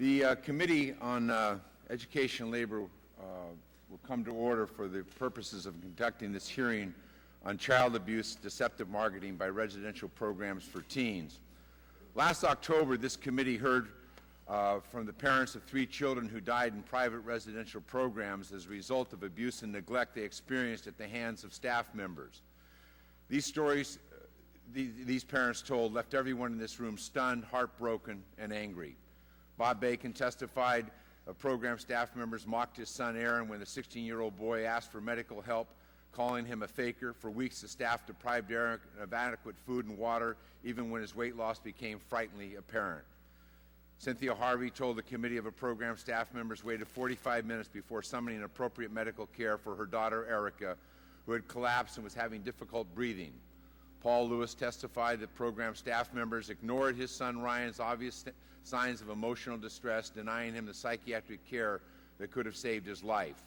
The Committee on Education and Labor will come to order for the purposes of conducting this hearing on child abuse, deceptive marketing by residential programs for teens. Last October, this committee heard from the parents of 3 children who died in private residential programs as a result of abuse and neglect they experienced at the hands of staff members. These stories these parents told left everyone in this room stunned, heartbroken, and angry. Bob Bacon testified program staff members mocked his son Aaron when the 16-year-old boy asked for medical help, calling him a faker. For weeks, the staff deprived Aaron of adequate food and water, even when his weight loss became frighteningly apparent. Cynthia Harvey told the committee of a program staff members waited 45 minutes before summoning appropriate medical care for her daughter Erica, who had collapsed and was having difficult breathing. Paul Lewis testified that program staff members ignored his son Ryan's obvious signs of emotional distress, denying him the psychiatric care that could have saved his life.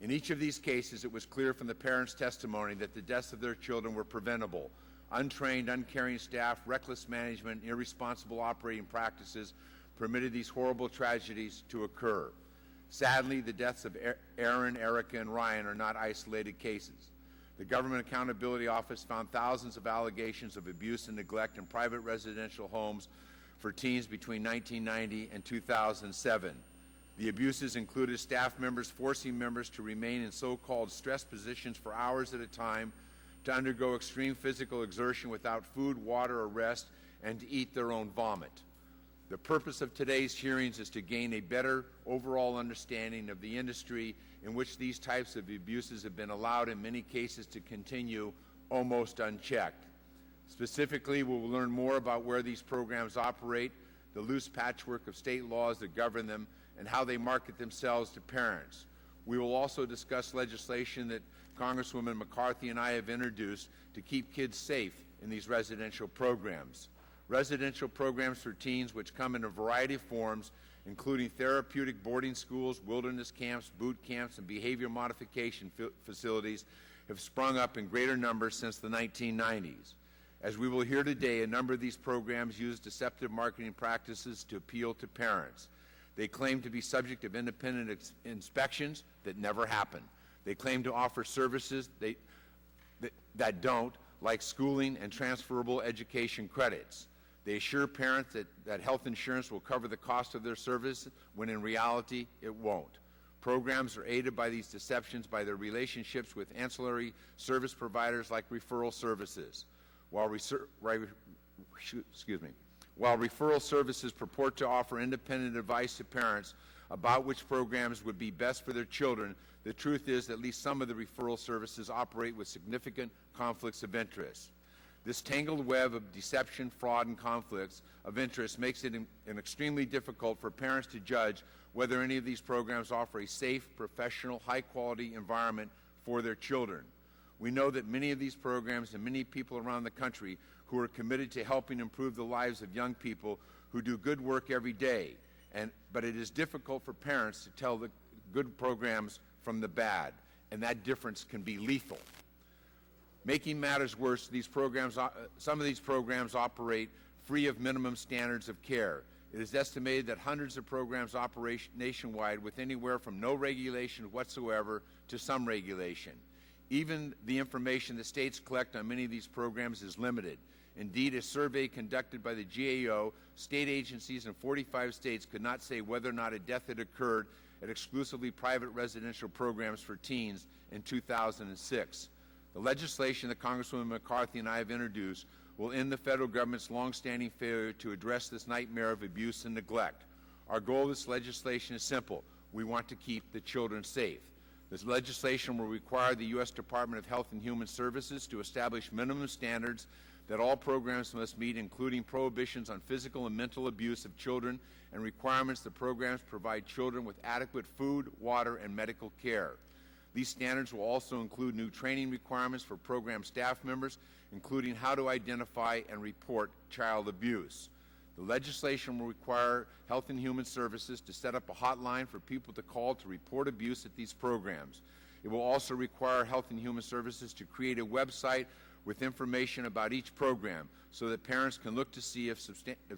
In each of these cases, it was clear from the parents' testimony that the deaths of their children were preventable. Untrained, uncaring staff, reckless management, and irresponsible operating practices permitted these horrible tragedies to occur. Sadly, the deaths of Aaron, Erica, and Ryan are not isolated cases. The Government Accountability Office found thousands of allegations of abuse and neglect in private residential homes for teens between 1990 and 2007. The abuses included staff members forcing members to remain in so-called stress positions for hours at a time, to undergo extreme physical exertion without food, water, or rest, and to eat their own vomit. The purpose of today's hearings is to gain a better overall understanding of the industry in which these types of abuses have been allowed in many cases to continue almost unchecked. Specifically, we will learn more about where these programs operate, the loose patchwork of state laws that govern them, and how they market themselves to parents. We will also discuss legislation that Congresswoman McCarthy and I have introduced to keep kids safe in these residential programs. Residential programs for teens, which come in a variety of forms, including therapeutic boarding schools, wilderness camps, boot camps, and behavior modification facilities, have sprung up in greater numbers since the 1990s. As we will hear today, a number of these programs use deceptive marketing practices to appeal to parents. They claim to be subject of independent inspections that never happen. They claim to offer services that don't, like schooling and transferable education credits. They assure parents that health insurance will cover the cost of their service, when in reality it won't. Programs are aided by these deceptions by their relationships with ancillary service providers like referral services. While referral services purport to offer independent advice to parents about which programs would be best for their children, the truth is that at least some of the referral services operate with significant conflicts of interest. This tangled web of deception, fraud, and conflicts of interest makes it extremely difficult for parents to judge whether any of these programs offer a safe, professional, high-quality environment for their children. We know that many of these programs and many people around the country who are committed to helping improve the lives of young people who do good work every day, but it is difficult for parents to tell the good programs from the bad, and that difference can be lethal. Making matters worse, some of these programs operate free of minimum standards of care. It is estimated that hundreds of programs operate nationwide with anywhere from no regulation whatsoever to some regulation. Even the information the states collect on many of these programs is limited. Indeed, a survey conducted by the GAO, state agencies in 45 states could not say whether or not a death had occurred at exclusively private residential programs for teens in 2006. The legislation that Congresswoman McCarthy and I have introduced will end the federal government's long-standing failure to address this nightmare of abuse and neglect. Our goal of this legislation is simple. We want to keep the children safe. This legislation will require the U.S. Department of Health and Human Services to establish minimum standards that all programs must meet, including prohibitions on physical and mental abuse of children and requirements that programs provide children with adequate food, water, and medical care. These standards will also include new training requirements for program staff members, including how to identify and report child abuse. The legislation will require Health and Human Services to set up a hotline for people to call to report abuse at these programs. It will also require Health and Human Services to create a website with information about each program so that parents can look to see if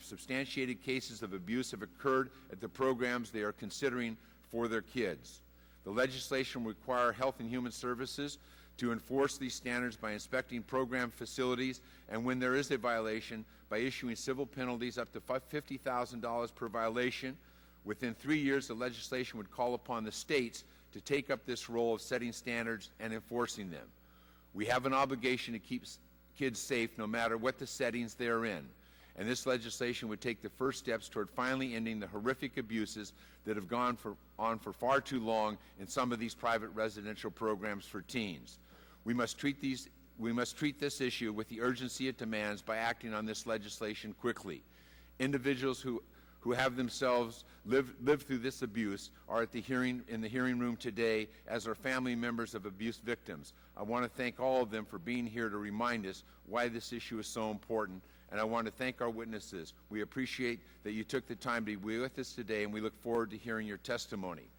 substantiated cases of abuse have occurred at the programs they are considering for their kids. The legislation will require Health and Human Services to enforce these standards by inspecting program facilities, and when there is a violation, by issuing civil penalties up to $50,000 per violation. Within 3 years, the legislation would call upon the states to take up this role of setting standards and enforcing them. We have an obligation to keep kids safe no matter what the settings they are in, and this legislation would take the first steps toward finally ending the horrific abuses that have gone on for far too long in some of these private residential programs for teens. We must treat this issue with the urgency it demands by acting on this legislation quickly. Individuals who have themselves lived through this abuse are at in the hearing room today, as are family members of abuse victims. I want to thank all of them for being here to remind us why this issue is so important, and I want to thank our witnesses. We appreciate that you took the time to be with us today, and we look forward to hearing your testimony.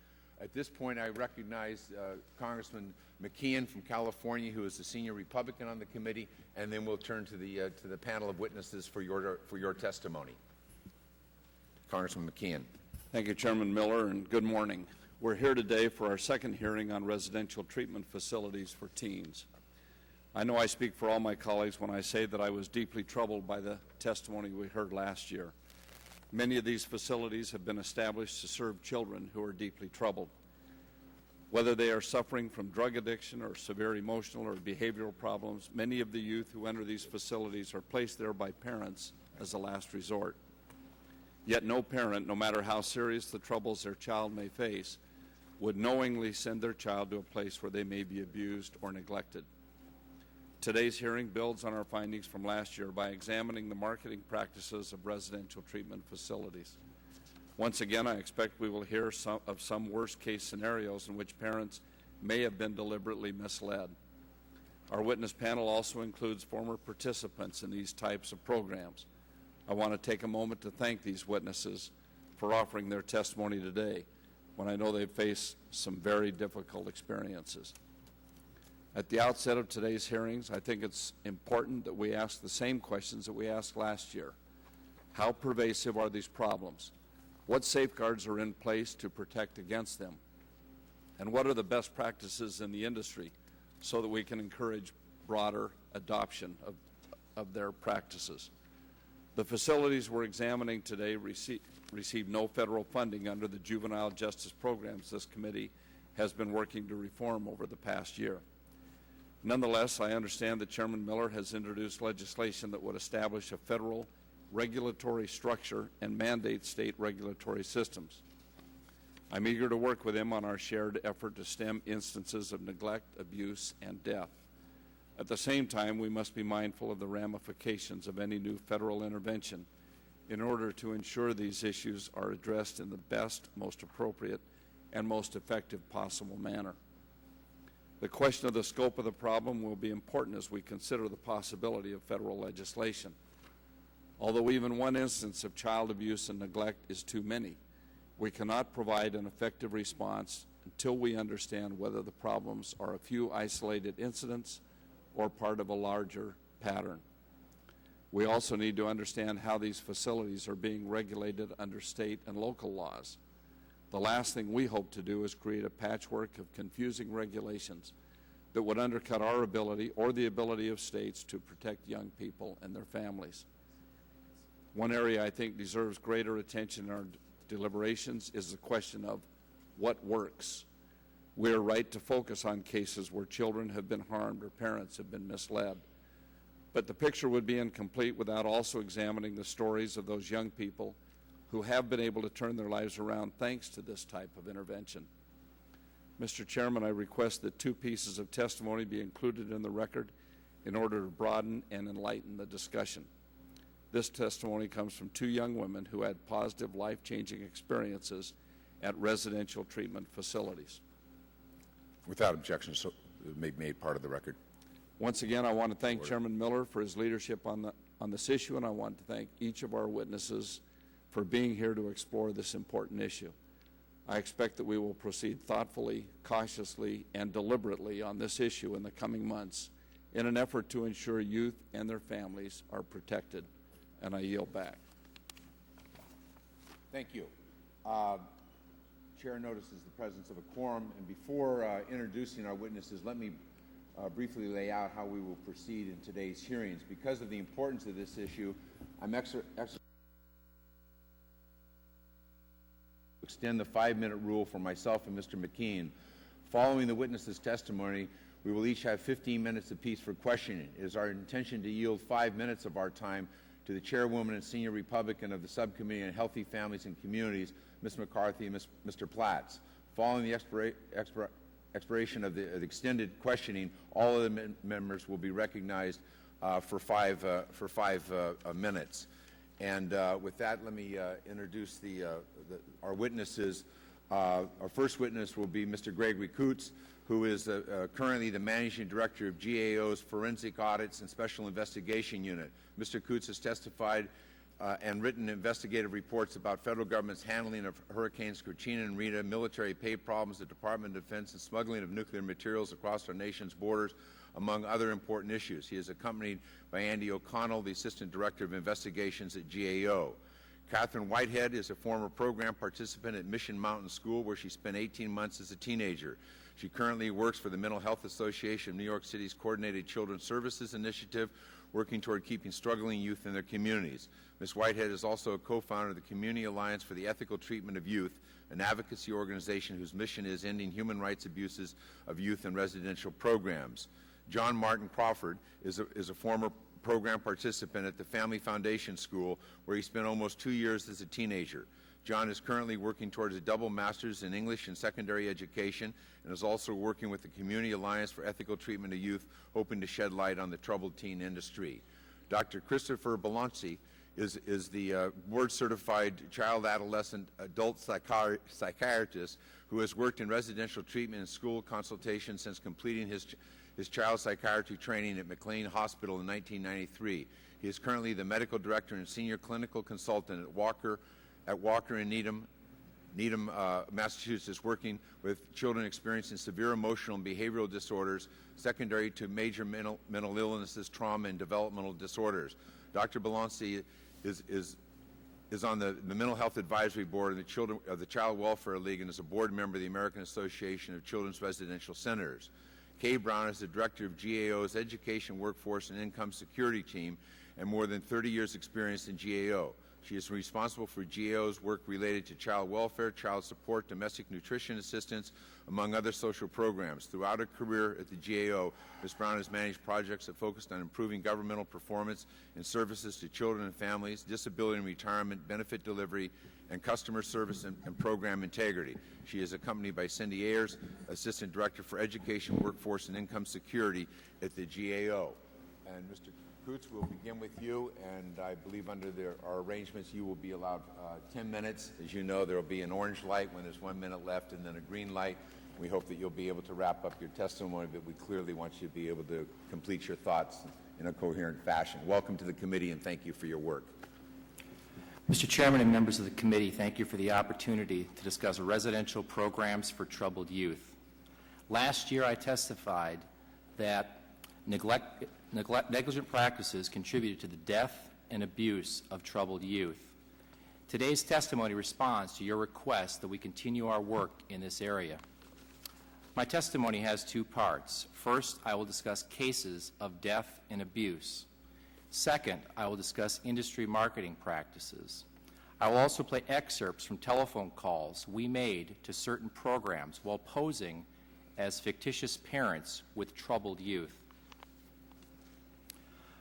At this point, I recognize Congressman McKeon from California, who is the senior Republican on the committee, and then we'll turn to the panel of witnesses for your testimony. Congressman McKeon. Thank you, Chairman Miller, and good morning. We're here today for our second hearing on residential treatment facilities for teens. I know I speak for all my colleagues when I say that I was deeply troubled by the testimony we heard last year. Many of these facilities have been established to serve children who are deeply troubled. Whether they are suffering from drug addiction or severe emotional or behavioral problems, many of the youth who enter these facilities are placed there by parents as a last resort. Yet no parent, no matter how serious the troubles their child may face, would knowingly send their child to a place where they may be abused or neglected. Today's hearing builds on our findings from last year by examining the marketing practices of residential treatment facilities. Once again, I expect we will hear of some worst-case scenarios in which parents may have been deliberately misled. Our witness panel also includes former participants in these types of programs. I want to take a moment to thank these witnesses for offering their testimony today, when I know they've faced some very difficult experiences. At the outset of today's hearings, I think it's important that we ask the same questions that we asked last year. How pervasive are these problems? What safeguards are in place to protect against them? And what are the best practices in the industry so that we can encourage broader adoption of their practices? The facilities we're examining today receive no federal funding under the juvenile justice programs this committee has been working to reform over the past year. Nonetheless, I understand that Chairman Miller has introduced legislation that would establish a federal regulatory structure and mandate state regulatory systems. I'm eager to work with him on our shared effort to stem instances of neglect, abuse, and death. At the same time, we must be mindful of the ramifications of any new federal intervention in order to ensure these issues are addressed in the best, most appropriate, and most effective possible manner. The question of the scope of the problem will be important as we consider the possibility of federal legislation. Although even one instance of child abuse and neglect is too many, we cannot provide an effective response until we understand whether the problems are a few isolated incidents or part of a larger pattern. We also need to understand how these facilities are being regulated under state and local laws. The last thing we hope to do is create a patchwork of confusing regulations that would undercut our ability or the ability of states to protect young people and their families. One area I think deserves greater attention in our deliberations is the question of what works. We are right to focus on cases where children have been harmed or parents have been misled. But the picture would be incomplete without also examining the stories of those young people who have been able to turn their lives around thanks to this type of intervention. Mr. Chairman, I request that 2 pieces of testimony be included in the record in order to broaden and enlighten the discussion. This testimony comes from 2 young women who had positive, life-changing experiences at residential treatment facilities. Without objection, so it may be made part of the record. Once again, I want to thank Chairman Miller for his leadership on this issue, and I want to thank each of our witnesses for being here to explore this important issue. I expect that we will proceed thoughtfully, cautiously, and deliberately on this issue in the coming months in an effort to ensure youth and their families are protected. And I yield back. Thank you. Chair notices the presence of a quorum, and before introducing our witnesses, let me briefly lay out how we will proceed in today's hearings. Because of the importance of this issue, I'm extend the 5-minute rule for myself and Mr. McKeon. Following the witnesses' testimony, we will each have 15 minutes apiece for questioning. It is our intention to yield 5 minutes of our time to the chairwoman and senior Republican of the Subcommittee on Healthy Families and Communities, Ms. McCarthy and Mr. Platts. Following the expiration of the extended questioning, all of the members will be recognized for five minutes. And with that, let me introduce our witnesses. Our first witness will be Mr. Gregory Coots, who is currently the Managing Director of GAO's Forensic Audits and Special Investigation Unit. Mr. Coots has testified and written investigative reports about federal government's handling of Hurricanes Katrina and Rita, military pay problems, the Department of Defense, and smuggling of nuclear materials across our nation's borders, among other important issues. He is accompanied by Andy O'Connell, the Assistant Director of Investigations at GAO. Catherine Whitehead is a former program participant at Mission Mountain School, where she spent 18 months as a teenager. She currently works for the Mental Health Association of New York City's Coordinated Children's Services Initiative, working toward keeping struggling youth in their communities. Ms. Whitehead is also a co-founder of the Community Alliance for the Ethical Treatment of Youth, an advocacy organization whose mission is ending human rights abuses of youth in residential programs. John Martin Crawford is a former program participant at the Family Foundation School, where he spent almost 2 years as a teenager. John is currently working towards a double master's in English and secondary education, and is also working with the Community Alliance for Ethical Treatment of Youth, hoping to shed light on the troubled teen industry. Dr. Christopher Balanci is the board-certified child, adolescent, adult psychiatrist who has worked in residential treatment and school consultation since completing his child psychiatry training at McLean Hospital in 1993. He is currently the medical director and senior clinical consultant at Walker and Needham, Massachusetts, working with children experiencing severe emotional and behavioral disorders secondary to major mental illnesses, trauma, and developmental disorders. Dr. Balanci is on the Mental Health Advisory Board of the Child Welfare League, and is a board member of the American Association of Children's Residential Centers. Kay Brown is the director of GAO's Education, Workforce, and Income Security Team, and more than 30 years' experience in GAO. She is responsible for GAO's work related to child welfare, child support, domestic nutrition assistance, among other social programs. Throughout her career at the GAO, Ms. Brown has managed projects that focused on improving governmental performance in services to children and families, disability and retirement, benefit delivery, and customer service and program integrity. She is accompanied by Cindy Ayers, Assistant Director for Education, Workforce, and Income Security at the GAO. And Mr. Coots, we'll begin with you, and I believe under our arrangements you will be allowed 10 minutes. As you know, there will be an orange light when there's 1 minute left, and then a green light. We hope that you'll be able to wrap up your testimony, but we clearly want you to be able to complete your thoughts in a coherent fashion. Welcome to the committee, and thank you for your work. Mr. Chairman and members of the committee, thank you for the opportunity to discuss residential programs for troubled youth. Last year I testified that negligent practices contributed to the death and abuse of troubled youth. Today's testimony responds to your request that we continue our work in this area. My testimony has two parts. First, I will discuss cases of death and abuse. Second, I will discuss industry marketing practices. I will also play excerpts from telephone calls we made to certain programs while posing as fictitious parents with troubled youth.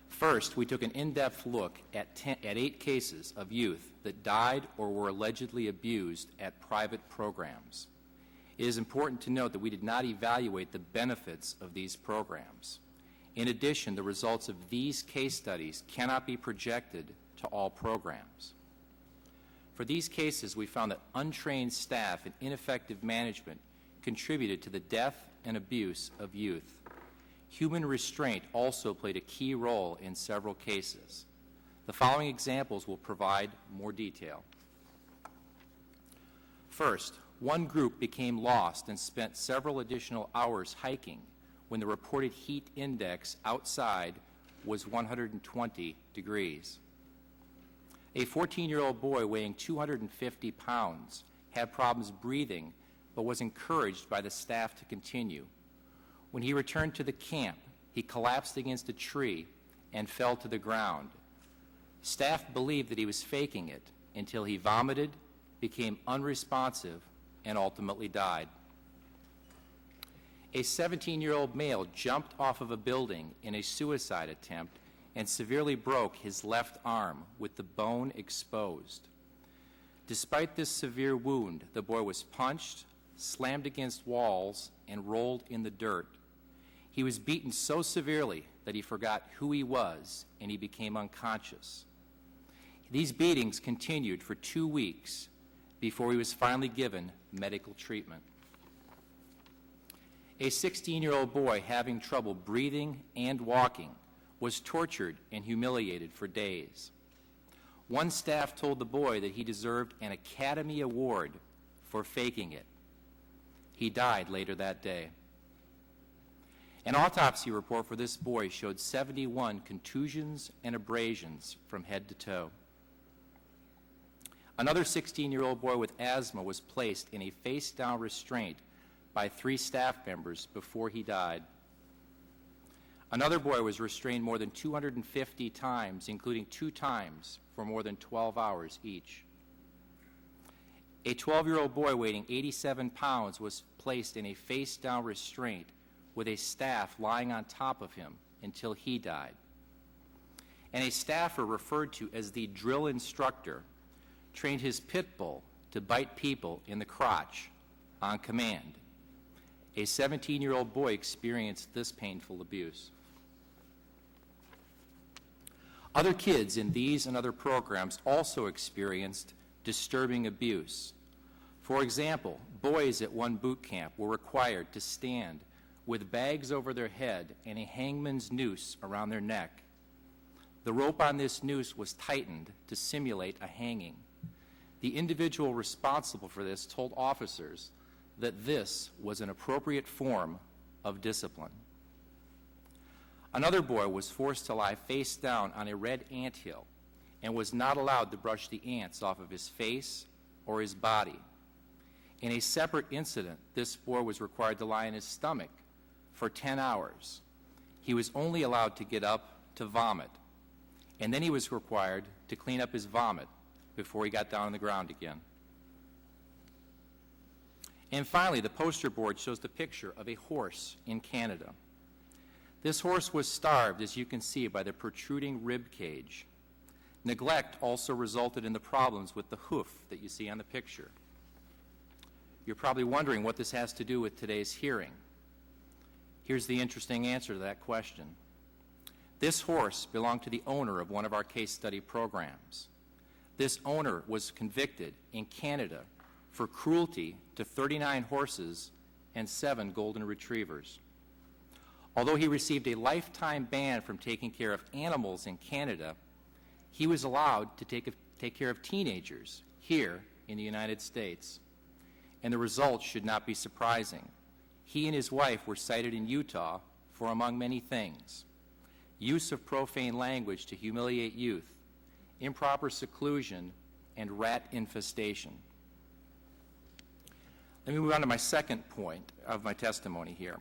First, we took an in-depth look at 8 cases of youth that died or were allegedly abused at private programs. It is important to note that we did not evaluate the benefits of these programs. In addition, the results of these case studies cannot be projected to all programs. For these cases, we found that untrained staff and ineffective management contributed to the death and abuse of youth. Human restraint also played a key role in several cases. The following examples will provide more detail. First, one group became lost and spent several additional hours hiking when the reported heat index outside was 120 degrees. A 14-year-old boy weighing 250 pounds had problems breathing but was encouraged by the staff to continue. When he returned to the camp, he collapsed against a tree and fell to the ground. Staff believed that he was faking it until he vomited, became unresponsive, and ultimately died. A 17-year-old male jumped off of a building in a suicide attempt and severely broke his left arm with the bone exposed. Despite this severe wound, the boy was punched, slammed against walls, and rolled in the dirt. He was beaten so severely that he forgot who he was and he became unconscious. These beatings continued for 2 weeks before he was finally given medical treatment. A 16-year-old boy having trouble breathing and walking was tortured and humiliated for days. One staff told the boy that he deserved an Academy Award for faking it. He died later that day. An autopsy report for this boy showed 71 contusions and abrasions from head to toe. Another 16-year-old boy with asthma was placed in a face-down restraint by 3 staff members before he died. Another boy was restrained more than 250 times, including 2 times for more than 12 hours each. A 12-year-old boy weighing 87 pounds was placed in a face-down restraint with a staff lying on top of him until he died. And a staffer referred to as the drill instructor trained his pit bull to bite people in the crotch on command. A 17-year-old boy experienced this painful abuse. Other kids in these and other programs also experienced disturbing abuse. For example, boys at one boot camp were required to stand with bags over their head and a hangman's noose around their neck. The rope on this noose was tightened to simulate a hanging. The individual responsible for this told officers that this was an appropriate form of discipline. Another boy was forced to lie face down on a red anthill and was not allowed to brush the ants off of his face or his body. In a separate incident, this boy was required to lie on his stomach for 10 hours. He was only allowed to get up to vomit, and then he was required to clean up his vomit before he got down on the ground again. And finally, the poster board shows the picture of a horse in Canada. This horse was starved, as you can see, by the protruding rib cage. Neglect also resulted in the problems with the hoof that you see on the picture. You're probably wondering what this has to do with today's hearing. Here's the interesting answer to that question. This horse belonged to the owner of one of our case study programs. This owner was convicted in Canada for cruelty to 39 horses and 7 golden retrievers. Although he received a lifetime ban from taking care of animals in Canada, he was allowed to take care of teenagers here in the United States. And the results should not be surprising. He and his wife were cited in Utah for, among many things, use of profane language to humiliate youth, improper seclusion, and rat infestation. Let me move on to my second point of my testimony here.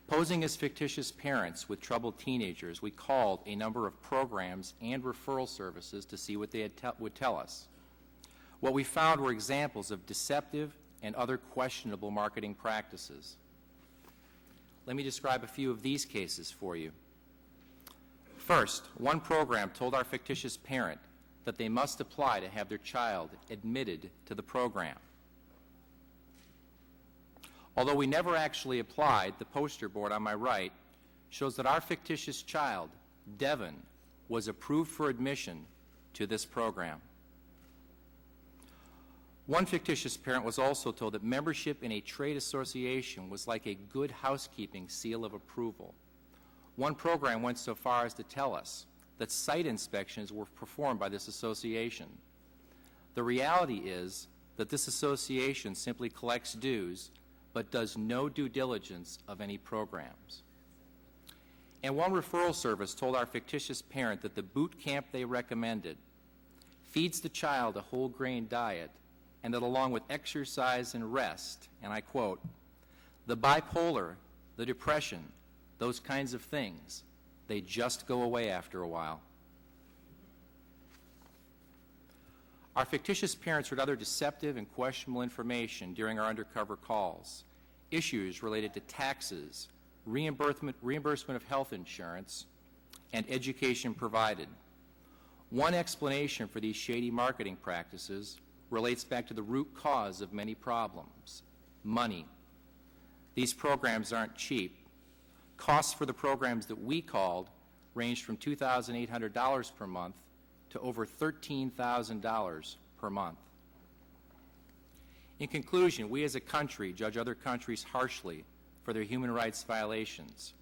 Posing as fictitious parents with troubled teenagers, we called a number of programs and referral services to see what they would tell us. What we found were examples of deceptive and other questionable marketing practices. Let me describe a few of these cases for you. First, one program told our fictitious parent that they must apply to have their child admitted to the program. Although we never actually applied, the poster board on my right shows that our fictitious child, Devin, was approved for admission to this program. One fictitious parent was also told that membership in a trade association was like a good housekeeping seal of approval. One program went so far as to tell us that site inspections were performed by this association. The reality is that this association simply collects dues but does no due diligence of any programs. And one referral service told our fictitious parent that the boot camp they recommended feeds the child a whole grain diet, and that along with exercise and rest, and I quote, the bipolar, the depression, those kinds of things, they just go away after a while. Our fictitious parents heard other deceptive and questionable information during our undercover calls, issues related to taxes, reimbursement of health insurance, and education provided. One explanation for these shady marketing practices relates back to the root cause of many problems: money. These programs aren't cheap. Costs for the programs that we called ranged from $2,800 per month to over $13,000 per month. In conclusion, we as a country judge other countries harshly for their human rights violations.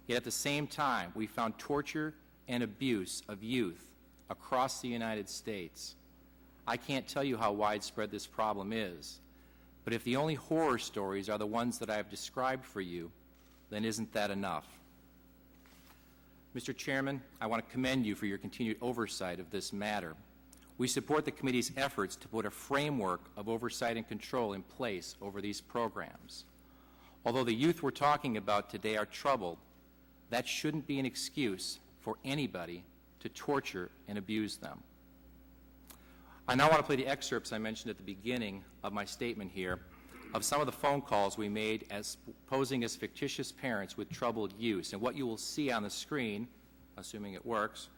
Yet at the same time, we found torture and abuse of youth across the United States. I can't tell you how widespread this problem is, but if the only horror stories are the ones that I have described for you, then isn't that enough? Mr. Chairman, I want to commend you for your continued oversight of this matter. We support the committee's efforts to put a framework of oversight and control in place over these programs. Although the youth we're talking about today are troubled, that shouldn't be an excuse for anybody to torture and abuse them. I now want to play the excerpts I mentioned at the beginning of my statement here of some of the phone calls we made as posing as fictitious parents with troubled youth. And what you will see on the screen, assuming it works,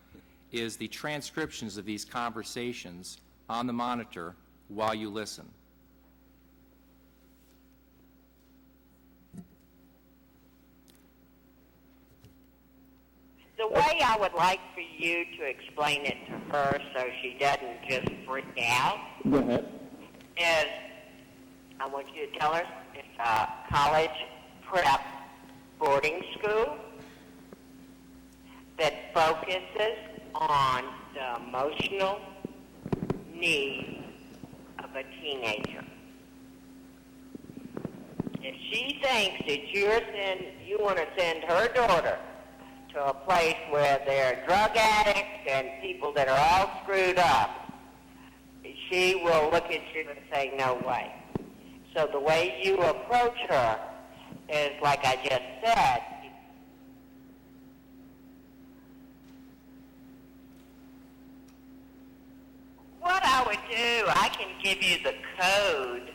is the transcriptions of these conversations on the monitor while you listen. The way I would like for you to explain it to her so she doesn't just freak out Go ahead. is I want you to tell her it's a college prep boarding school that focuses on the emotional needs of a teenager. If she thinks that you want to send her daughter to a place where there are drug addicts and people that are all screwed up, she will look at you and say, no way. So the way you approach her is like I just said. What I would do, I can give you the code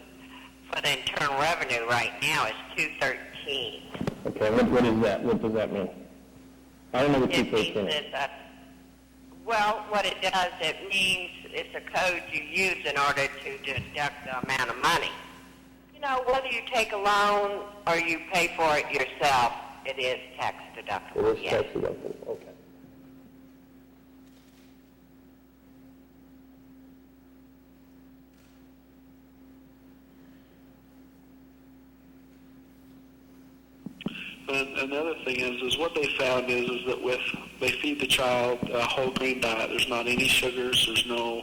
for the Internal Revenue right now. It's 213. Okay, what is that? What does that mean? I don't know what It 213 means is. well, what it does, it means it's a code you use in order to deduct the amount of money. You know, whether you take a loan or you pay for it yourself, it is tax deductible. It is yes. tax deductible. Okay. And another thing is what they found is that they feed the child a whole grain diet. There's not any sugars, there's no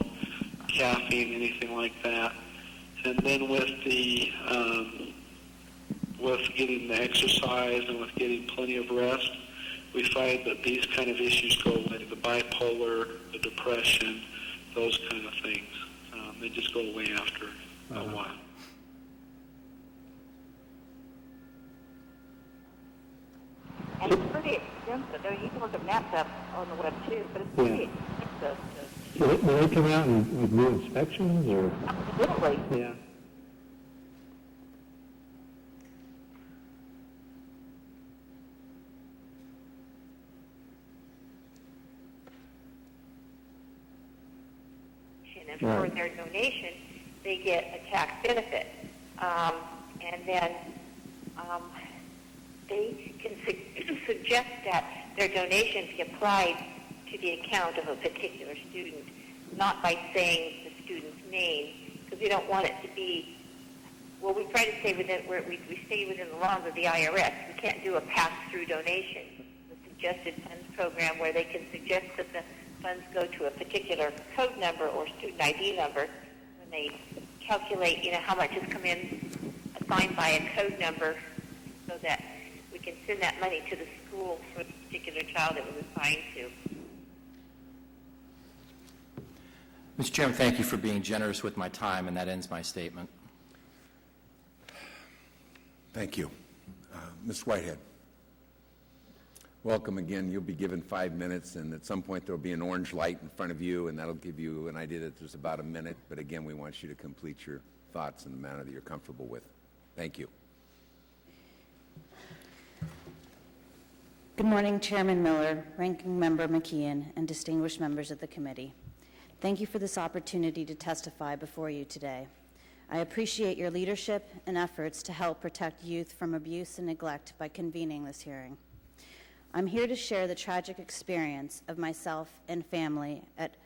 caffeine, anything like that. And then with getting the exercise and with getting plenty of rest, we find that these kind of issues go away. The bipolar, the depression, those kind of things. They just go away after a while. And it's pretty expensive. You can look at maps up on the web too, but it's pretty expensive. Will they come out and do inspections or? Absolutely. Yeah. And for their donation, they get a tax benefit. And then they can suggest that their donations be applied to the account of a particular student, not by saying the student's name, because we don't want it to be, well, we try to stay within, we stay within the laws of the IRS. We can't do a pass-through donation. The suggested funds program where they can suggest that the funds go to a particular code number or student ID number when they calculate, how much has come in assigned by a code number so that we can send that money to the school for the particular child it was assigned to. Mr. Chairman, thank you for being generous with my time, and that ends my statement. Thank you. Ms. Whitehead. Welcome again. You'll be given 5 minutes, and at some point there will be an orange light in front of you, and that'll give you an idea that there's about a minute. But again, we want you to complete your thoughts in the manner that you're comfortable with. Thank you. Good morning, Chairman Miller, Ranking Member McKeon, and distinguished members of the committee. Thank you for this opportunity to testify before you today. I appreciate your leadership and efforts to help protect youth from abuse and neglect by convening this hearing. I'm here to share the tragic experience of myself and family at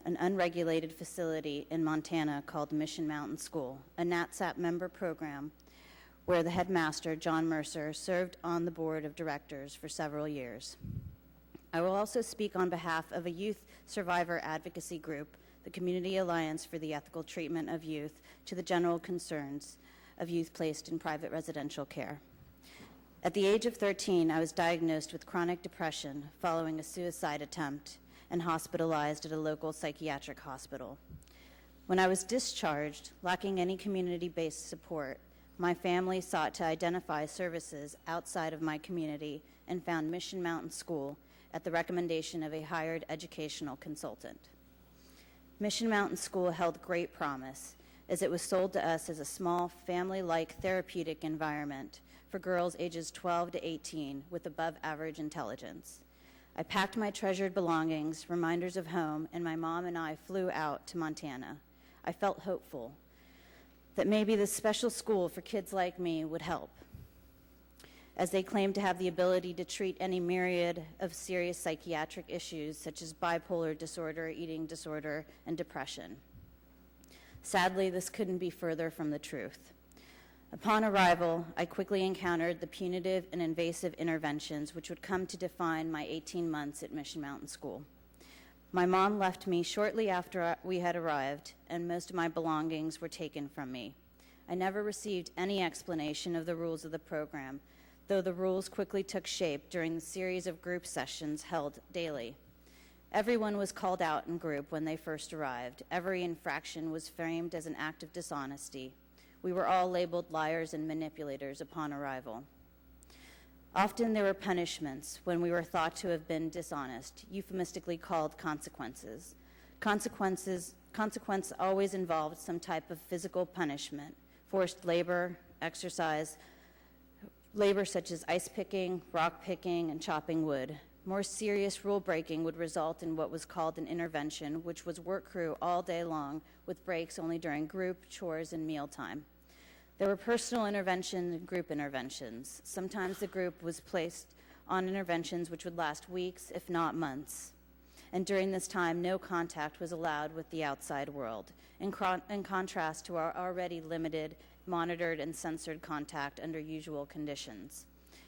an unregulated facility in Montana called Mission Mountain School, a NATSAP member program where the headmaster, John Mercer, served on the board of directors for several years. I will also speak on behalf of a youth survivor advocacy group, the Community Alliance for the Ethical Treatment of Youth, to the general concerns of youth placed in private residential care. At the age of 13, I was diagnosed with chronic depression following a suicide attempt and hospitalized at a local psychiatric hospital. When I was discharged, lacking any community-based support, my family sought to identify services outside of my community and found Mission Mountain School at the recommendation of a hired educational consultant. Mission Mountain School held great promise, as it was sold to us as a small, family-like therapeutic environment for girls ages 12 to 18 with above-average intelligence. I packed my treasured belongings, reminders of home, and my mom and I flew out to Montana. I felt hopeful that maybe this special school for kids like me would help, as they claim to have the ability to treat any myriad of serious psychiatric issues such as bipolar disorder, eating disorder, and depression. Sadly, this couldn't be further from the truth. Upon arrival, I quickly encountered the punitive and invasive interventions which would come to define my 18 months at Mission Mountain School. My mom left me shortly after we had arrived, and most of my belongings were taken from me. I never received any explanation of the rules of the program, though the rules quickly took shape during the series of group sessions held daily. Everyone was called out in group when they first arrived. Every infraction was framed as an act of dishonesty. We were all labeled liars and manipulators upon arrival. Often there were punishments when we were thought to have been dishonest, euphemistically called consequences. Consequence always involved some type of physical punishment, forced labor, exercise, labor such as ice picking, rock picking, and chopping wood. More serious rule breaking would result in what was called an intervention, which was work crew all day long with breaks only during group, chores, and mealtime. There were personal interventions and group interventions. Sometimes the group was placed on interventions which would last weeks, if not months. And during this time, no contact was allowed with the outside world, in contrast to our already limited, monitored, and censored contact under usual conditions.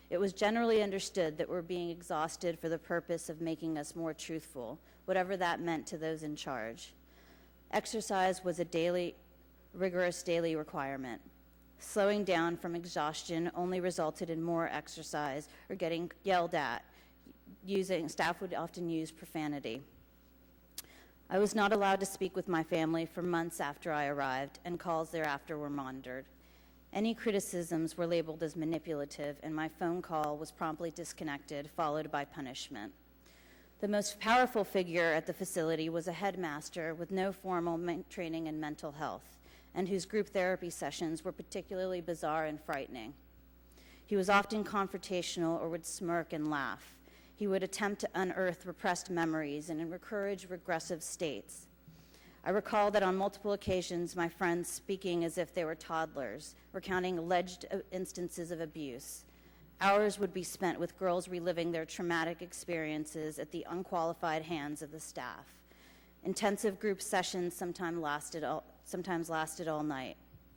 It was generally understood that we're being exhausted for the purpose of making us more truthful, whatever that meant to those in charge. Exercise was a rigorous daily requirement. Slowing down from exhaustion only resulted in more exercise or getting yelled at. Staff would often use profanity. I was not allowed to speak with my family for months after I arrived, and calls thereafter were monitored. Any criticisms were labeled as manipulative, and my phone call was promptly disconnected, followed by punishment. The most powerful figure at the facility was a headmaster with no formal training in mental health, and whose group therapy sessions were particularly bizarre and frightening. He was often confrontational or would smirk and laugh. He would attempt to unearth repressed memories and encourage regressive states. I recall that on multiple occasions, my friends speaking as if they were toddlers, recounting alleged instances of abuse. Hours would be spent with girls reliving their traumatic experiences at the unqualified hands of the staff. Intensive group sessions sometimes lasted all night.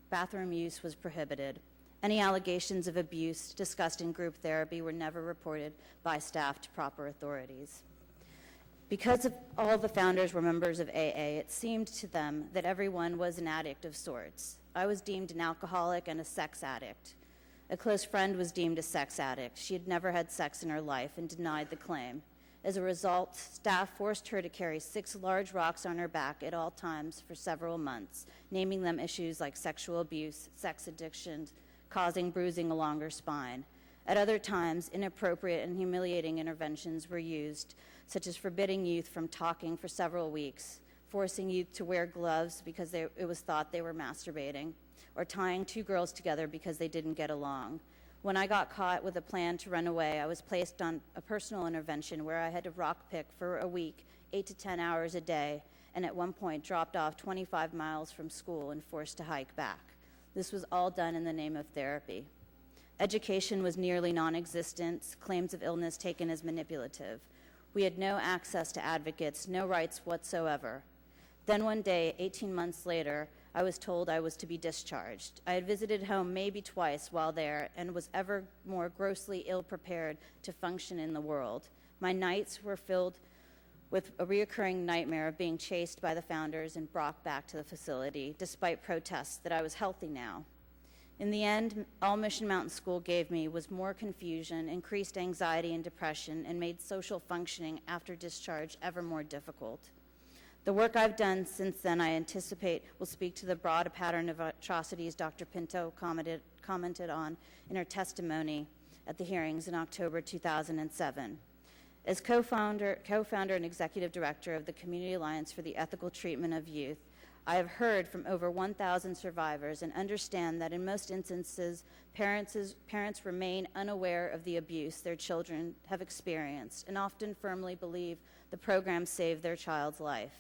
Bathroom use was prohibited. Any allegations of abuse discussed in group therapy were never reported by staff to proper authorities. Because all the founders were members of AA, it seemed to them that everyone was an addict of sorts. I was deemed an alcoholic and a sex addict. A close friend was deemed a sex addict. She had never had sex in her life and denied the claim. As a result, staff forced her to carry 6 large rocks on her back at all times for several months, naming them issues like sexual abuse, sex addiction, causing bruising along her spine. At other times, inappropriate and humiliating interventions were used, such as forbidding youth from talking for several weeks, forcing youth to wear gloves because it was thought they were masturbating, or tying 2 girls together because they didn't get along. When I got caught with a plan to run away, I was placed on a personal intervention where I had to rock pick for a week, 8 to 10 hours a day, and at one point dropped off 25 miles from school and forced to hike back. This was all done in the name of therapy. Education was nearly non-existent, claims of illness taken as manipulative. We had no access to advocates, no rights whatsoever. Then one day, 18 months later, I was told I was to be discharged. I had visited home maybe twice while there and was ever more grossly ill-prepared to function in the world. My nights were filled with a reoccurring nightmare of being chased by the founders and brought back to the facility, despite protests that I was healthy now. In the end, all Mission Mountain School gave me was more confusion, increased anxiety and depression, and made social functioning after discharge ever more difficult. The work I've done since then, I anticipate, will speak to the broad pattern of atrocities Dr. Pinto commented on in her testimony at the hearings in October 2007. As co-founder and executive director of the Community Alliance for the Ethical Treatment of Youth, I have heard from over 1,000 survivors and understand that in most instances, parents remain unaware of the abuse their children have experienced and often firmly believe the program saved their child's life.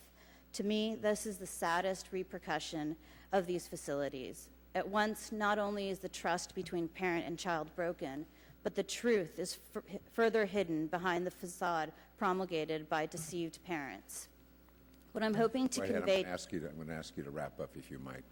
To me, this is the saddest repercussion of these facilities. At once, not only is the trust between parent and child broken, but the truth is further hidden behind the facade promulgated by deceived parents. What I'm hoping to convey... I'm going to ask you to wrap up, if you might.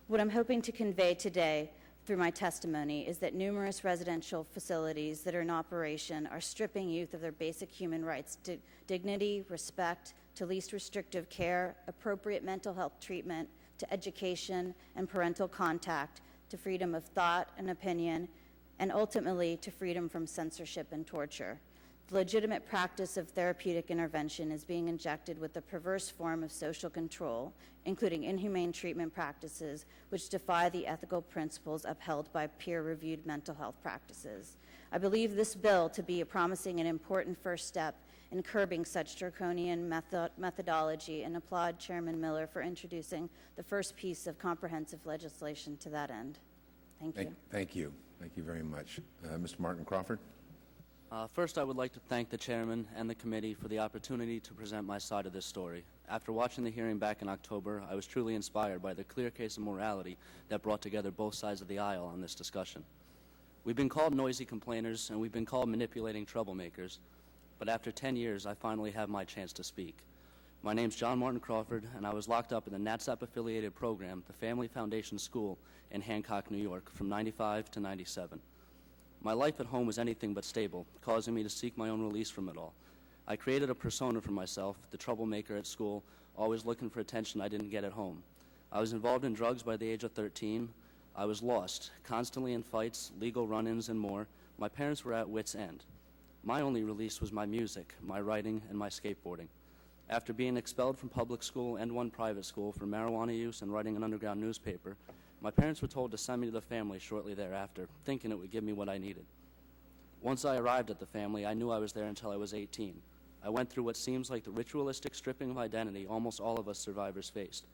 What I'm hoping to convey today through my testimony is that numerous residential facilities that are in operation are stripping youth of their basic human rights, dignity, respect, to least restrictive care, appropriate mental health treatment, to education and parental contact, to freedom of thought and opinion, and ultimately to freedom from censorship and torture. The legitimate practice of therapeutic intervention is being injected with a perverse form of social control, including inhumane treatment practices which defy the ethical principles upheld by peer-reviewed mental health practices. I believe this bill to be a promising and important first step in curbing such draconian methodology, and applaud Chairman Miller for introducing the first piece of comprehensive legislation to that end. Thank you. Thank you. Thank you very much. Mr. Martin Crawford. First, I would like to thank the chairman and the committee for the opportunity to present my side of this story. After watching the hearing back in October, I was truly inspired by the clear case of morality that brought together both sides of the aisle on this discussion. We've been called noisy complainers, and we've been called manipulating troublemakers, but after 10 years, I finally have my chance to speak. My name's John Martin Crawford, and I was locked up in the NATSAP-affiliated program, the Family Foundation School in Hancock, New York, from 95 to 97. My life at home was anything but stable, causing me to seek my own release from it all. I created a persona for myself, the troublemaker at school, always looking for attention I didn't get at home. I was involved in drugs by the age of 13. I was lost, constantly in fights, legal run-ins, and more. My parents were at wit's end. My only release was my music, my writing, and my skateboarding. After being expelled from public school and one private school for marijuana use and writing an underground newspaper, my parents were told to send me to the family shortly thereafter, thinking it would give me what I needed. Once I arrived at the family, I knew I was there until I was 18. I went through what seems like the ritualistic stripping of identity almost all of us survivors faced.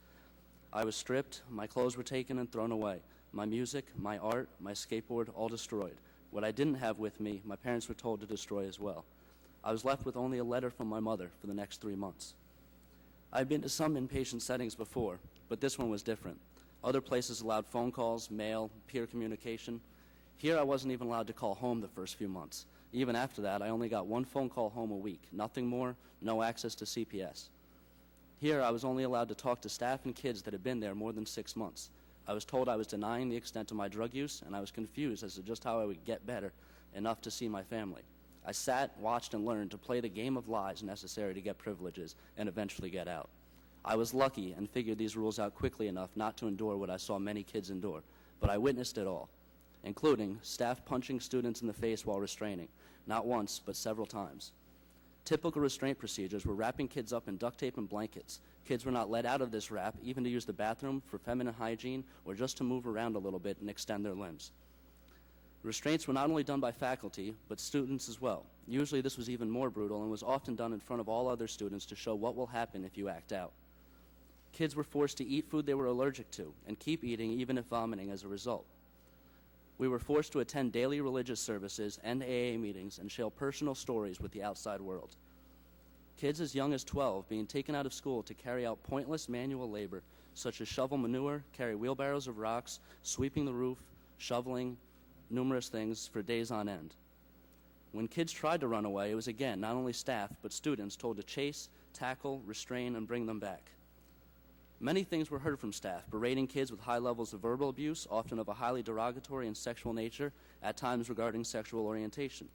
I was stripped, my clothes were taken and thrown away, my music, my art, my skateboard, all destroyed. What I didn't have with me, my parents were told to destroy as well. I was left with only a letter from my mother for the next 3 months. I'd been to some inpatient settings before, but this one was different. Other places allowed phone calls, mail, peer communication. Here I wasn't even allowed to call home the first few months. Even after that, I only got one phone call home a week, nothing more, no access to CPS. Here I was only allowed to talk to staff and kids that had been there more than 6 months. I was told I was denying the extent of my drug use, and I was confused as to just how I would get better enough to see my family. I sat, watched, and learned to play the game of lies necessary to get privileges and eventually get out. I was lucky and figured these rules out quickly enough not to endure what I saw many kids endure, but I witnessed it all. including staff punching students in the face while restraining, not once, but several times. Typical restraint procedures were wrapping kids up in duct tape and blankets. Kids were not let out of this wrap, even to use the bathroom, for feminine hygiene, or just to move around a little bit and extend their limbs. Restraints were not only done by faculty, but students as well. Usually this was even more brutal and was often done in front of all other students to show what will happen if you act out. Kids were forced to eat food they were allergic to and keep eating even if vomiting as a result. We were forced to attend daily religious services and AA meetings and share personal stories with the outside world. Kids as young as 12 being taken out of school to carry out pointless manual labor, such as shovel manure, carry wheelbarrows of rocks, sweeping the roof, shoveling, numerous things for days on end. When kids tried to run away, it was again not only staff, but students told to chase, tackle, restrain, and bring them back. Many things were heard from staff, berating kids with high levels of verbal abuse, often of a highly derogatory and sexual nature, at times regarding sexual orientation.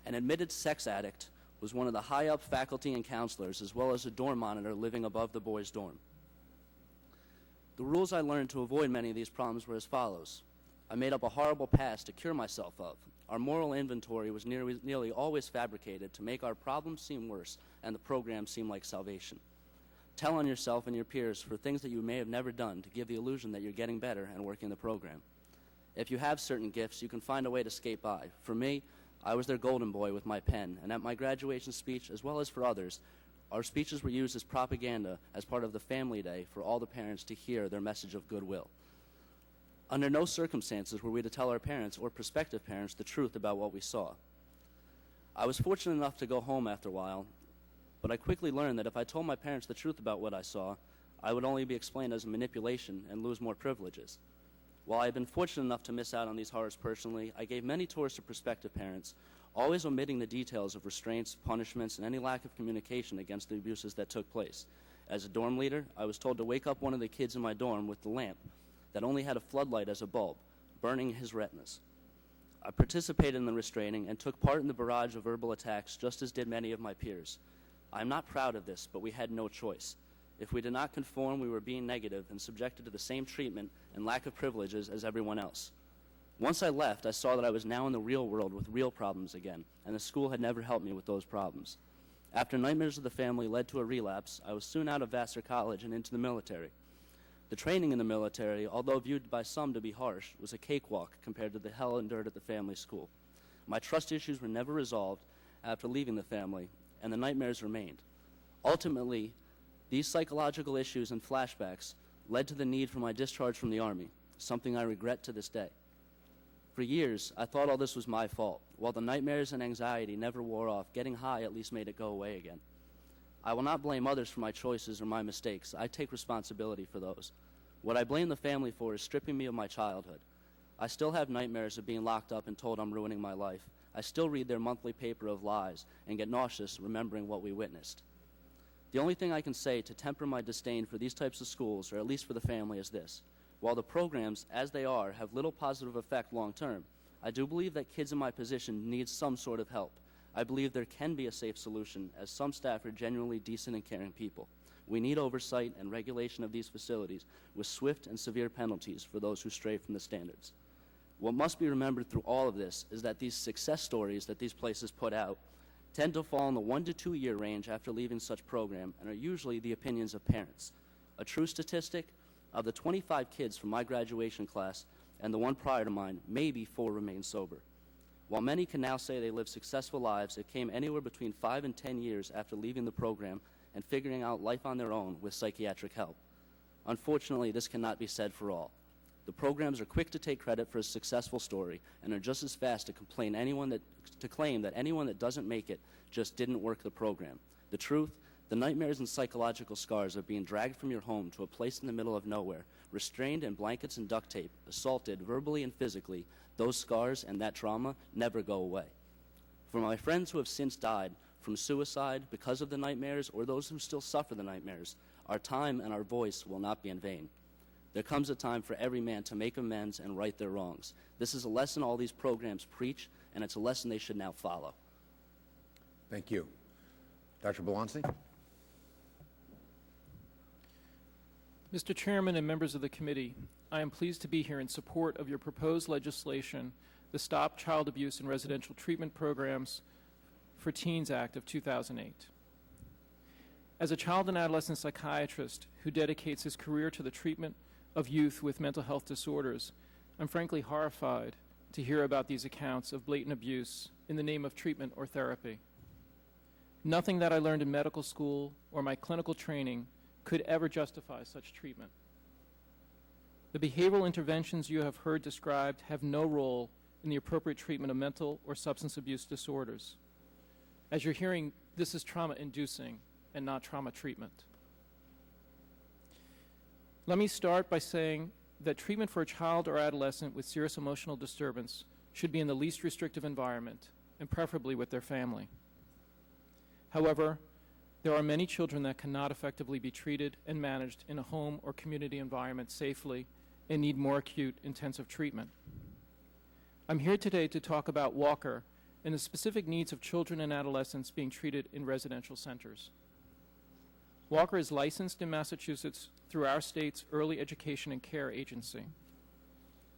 An admitted sex addict was one of the high-up faculty and counselors, as well as a dorm monitor living above the boys' dorm. The rules I learned to avoid many of these problems were as follows. I made up a horrible past to cure myself of. Our moral inventory was nearly always fabricated to make our problems seem worse and the program seem like salvation. Tell on yourself and your peers for things that you may have never done to give the illusion that you're getting better and working the program. If you have certain gifts, you can find a way to skate by. For me, I was their golden boy with my pen, and at my graduation speech, as well as for others, our speeches were used as propaganda as part of the family day for all the parents to hear their message of goodwill. Under no circumstances were we to tell our parents or prospective parents the truth about what we saw. I was fortunate enough to go home after a while, but I quickly learned that if I told my parents the truth about what I saw, I would only be explained as manipulation and lose more privileges. While I had been fortunate enough to miss out on these horrors personally, I gave many tours to prospective parents, always omitting the details of restraints, punishments, and any lack of communication against the abuses that took place. As a dorm leader, I was told to wake up one of the kids in my dorm with the lamp that only had a floodlight as a bulb, burning his retinas. I participated in the restraining and took part in the barrage of verbal attacks, just as did many of my peers. I am not proud of this, but we had no choice. If we did not conform, we were being negative and subjected to the same treatment and lack of privileges as everyone else. Once I left, I saw that I was now in the real world with real problems again, and the school had never helped me with those problems. After nightmares of the family led to a relapse, I was soon out of Vassar College and into the military. The training in the military, although viewed by some to be harsh, was a cakewalk compared to the hell endured at the family school. My trust issues were never resolved after leaving the family, and the nightmares remained. Ultimately, these psychological issues and flashbacks led to the need for my discharge from the Army, something I regret to this day. For years, I thought all this was my fault. While the nightmares and anxiety never wore off, getting high at least made it go away again. I will not blame others for my choices or my mistakes. I take responsibility for those. What I blame the family for is stripping me of my childhood. I still have nightmares of being locked up and told I'm ruining my life. I still read their monthly paper of lies and get nauseous remembering what we witnessed. The only thing I can say to temper my disdain for these types of schools, or at least for the family, is this. While the programs, as they are, have little positive effect long term, I do believe that kids in my position need some sort of help. I believe there can be a safe solution, as some staff are genuinely decent and caring people. We need oversight and regulation of these facilities with swift and severe penalties for those who stray from the standards. What must be remembered through all of this is that these success stories that these places put out tend to fall in the 1 to 2 year range after leaving such program and are usually the opinions of parents. A true statistic, of the 25 kids from my graduation class and the one prior to mine, maybe 4 remain sober. While many can now say they live successful lives, it came anywhere between 5 and 10 years after leaving the program and figuring out life on their own with psychiatric help. Unfortunately, this cannot be said for all. The programs are quick to take credit for a successful story and are just as fast to claim that anyone that doesn't make it just didn't work the program. The truth, the nightmares and psychological scars of being dragged from your home to a place in the middle of nowhere, restrained in blankets and duct tape, assaulted verbally and physically, those scars and that trauma never go away. For my friends who have since died from suicide because of the nightmares, or those who still suffer the nightmares, our time and our voice will not be in vain. There comes a time for every man to make amends and right their wrongs. This is a lesson all these programs preach, and it's a lesson they should now follow. Thank you. Dr. Belancy? Mr. Chairman and members of the committee, I am pleased to be here in support of your proposed legislation, the Stop Child Abuse in Residential Treatment Programs for Teens Act of 2008. As a child and adolescent psychiatrist who dedicates his career to the treatment of youth with mental health disorders, I'm frankly horrified to hear about these accounts of blatant abuse in the name of treatment or therapy. Nothing that I learned in medical school or my clinical training could ever justify such treatment. The behavioral interventions you have heard described have no role in the appropriate treatment of mental or substance abuse disorders. As you're hearing, this is trauma-inducing and not trauma treatment. Let me start by saying that treatment for a child or adolescent with serious emotional disturbance should be in the least restrictive environment, and preferably with their family. However, there are many children that cannot effectively be treated and managed in a home or community environment safely and need more acute, intensive treatment. I'm here today to talk about Walker and the specific needs of children and adolescents being treated in residential centers. Walker is licensed in Massachusetts through our state's Early Education and Care Agency.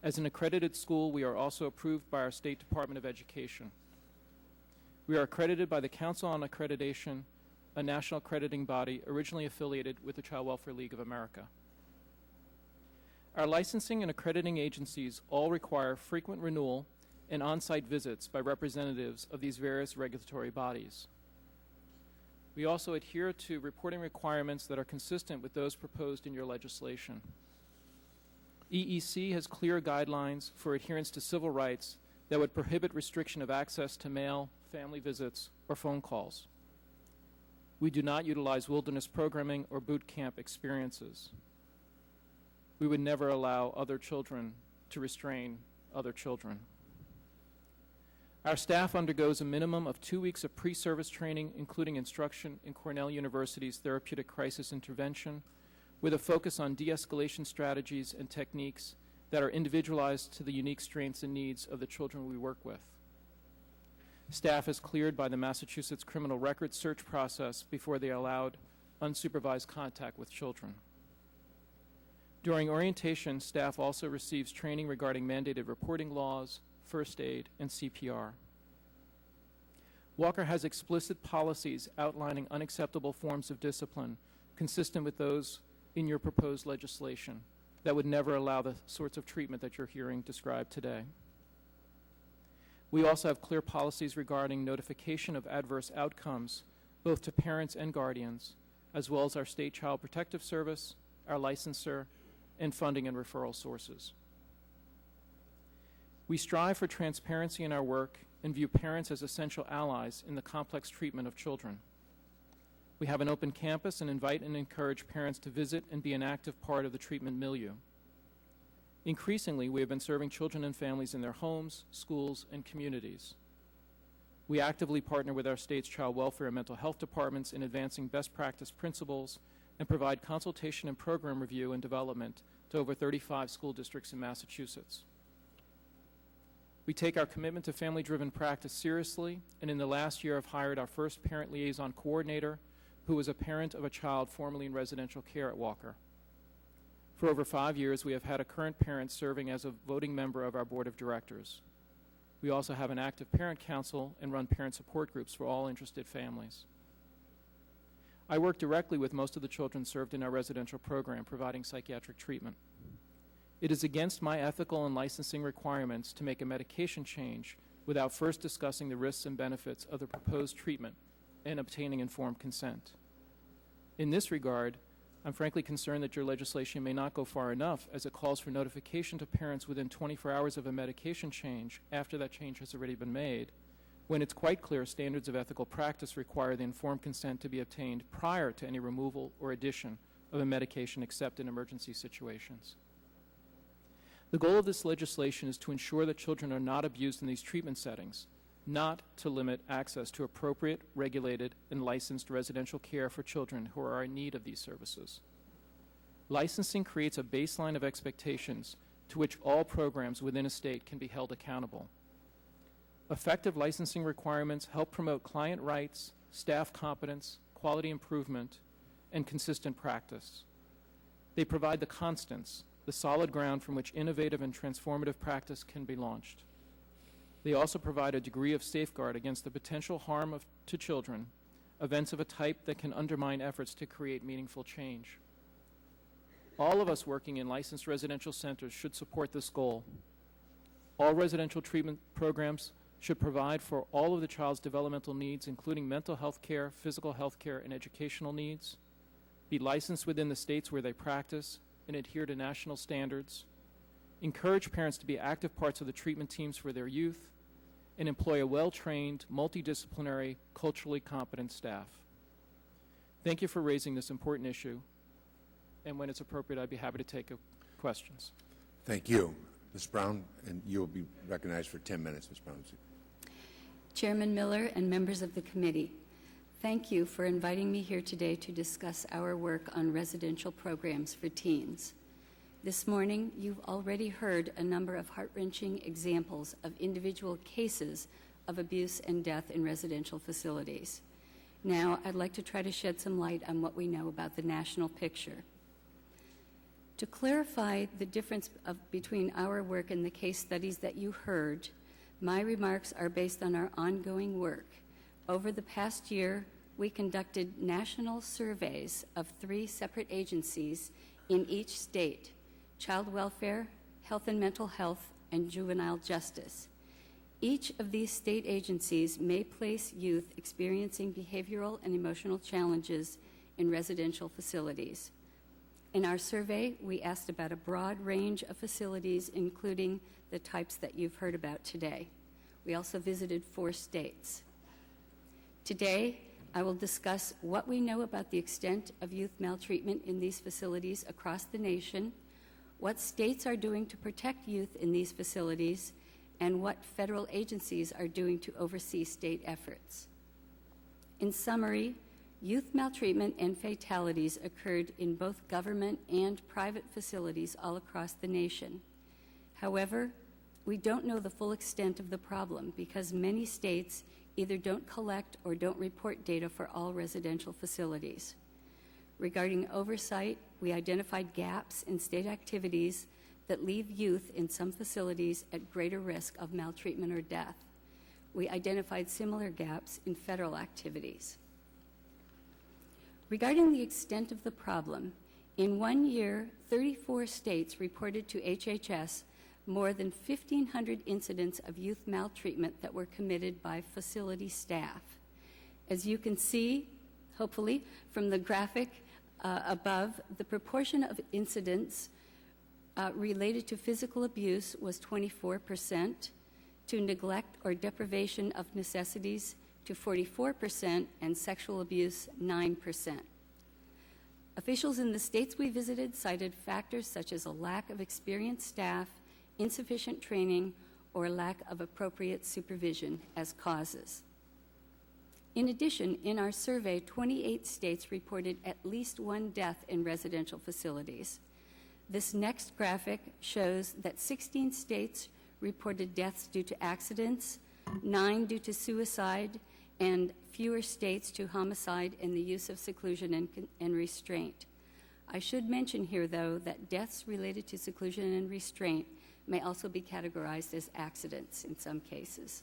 As an accredited school, we are also approved by our State Department of Education. We are accredited by the Council on Accreditation, a national accrediting body originally affiliated with the Child Welfare League of America. Our licensing and accrediting agencies all require frequent renewal and on-site visits by representatives of these various regulatory bodies. We also adhere to reporting requirements that are consistent with those proposed in your legislation. EEC has clear guidelines for adherence to civil rights that would prohibit restriction of access to mail, family visits, or phone calls. We do not utilize wilderness programming or boot camp experiences. We would never allow other children to restrain other children. Our staff undergoes a minimum of 2 weeks of pre-service training, including instruction in Cornell University's Therapeutic Crisis Intervention, with a focus on de-escalation strategies and techniques that are individualized to the unique strengths and needs of the children we work with. Staff is cleared by the Massachusetts criminal records search process before they are allowed unsupervised contact with children. During orientation, staff also receives training regarding mandated reporting laws, first aid, and CPR. Walker has explicit policies outlining unacceptable forms of discipline consistent with those in your proposed legislation that would never allow the sorts of treatment that you're hearing described today. We also have clear policies regarding notification of adverse outcomes, both to parents and guardians, as well as our State Child Protective Service, our licensor, and funding and referral sources. We strive for transparency in our work and view parents as essential allies in the complex treatment of children. We have an open campus and invite and encourage parents to visit and be an active part of the treatment milieu. Increasingly, we have been serving children and families in their homes, schools, and communities. We actively partner with our state's child welfare and mental health departments in advancing best practice principles and provide consultation and program review and development to over 35 school districts in Massachusetts. We take our commitment to family-driven practice seriously, and in the last year have hired our first parent liaison coordinator, who is a parent of a child formerly in residential care at Walker. For over 5 years, we have had a current parent serving as a voting member of our board of directors. We also have an active parent council and run parent support groups for all interested families. I work directly with most of the children served in our residential program, providing psychiatric treatment. It is against my ethical and licensing requirements to make a medication change without first discussing the risks and benefits of the proposed treatment and obtaining informed consent. In this regard, I'm frankly concerned that your legislation may not go far enough, as it calls for notification to parents within 24 hours of a medication change after that change has already been made, when it's quite clear standards of ethical practice require the informed consent to be obtained prior to any removal or addition of a medication except in emergency situations. The goal of this legislation is to ensure that children are not abused in these treatment settings, not to limit access to appropriate, regulated, and licensed residential care for children who are in need of these services. Licensing creates a baseline of expectations to which all programs within a state can be held accountable. Effective licensing requirements help promote client rights, staff competence, quality improvement, and consistent practice. They provide the constants, the the solid ground from which innovative and transformative practice can be launched. They also provide a degree of safeguard against the potential harm to children, events of a type that can undermine efforts to create meaningful change. All of us working in licensed residential centers should support this goal. All residential treatment programs should provide for all of the child's developmental needs, including mental health care, physical health care, and educational needs, be licensed within the states where they practice, and adhere to national standards, encourage parents to be active parts of the treatment teams for their youth, and employ a well-trained, multidisciplinary, culturally competent staff. Thank you for raising this important issue, and when it's appropriate, I'd be happy to take questions. Thank you. Ms. Brown, and you will be recognized for 10 minutes, Ms. Brown. Chairman Miller and members of the committee, thank you for inviting me here today to discuss our work on residential programs for teens. This morning, you've already heard a number of heart-wrenching examples of individual cases of abuse and death in residential facilities. Now, I'd like to try to shed some light on what we know about the national picture. To clarify the difference between our work and the case studies that you heard, my remarks are based on our ongoing work. Over the past year, we conducted national surveys of 3 separate agencies in each state: child welfare, health and mental health, and juvenile justice. Each of these state agencies may place youth experiencing behavioral and emotional challenges in residential facilities. In our survey, we asked about a broad range of facilities, including the types that you've heard about today. We also visited 4 states. Today, I will discuss what we know about the extent of youth maltreatment in these facilities across the nation, what states are doing to protect youth in these facilities, and what federal agencies are doing to oversee state efforts. In summary, youth maltreatment and fatalities occurred in both government and private facilities all across the nation. However, we don't know the full extent of the problem because many states either don't collect or don't report data for all residential facilities. Regarding oversight, we identified gaps in state activities that leave youth in some facilities at greater risk of maltreatment or death. We identified similar gaps in federal activities. Regarding the extent of the problem, in 1 year, 34 states reported to HHS more than 1,500 incidents of youth maltreatment that were committed by facility staff. As you can see, hopefully, from the graphic above, the proportion of incidents related to physical abuse was 24%, to neglect or deprivation of necessities to 44%, and sexual abuse 9%. Officials in the states we visited cited factors such as a lack of experienced staff, insufficient training, or lack of appropriate supervision as causes. In addition, in our survey, 28 states reported at least 1 death in residential facilities. This next graphic shows that 16 states reported deaths due to accidents, 9 due to suicide, and fewer states to homicide and the use of seclusion and restraint. I should mention here, though, that deaths related to seclusion and restraint may also be categorized as accidents in some cases.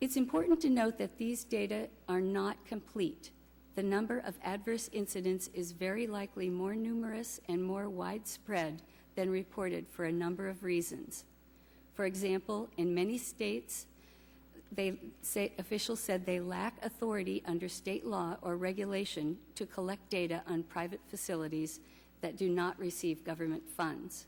It's important to note that these data are not complete. The number of adverse incidents is very likely more numerous and more widespread than reported for a number of reasons. For example, in many states, officials said they lack authority under state law or regulation to collect data on private facilities that do not receive government funds.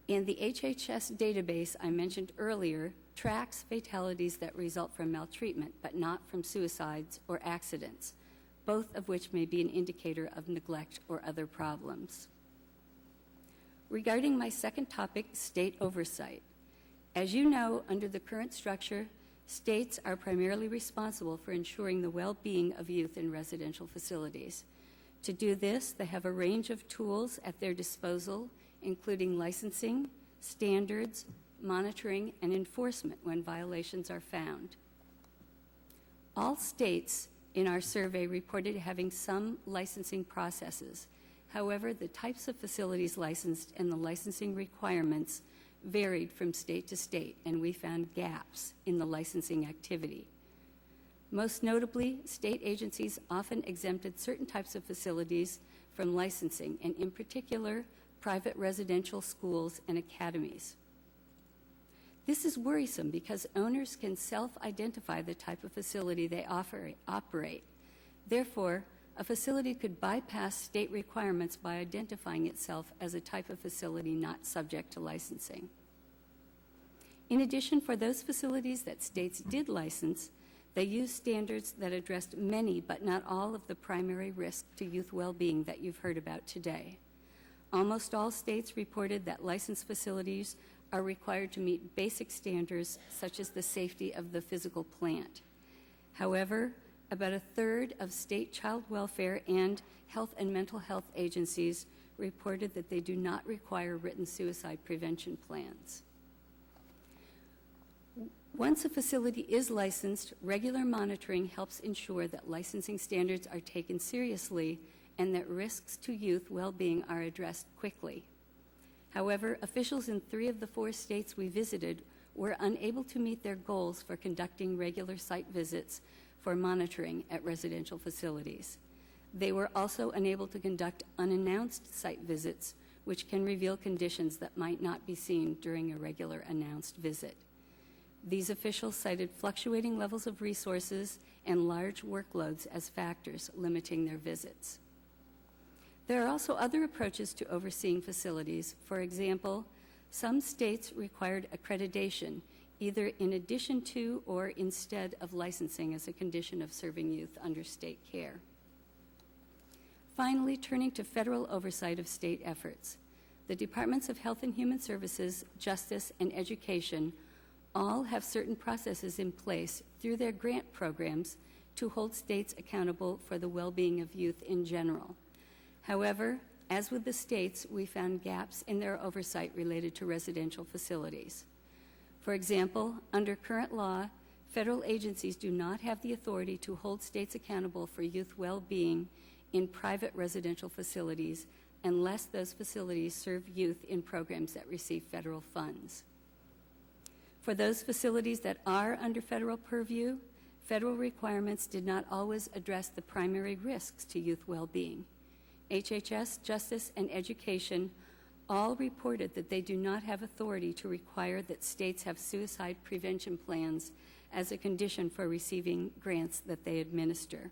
And the HHS database I mentioned earlier tracks fatalities that result from maltreatment, but not from suicides or accidents, both of which may be an indicator of neglect or other problems. Regarding my second topic, state oversight. As you know, under the current structure, states are primarily responsible for ensuring the well-being of youth in residential facilities. To do this, they have a range of tools at their disposal, including licensing, standards, monitoring, and enforcement when violations are found. All states in our survey reported having some licensing processes. However, the types of facilities licensed and the licensing requirements varied from state to state, and we found gaps in the licensing activity. Most notably, state agencies often exempted certain types of facilities from licensing, and in particular, private residential schools and academies. This is worrisome because owners can self-identify the type of facility they operate. Therefore, a facility could bypass state requirements by identifying itself as a type of facility not subject to licensing. In addition, for those facilities that states did license, they used standards that addressed many but not all of the primary risks to youth well-being that you've heard about today. Almost all states reported that licensed facilities are required to meet basic standards such as the safety of the physical plant. However, about a third of state child welfare and health and mental health agencies reported that they do not require written suicide prevention plans. Once a facility is licensed, regular monitoring helps ensure that licensing standards are taken seriously and that risks to youth well-being are addressed quickly. However, officials in 3 of the 4 states we visited were unable to meet their goals for conducting regular site visits for monitoring at residential facilities. They were also unable to conduct unannounced site visits, which can reveal conditions that might not be seen during a regular announced visit. These officials cited fluctuating levels of resources and large workloads as factors limiting their visits. There are also other approaches to overseeing facilities. For example, some states required accreditation, either in addition to or instead of licensing as a condition of serving youth under state care. Finally, turning to federal oversight of state efforts. The Departments of Health and Human Services, Justice, and Education all have certain processes in place through their grant programs to hold states accountable for the well-being of youth in general. However, as with the states, we found gaps in their oversight related to residential facilities. For example, under current law, federal agencies do not have the authority to hold states accountable for youth well-being in private residential facilities unless those facilities serve youth in programs that receive federal funds. For those facilities that are under federal purview, federal requirements did not always address the primary risks to youth well-being. HHS, Justice, and Education all reported that they do not have authority to require that states have suicide prevention plans as a condition for receiving grants that they administer.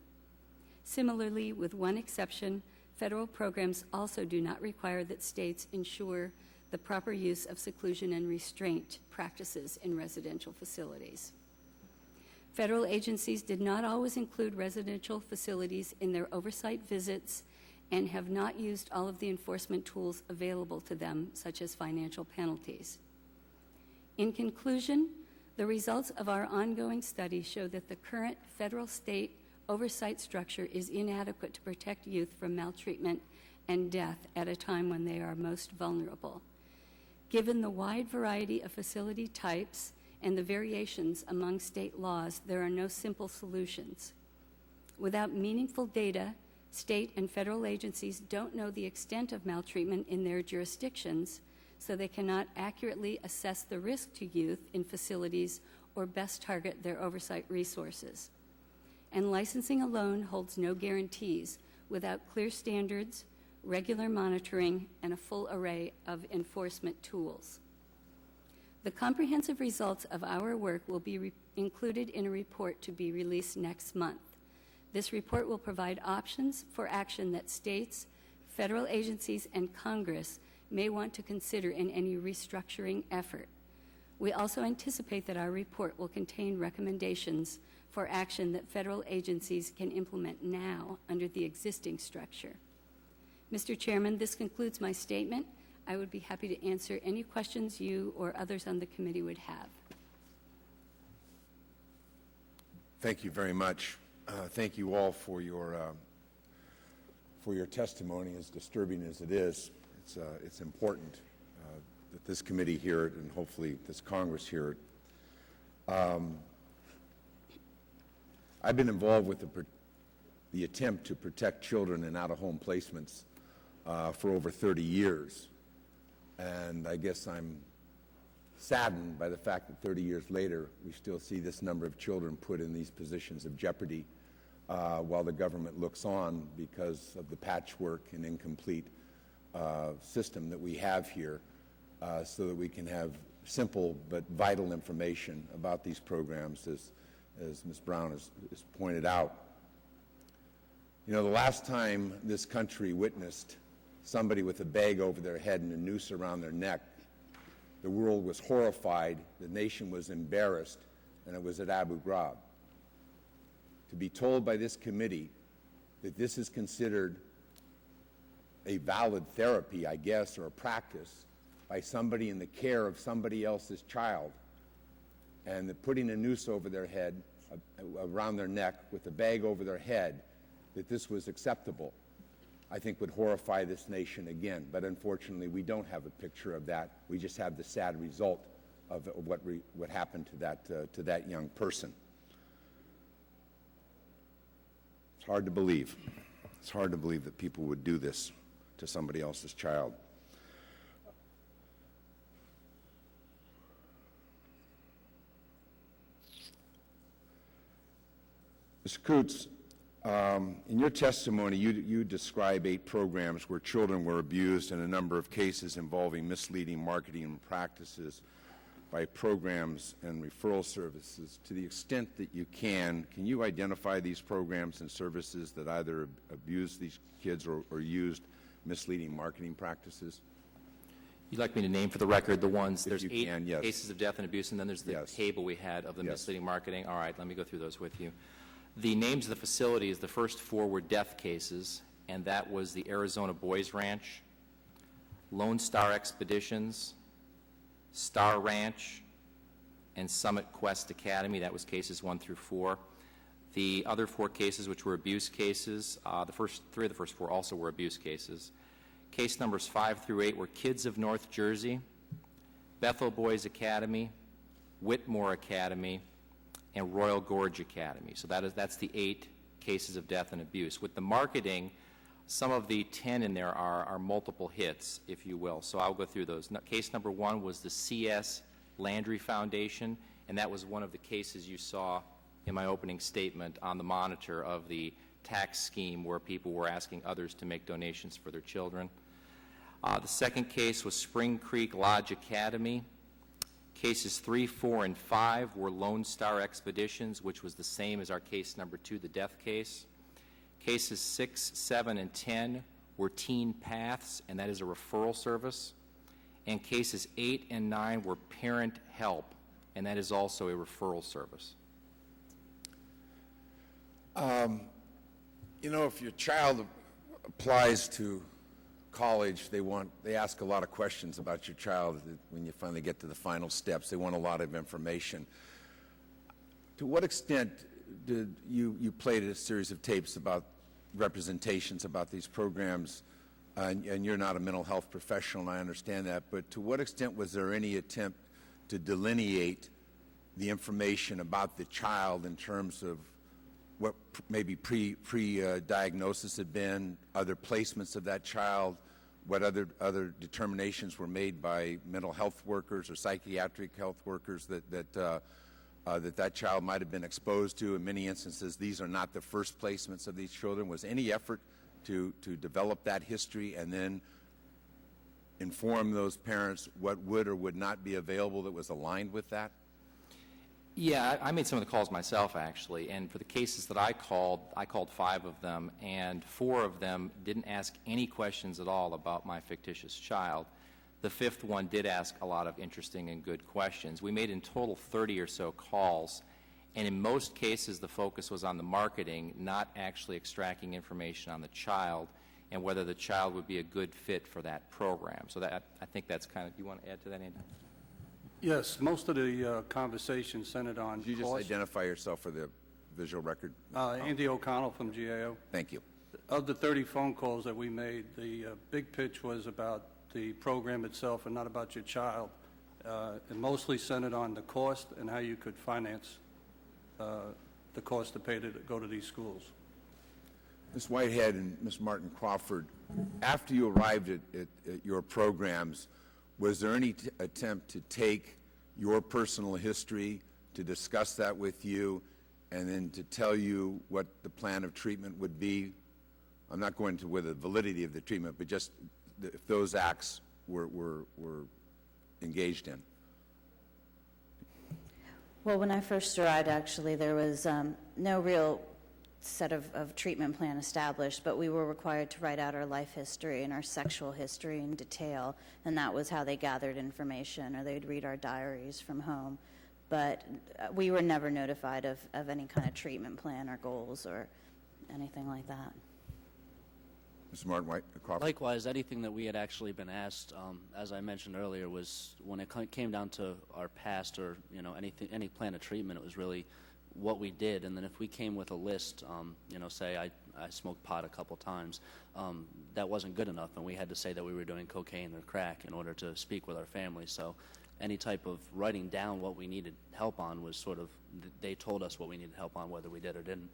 Similarly, with one exception, federal programs also do not require that states ensure the proper use of seclusion and restraint practices in residential facilities. Federal agencies did not always include residential facilities in their oversight visits and have not used all of the enforcement tools available to them, such as financial penalties. In conclusion, the results of our ongoing study show that the current federal-state oversight structure is inadequate to protect youth from maltreatment and death at a time when they are most vulnerable. Given the wide variety of facility types and the variations among state laws, there are no simple solutions. Without meaningful data, state and federal agencies don't know the extent of maltreatment in their jurisdictions, so they cannot accurately assess the risk to youth in facilities or best target their oversight resources. And licensing alone holds no guarantees without clear standards, regular monitoring, and a full array of enforcement tools. The comprehensive results of our work will be included in a report to be released next month. This report will provide options for action that states, federal agencies, and Congress may want to consider in any restructuring effort. We also anticipate that our report will contain recommendations for action that federal agencies can implement now under the existing structure. Mr. Chairman, this concludes my statement. I would be happy to answer any questions you or others on the committee would have. Thank you very much. Thank you all for your testimony, as disturbing as it is. It's important that this committee hear it and hopefully this Congress hear it. I've been involved with the attempt to protect children in out-of-home placements for over 30 years. And I guess I'm saddened by the fact that 30 years later, we still see this number of children put in these positions of jeopardy while the government looks on because of the patchwork and incomplete system that we have here, so that we can have simple but vital information about these programs, as Ms. Brown has pointed out. You know, the last time this country witnessed somebody with a bag over their head and a noose around their neck, the world was horrified, the nation was embarrassed, and it was at Abu Ghraib. To be told by this committee that this is considered a valid therapy, I guess, or a practice by somebody in the care of somebody else's child, and that putting a noose over their head, around their neck, with a bag over their head, that this was acceptable, I think would horrify this nation again. But unfortunately, we don't have a picture of that. We just have the sad result of what happened to that young person. It's hard to believe. It's hard to believe that people would do this to somebody else's child. Mr. Coots, in your testimony, you describe 8 programs where children were abused and a number of cases involving misleading marketing practices by programs and referral services. To the extent that you can you identify these programs and services that either abused these kids or used misleading marketing practices? You'd like me to name for the record the ones? If there's you 8 can, yes. cases of death and abuse, and then there's the Yes. table we had of the Yes. misleading marketing. All right, let me go through those with you. The names of the facilities, the first 4 were death cases, and that was the Arizona Boys Ranch, Lone Star Expeditions, Star Ranch, and Summit Quest Academy. That was cases 1 through 4. The other 4 cases, which were abuse cases, the first 3 of the first 4 also were abuse cases. Case numbers 5 through 8 were Kids of North Jersey, Bethel Boys Academy, Whitmore Academy, and Royal Gorge Academy. So that's the 8 cases of death and abuse. With the marketing, some of the 10 in there are multiple hits, if you will. So I'll go through those. Case number 1 was the C.S. Landry Foundation, and that was one of the cases you saw in my opening statement on the monitor of the tax scheme where people were asking others to make donations for their children. The second case was Spring Creek Lodge Academy. Cases 3, 4, and 5 were Lone Star Expeditions, which was the same as our case number 2, the death case. Cases 6, 7, and 10 were Teen Paths, and that is a referral service. And cases 8 and 9 were Parent Help, and that is also a referral service. You know, if your child applies to college, they ask a lot of questions about your child. When you finally get to the final steps, they want a lot of information. To what extent did you played a series of tapes about representations about these programs, and you're not a mental health professional, and I understand that, but to what extent was there any attempt to delineate the information about the child in terms of what maybe pre-diagnosis had been, other placements of that child, what other determinations were made by mental health workers or psychiatric health workers that child might have been exposed to? In many instances, these are not the first placements of these children. Was any effort to develop that history and then inform those parents what would or would not be available that was aligned with that? Yeah, I made some of the calls myself, actually, and for the cases that I called 5 of them, and 4 of them didn't ask any questions at all about my fictitious child. The 5th one did ask a lot of interesting and good questions. We made in total 30 or so calls, and in most cases the focus was on the marketing, not actually extracting information on the child and whether the child would be a good fit for that program. So that, I think that's kind of, do you want to add to that, Andy? Yes, most of the conversation centered on Could you just identify yourself for the visual record? Andy O'Connell from GAO. Thank you. Of the 30 phone calls that we made, the big pitch was about the program itself and not about your child. It mostly centered on the cost and how you could finance the cost to pay to go to these schools. Ms. Whitehead and Ms. Martin Crawford, after you arrived at your programs, was there any attempt to take your personal history, to discuss that with you, and then to tell you what the plan of treatment would be? I'm not going to with the validity of the treatment, but just if those acts were engaged in. Well, when I first arrived, actually, there was no real set of treatment plan established, but we were required to write out our life history and our sexual history in detail, and that was how they gathered information, or they'd read our diaries from home. But we were never notified of any kind of treatment plan or goals or anything like that. Mr. Martin Crawford. Likewise, anything that we had actually been asked, as I mentioned earlier, was when it came down to our past or any plan of treatment, it was really what we did. And then if we came with a list, say I smoked pot a couple times, that wasn't good enough, and we had to say that we were doing cocaine or crack in order to speak with our family. So any type of writing down what we needed help on was sort of, they told us what we needed help on, whether we did or didn't.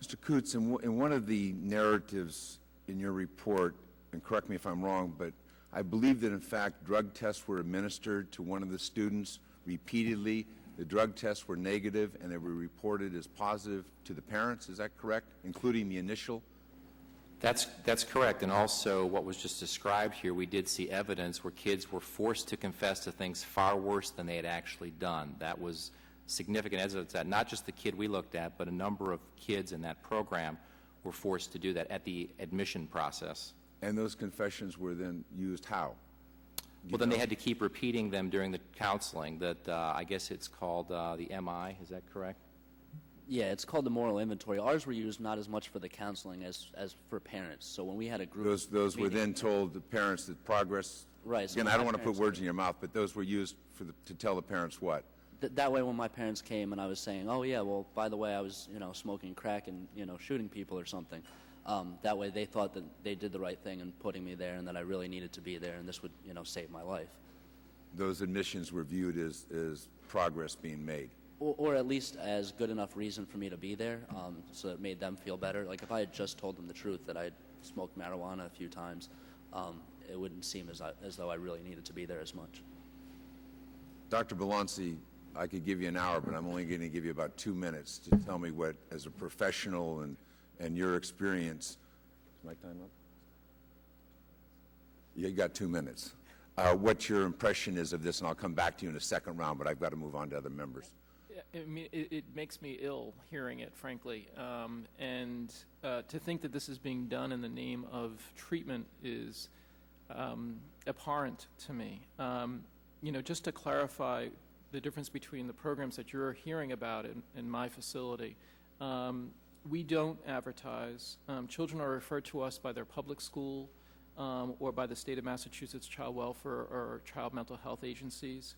Mr. Coots, in one of the narratives in your report, and correct me if I'm wrong, but I believe that in fact drug tests were administered to one of the students repeatedly. The drug tests were negative and they were reported as positive to the parents. Is that correct, including the initial? That's correct. And also what was just described here, we did see evidence where kids were forced to confess to things far worse than they had actually done. That was significant evidence that not just the kid we looked at, but a number of kids in that program were forced to do that at the admission process. And those confessions were then used how? Well, then they had to keep repeating them during the counseling that I guess it's called the MI. Is that correct? Yeah, it's called the moral inventory. Ours were used not as much for the counseling as for parents. So when we had a group, those were then told the parents that progress. Right. So again, I don't want to put words in your mouth, but those were used to tell the parents what? That way, when my parents came and I was saying, "Oh yeah, well, by the way, I was smoking crack and shooting people or something," that way they thought that they did the right thing in putting me there and that I really needed to be there and this would save my life. Those admissions were viewed as progress being made. Or at least as good enough reason for me to be there, so it made them feel better. Like if I had just told them the truth that I had smoked marijuana a few times, it wouldn't seem as though I really needed to be there as much. Dr. Belancy, I could give you an hour, but I'm only going to give you about 2 minutes to tell me what, as a professional and your experience. Is my time up? You got 2 minutes. What your impression is of this, and I'll come back to you in a second round, but I've got to move on to other members. I mean, it makes me ill hearing it, frankly. And to think that this is being done in the name of treatment is abhorrent to me. Just to clarify the difference between the programs that you're hearing about in my facility, we don't advertise. Children are referred to us by their public school or by the state of Massachusetts Child Welfare or Child Mental Health agencies.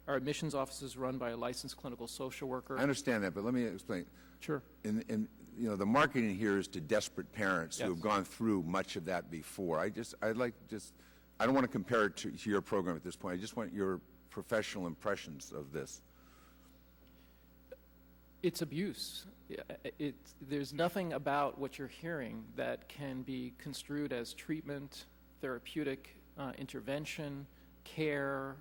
Our admissions office is run by a licensed clinical social worker. I understand that, but let me explain. Sure. The marketing here is to desperate parents who have gone through much of that before. I don't want to compare it to your program at this point. I just want your professional impressions of this. It's abuse. There's nothing about what you're hearing that can be construed as treatment, therapeutic intervention, care.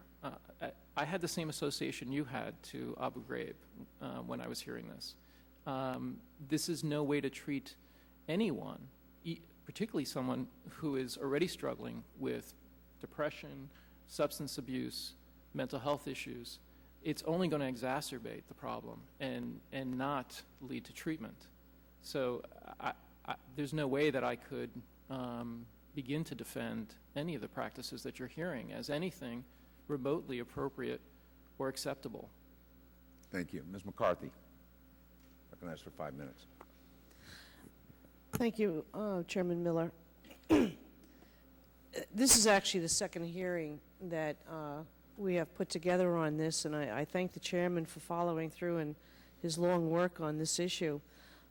I had the same association you had to Abu Ghraib when I was hearing this. This is no way to treat anyone, particularly someone who is already struggling with depression, substance abuse, mental health issues. It's only going to exacerbate the problem and not lead to treatment. So there's no way that I could begin to defend any of the practices that you're hearing as anything remotely appropriate or acceptable. Thank you. Ms. McCarthy, recognized for 5 minutes. Thank you, Chairman Miller. This is actually the second hearing that we have put together on this, and I thank the chairman for following through and his long work on this issue.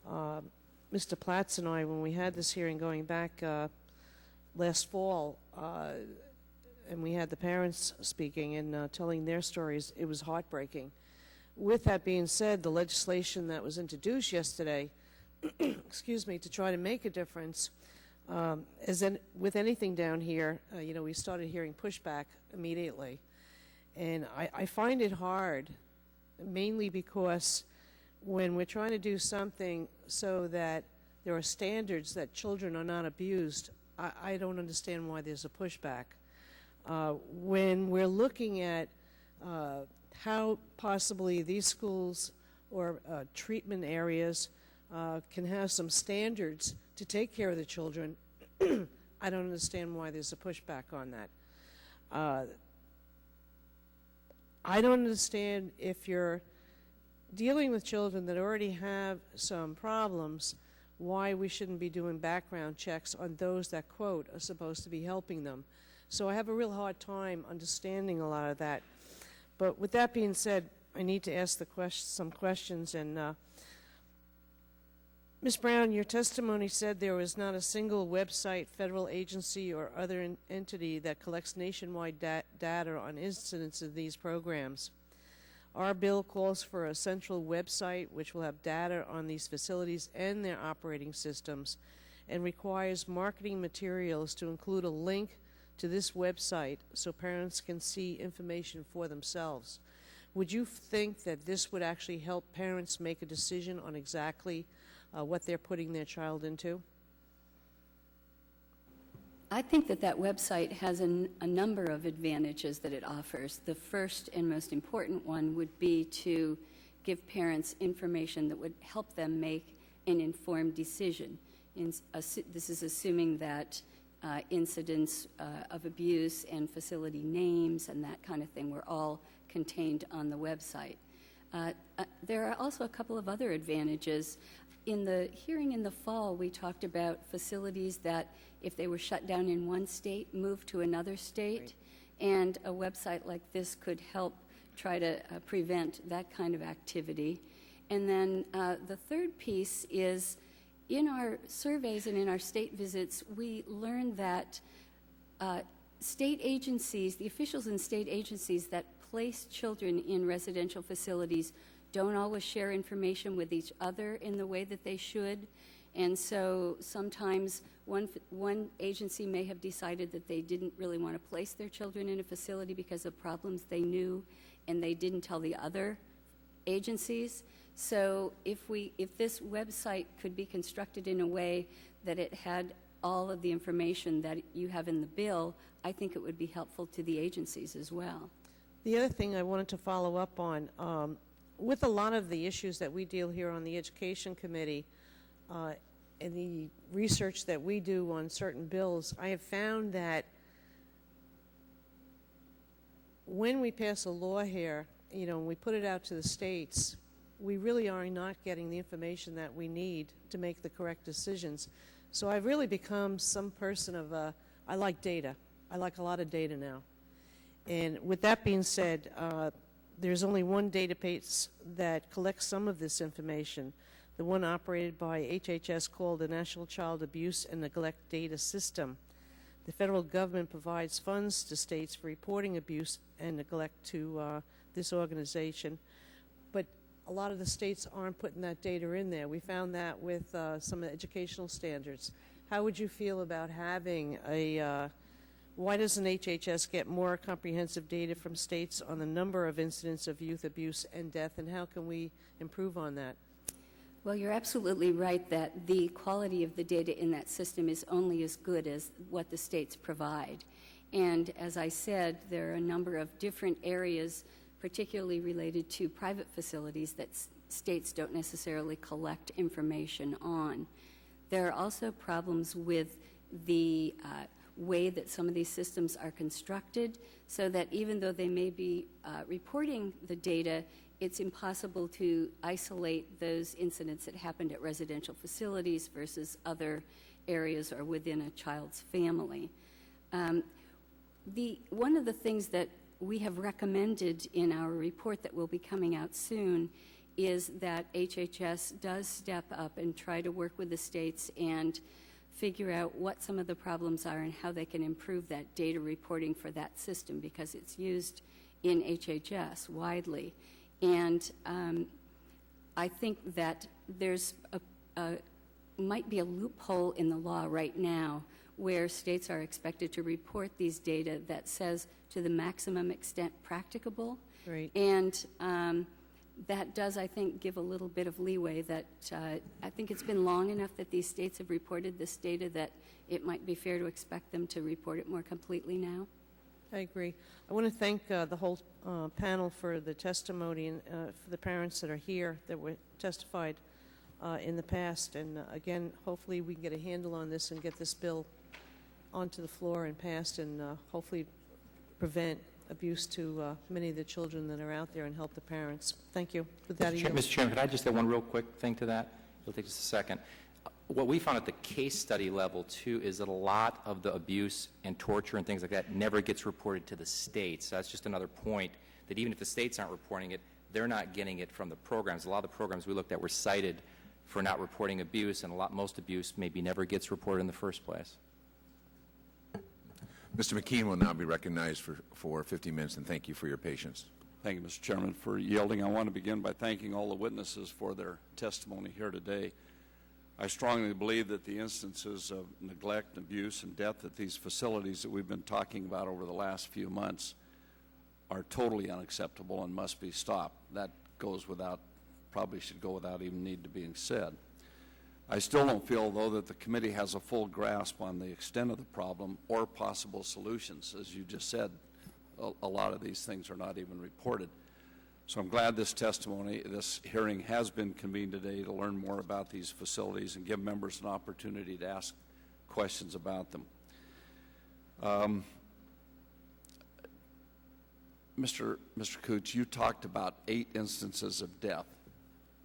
Mr. Platts and I, when we had this hearing going back last fall, and we had the parents speaking and telling their stories, it was heartbreaking. With that being said, the legislation that was introduced yesterday excuse me, to try to make a difference. With anything down here, we started hearing pushback immediately. And I find it hard, mainly because when we're trying to do something so that there are standards that children are not abused, I don't understand why there's a pushback. When we're looking at how possibly these schools or treatment areas can have some standards to take care of the children, I don't understand why there's a pushback on that. I don't understand, if you're dealing with children that already have some problems, why we shouldn't be doing background checks on those that, quote, are supposed to be helping them. So I have a real hard time understanding a lot of that. But with that being said, I need to ask some questions. And Ms. Brown, your testimony said there was not a single website, federal agency, or other entity that collects nationwide data on incidents of these programs. Our bill calls for a central website which will have data on these facilities and their operating systems, and requires marketing materials to include a link to this website so parents can see information for themselves. Would you think that this would actually help parents make a decision on exactly what they're putting their child into? I think that website has a number of advantages that it offers. The first and most important one would be to give parents information that would help them make an informed decision. This is assuming that incidents of abuse and facility names and that kind of thing were all contained on the website. There are also a couple of other advantages. In the hearing in the fall, we talked about facilities that, if they were shut down in one state, moved to another state, and a website like this could help try to prevent that kind of activity. And then the third piece is, in our surveys and in our state visits, we learned that state agencies, the officials in state agencies that place children in residential facilities, don't always share information with each other in the way that they should. And so sometimes one agency may have decided that they didn't really want to place their children in a facility because of problems they knew, and they didn't tell the other agencies. So if this website could be constructed in a way that it had all of the information that you have in the bill, I think it would be helpful to the agencies as well. The other thing I wanted to follow up on, with a lot of the issues that we deal here on the Education Committee, and the research that we do on certain bills, I have found that when we pass a law here, and we put it out to the states, we really are not getting the information that we need to make the correct decisions. So I've really become some person of I like data. I like a lot of data now. And with that being said, there's only one database that collects some of this information, the one operated by HHS called the National Child Abuse and Neglect Data System. The federal government provides funds to states for reporting abuse and neglect to this organization, but a lot of the states aren't putting that data in there. We found that with some educational standards. How would you feel about having why doesn't HHS get more comprehensive data from states on the number of incidents of youth abuse and death, and how can we improve on that? Well, you're absolutely right that the quality of the data in that system is only as good as what the states provide. And as I said, there are a number of different areas, particularly related to private facilities, that states don't necessarily collect information on. There are also problems with the way that some of these systems are constructed, so that even though they may be reporting the data, it's impossible to isolate those incidents that happened at residential facilities versus other areas or within a child's family. One of the things that we have recommended in our report that will be coming out soon is that HHS does step up and try to work with the states and figure out what some of the problems are and how they can improve that data reporting for that system, because it's used in HHS widely. And I think that there's might be a loophole in the law right now where states are expected to report these data that says to the maximum extent practicable. Right. And that does, I think, give a little bit of leeway that I think it's been long enough that these states have reported this data that it might be fair to expect them to report it more completely now. I agree. I want to thank the whole panel for the testimony and for the parents that are here that were testified in the past. And again, hopefully we can get a handle on this and get this bill onto the floor and passed, and hopefully prevent abuse to many of the children that are out there and help the parents. Thank you. With that, Mr. Chairman, could I just add one real quick thing to that? It'll take just a second. What we found at the case study level, too, is that a lot of the abuse and torture and things like that never gets reported to the states. That's just another point, that even if the states aren't reporting it, they're not getting it from the programs. A lot of the programs we looked at were cited for not reporting abuse, and most abuse maybe never gets reported in the first place. Mr. McKeon will now be recognized for 50 minutes, and thank you for your patience. Thank you, Mr. Chairman, for yielding. I want to begin by thanking all the witnesses for their testimony here today. I strongly believe that the instances of neglect, abuse, and death at these facilities that we've been talking about over the last few months are totally unacceptable and must be stopped. That goes without, probably should go without even need to being said. I still don't feel, though, that the committee has a full grasp on the extent of the problem or possible solutions. As you just said, a lot of these things are not even reported. So I'm glad this hearing has been convened today to learn more about these facilities and give members an opportunity to ask questions about them. Mr. Cooch, you talked about 8 instances of death.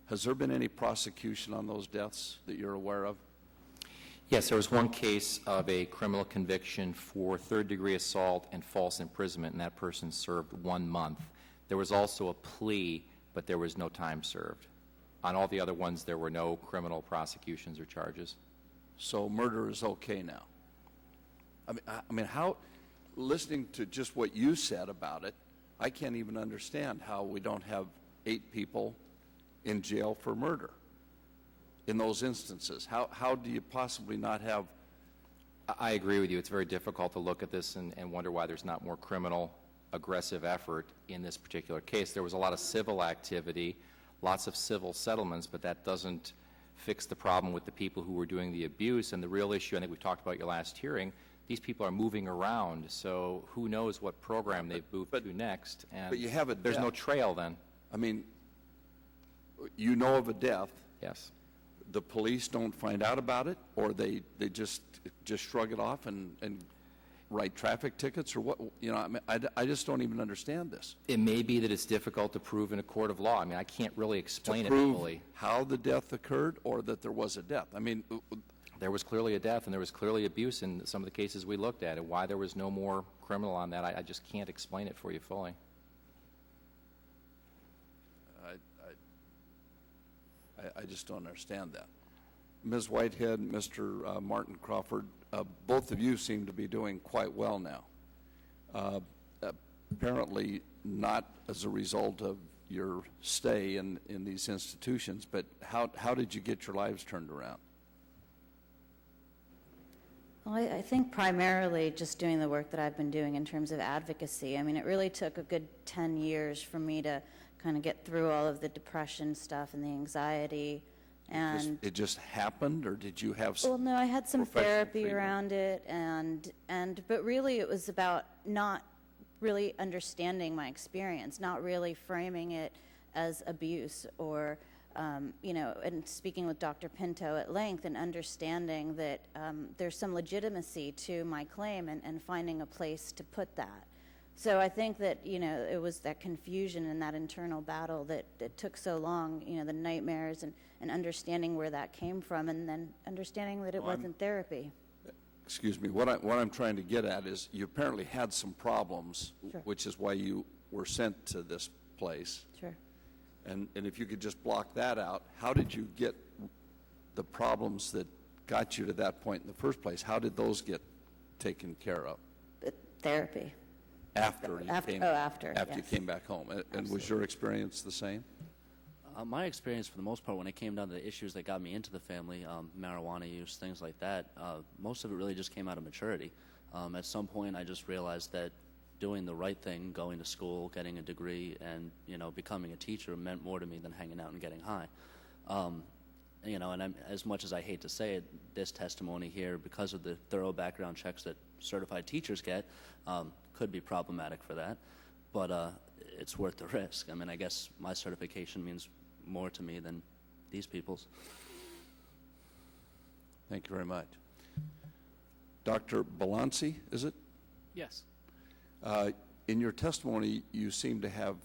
Has there been any prosecution on those deaths that you're aware of? Yes, there was one case of a criminal conviction for third-degree assault and false imprisonment, and that person served 1 month. There was also a plea, but there was no time served. On all the other ones, there were no criminal prosecutions or charges. So murder is okay now? I mean, how, listening to just what you said about it, I can't even understand how we don't have 8 people in jail for murder in those instances. How do you possibly not have? I agree with you. It's very difficult to look at this and wonder why there's not more criminal aggressive effort in this particular case. There was a lot of civil activity, lots of civil settlements, but that doesn't fix the problem with the people who were doing the abuse. And the real issue, I think we talked about your last hearing, these people are moving around, so who knows what program they've moved to next. And but you have a there's death. No trail then. I mean, you know of a death. Yes. The police don't find out about it, or they just shrug it off and write traffic tickets, or what? You know, I mean, I just don't even understand this. It may be that it's difficult to prove in a court of law. I mean, I can't really explain to prove it fully. How the death occurred, or that there was a death. I mean, there was clearly a death, and there was clearly abuse in some of the cases we looked at, and why there was no more criminal on that, I just can't explain it for you fully. I just don't understand that. Ms. Whitehead, Mr. Martin Crawford, both of you seem to be doing quite well now. Apparently not as a result of your stay in these institutions, but how did you get your lives turned around? Well, I think primarily just doing the work that I've been doing in terms of advocacy. I mean, it really took a good 10 years for me to kind of get through all of the depression stuff and the anxiety. And it just happened, or did you have some? Well, no, I had some therapy treatment around it, but really it was about not really understanding my experience, not really framing it as abuse or, and speaking with Dr. Pinto at length and understanding that there's some legitimacy to my claim and finding a place to put that. So I think that, it was that confusion and that internal battle that took so long, the nightmares and understanding where that came from, and then understanding that it wasn't therapy. Excuse me. What I'm trying to get at is you apparently had some problems, Sure. which is why you were sent to this place. Sure. And if you could just block that out, how did you get the problems that got you to that point in the first place? How did those get taken care of? Therapy. After you yes. came back home. And was your experience the same? My experience, for the most part, when it came down to the issues that got me into the family, marijuana use, things like that, most of it really just came out of maturity. At some point, I just realized that doing the right thing, going to school, getting a degree, and becoming a teacher meant more to me than hanging out and getting high. And as much as I hate to say it, this testimony here, because of the thorough background checks that certified teachers get, could be problematic for that. But it's worth the risk. I mean, I guess my certification means more to me than these people's. Thank you very much. Dr. Balanci, is it? Yes. In your testimony, you seem to have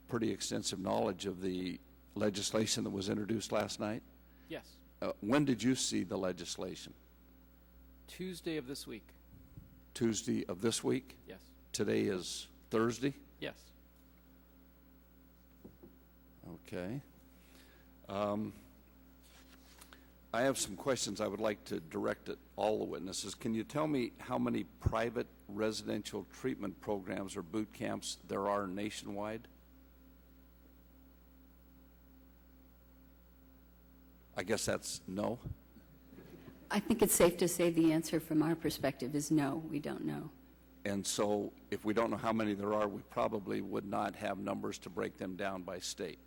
pretty extensive knowledge of the legislation that was introduced last night. Yes. When did you see the legislation? Tuesday of this week. Tuesday of this week? Yes. Today is Thursday? Yes. Okay. I have some questions I would like to direct at all the witnesses. Can you tell me how many private residential treatment programs or boot camps there are nationwide? I guess that's no. I think it's safe to say the answer from our perspective is no, we don't know. And so if we don't know how many there are, we probably would not have numbers to break them down by state.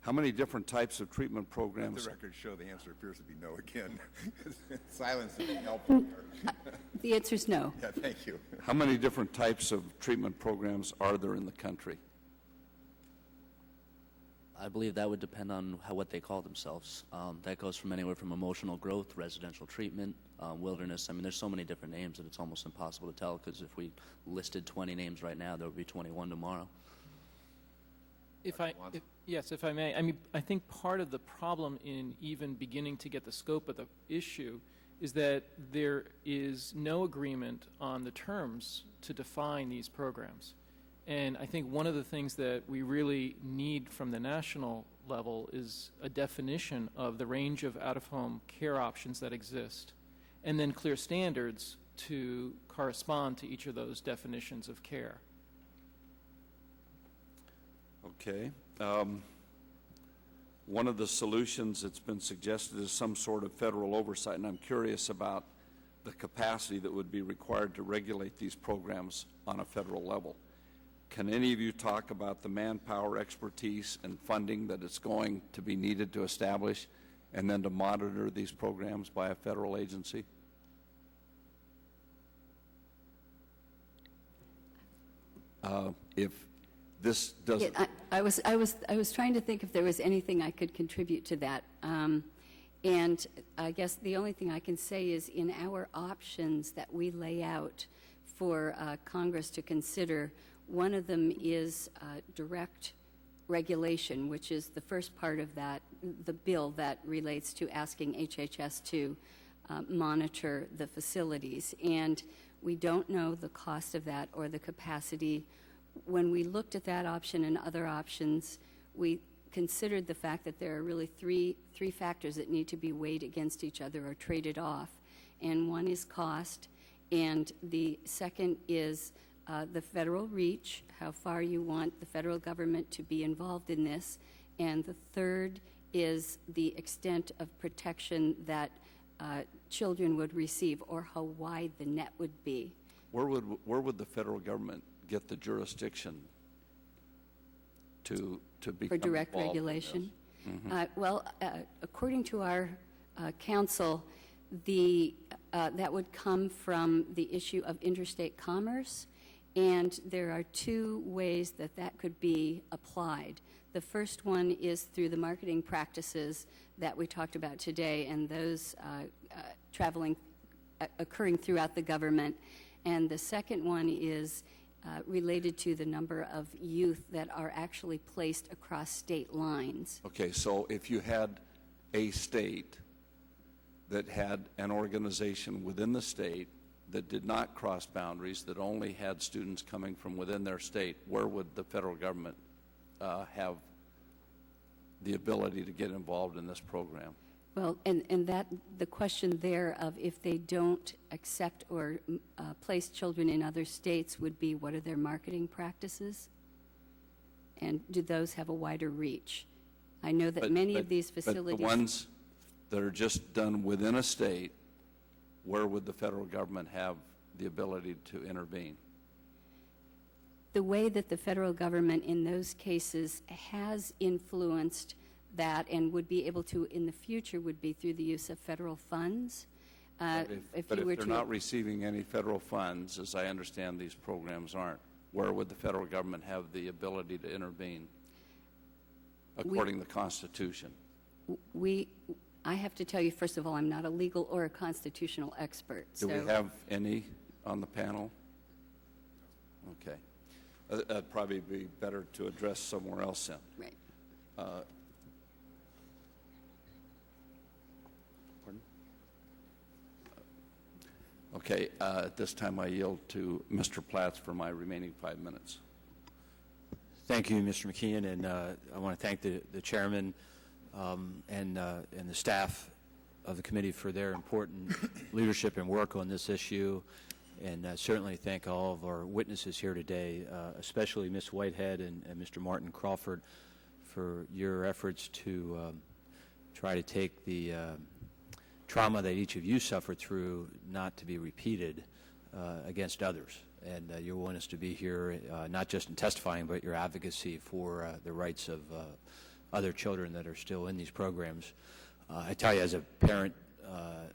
How many different types of treatment programs? The records show the answer appears to be no again. Silence would be helpful. The answer is no. Yeah, thank you. How many different types of treatment programs are there in the country? I believe that would depend on what they call themselves. That goes from anywhere from emotional growth, residential treatment, wilderness. I mean, there's so many different names that it's almost impossible to tell, because if we listed 20 names right now, there would be 21 tomorrow. If I may, I mean, I think part of the problem in even beginning to get the scope of the issue is that there is no agreement on the terms to define these programs. And I think one of the things that we really need from the national level is a definition of the range of out-of-home care options that exist, and then clear standards to correspond to each of those definitions of care. Okay. One of the solutions that's been suggested is some sort of federal oversight, and I'm curious about the capacity that would be required to regulate these programs on a federal level. Can any of you talk about the manpower, expertise, and funding that is going to be needed to establish and then to monitor these programs by a federal agency? If this doesn't... Yeah, I was trying to think if there was anything I could contribute to that. And I guess the only thing I can say is in our options that we lay out for Congress to consider, one of them is direct regulation, which is the first part of that, the bill that relates to asking HHS to monitor the facilities. And we don't know the cost of that or the capacity. When we looked at that option and other options, we considered the fact that there are really three factors that need to be weighed against each other or traded off. And one is cost, and the second is the federal reach, how far you want the federal government to be involved in this, and the third is the extent of protection that children would receive, or how wide the net would be. Where would the federal government get the jurisdiction to become for direct involved regulation? in this? Well, according to our counsel, that would come from the issue of interstate commerce, and there are two ways that that could be applied. The first one is through the marketing practices that we talked about today, and those occurring throughout the government. And the second one is related to the number of youth that are actually placed across state lines. Okay, so if you had a state that had an organization within the state that did not cross boundaries, that only had students coming from within their state, where would the federal government have the ability to get involved in this program? Well, and that the question there of if they don't accept or place children in other states would be, what are their marketing practices? And do those have a wider reach? I know that many of these facilities... But the ones that are just done within a state, where would the federal government have the ability to intervene? The way that the federal government in those cases has influenced that and would be able to in the future would be through the use of federal funds. But if they're not receiving any federal funds, as I understand these programs aren't, where would the federal government have the ability to intervene according to the Constitution? I have to tell you, first of all, I'm not a legal or a constitutional expert. Do we have any on the panel? Okay. That'd probably be better to address somewhere else then. Right. Pardon? Okay. At this time, I yield to Mr. Platts for my remaining 5 minutes. Thank you, Mr. McKeon, and I want to thank the chairman and the staff of the committee for their important leadership and work on this issue, and certainly thank all of our witnesses here today, especially Ms. Whitehead and Mr. Martin Crawford, for your efforts to try to take the trauma that each of you suffered through not to be repeated against others. And your willingness to be here, not just in testifying, but your advocacy for the rights of other children that are still in these programs. I tell you, as a parent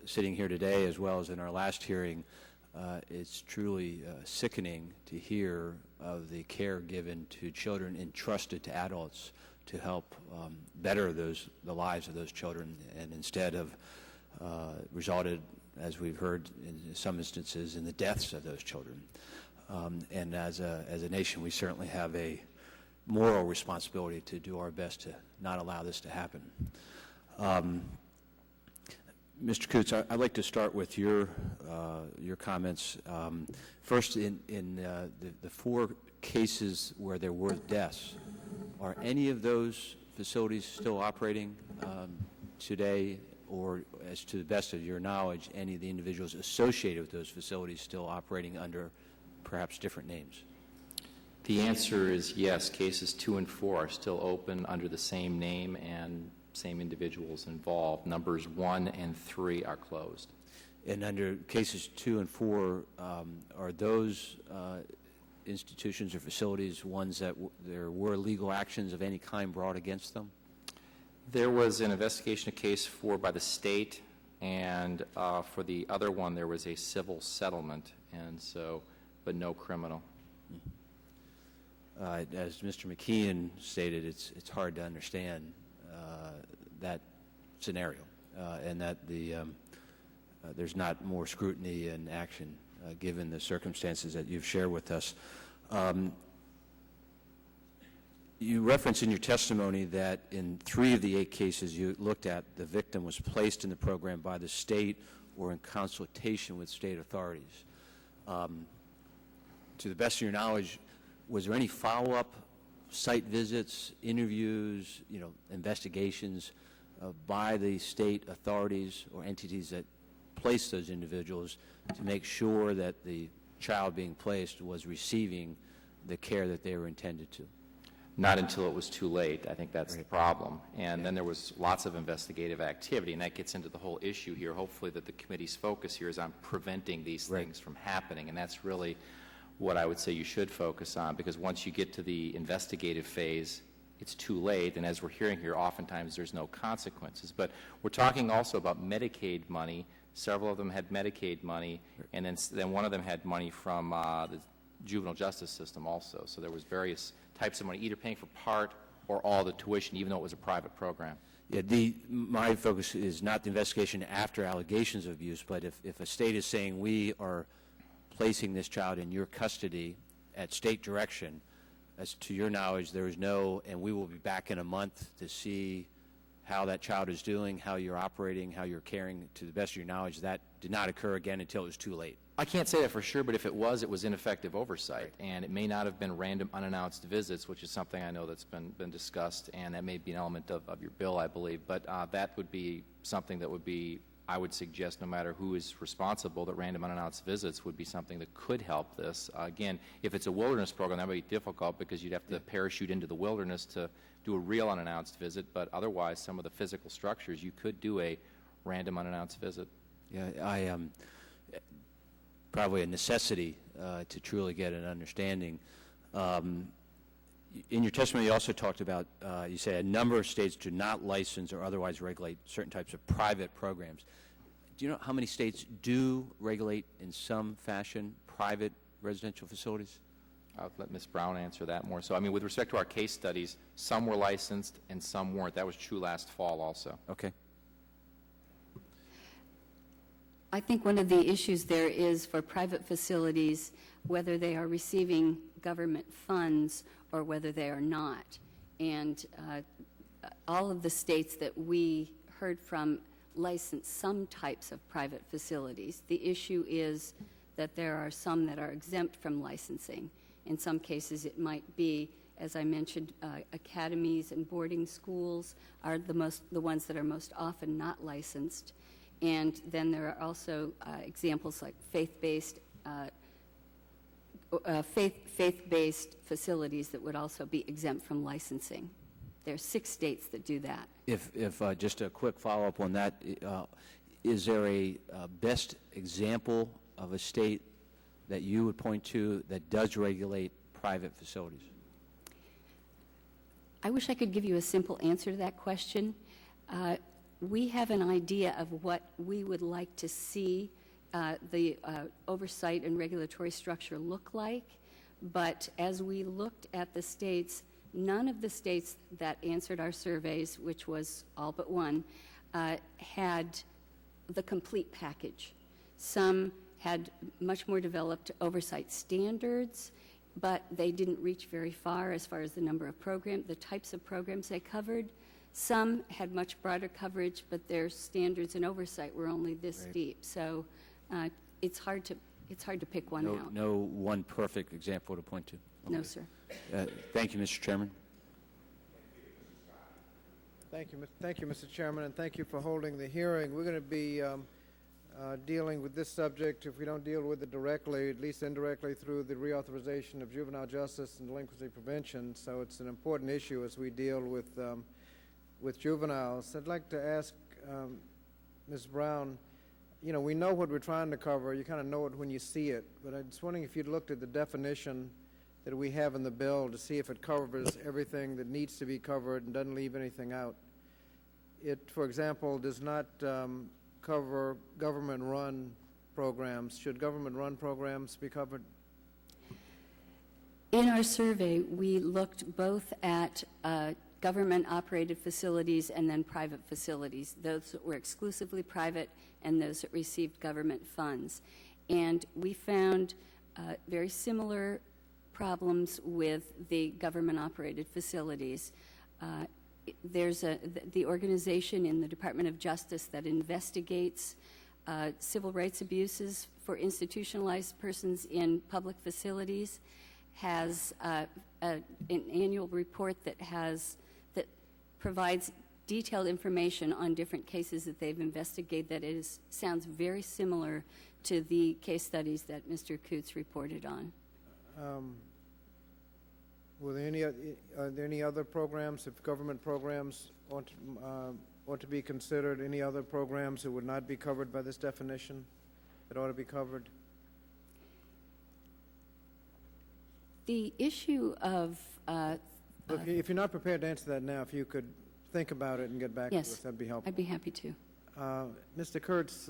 sitting here today, as well as in our last hearing, it's truly sickening to hear of the care given to children entrusted to adults to help better the lives of those children, and instead have resulted, as we've heard in some instances, in the deaths of those children. And as a nation, we certainly have a moral responsibility to do our best to not allow this to happen. Mr. Coots, I'd like to start with your comments. First, in the 4 cases where there were deaths, are any of those facilities still operating today, or, as to the best of your knowledge, any of the individuals associated with those facilities still operating under perhaps different names? The answer is yes. Cases 2 and 4 are still open under the same name and same individuals involved. Numbers 1 and 3 are closed. And under cases 2 and 4, are those institutions or facilities ones that there were legal actions of any kind brought against them? There was an investigation of case 4 by the state, and for the other one there was a civil settlement, and so, but no criminal. As Mr. McKeon stated, it's hard to understand that scenario, and that there's not more scrutiny and action given the circumstances that you've shared with us. You referenced in your testimony that in 3 of the 8 cases you looked at, the victim was placed in the program by the state or in consultation with state authorities. To the best of your knowledge, was there any follow-up site visits, interviews, investigations by the state authorities or entities that placed those individuals to make sure that the child being placed was receiving the care that they were intended to? Not until it was too late. I think that's the problem. And then there was lots of investigative activity, and that gets into the whole issue here, hopefully, that the committee's focus here is on preventing these things from happening. And that's really what I would say you should focus on, because once you get to the investigative phase, it's too late. And as we're hearing here, oftentimes there's no consequences. But we're talking also about Medicaid money. Several of them had Medicaid money, and then one of them had money from the juvenile justice system also. So there was various types of money, either paying for part or all the tuition, even though it was a private program. Yeah, my focus is not the investigation after allegations of abuse, but if a state is saying we are placing this child in your custody at state direction, as to your knowledge, there is no, and we will be back in a month to see how that child is doing, how you're operating, how you're caring, to the best of your knowledge, that did not occur again until it was too late. I can't say that for sure, but if it was ineffective oversight, and it may not have been random, unannounced visits, which is something I know that's been discussed, and that may be an element of your bill, I believe, but that would be something that would be I would suggest, no matter who is responsible, that random unannounced visits would be something that could help this. Again, if it's a wilderness program, that would be difficult because you'd have to parachute into the wilderness to do a real unannounced visit, but otherwise, some of the physical structures, you could do a random unannounced visit. Yeah, probably a necessity to truly get an understanding. In your testimony, you also talked about, you say a number of states do not license or otherwise regulate certain types of private programs. Do you know how many states do regulate in some fashion private residential facilities? I'll let Ms. Brown answer that more. So, I mean, with respect to our case studies, some were licensed and some weren't. That was true last fall also. Okay. I think one of the issues there is for private facilities, whether they are receiving government funds or whether they are not. And all of the states that we heard from license some types of private facilities. The issue is that there are some that are exempt from licensing. In some cases, it might be, as I mentioned, academies and boarding schools are the ones that are most often not licensed. And then there are also examples like faith-based facilities that would also be exempt from licensing. There are 6 states that do that. If just a quick follow-up on that, is there a best example of a state that you would point to that does regulate private facilities? I wish I could give you a simple answer to that question. We have an idea of what we would like to see the oversight and regulatory structure look like, but as we looked at the states, none of the states that answered our surveys, which was all but one, had the complete package. Some had much more developed oversight standards, but they didn't reach very far as the number of programs, the types of programs they covered. Some had much broader coverage, but their standards and oversight were only this deep. So it's hard to pick one out. No one perfect example to point to. Okay. No, sir. Thank you, Mr. Chairman. Thank you, Mr. Chairman, and thank you for holding the hearing. We're going to be dealing with this subject, if we don't deal with it directly, at least indirectly through the reauthorization of juvenile justice and delinquency prevention. So it's an important issue as we deal with juveniles. I'd like to ask Ms. Brown, you know, we know what we're trying to cover. You kind of know it when you see it, but I'm just wondering if you'd looked at the definition that we have in the bill to see if it covers everything that needs to be covered and doesn't leave anything out. It, for example, does not cover government-run programs. Should government-run programs be covered? In our survey, we looked both at government-operated facilities and then private facilities, those that were exclusively private and those that received government funds. And we found very similar problems with the government-operated facilities. There's the organization in the Department of Justice that investigates civil rights abuses for institutionalized persons in public facilities has an annual report that provides detailed information on different cases that they've investigated that sounds very similar to the case studies that Mr. Coots reported on. Are there any other programs, if government programs ought to be considered, any other programs that would not be covered by this definition that ought to be covered? The issue of... if you're not prepared to answer that now, if you could think about it and get back to us, that'd be helpful. I'd be happy to. Mr. Kurtz,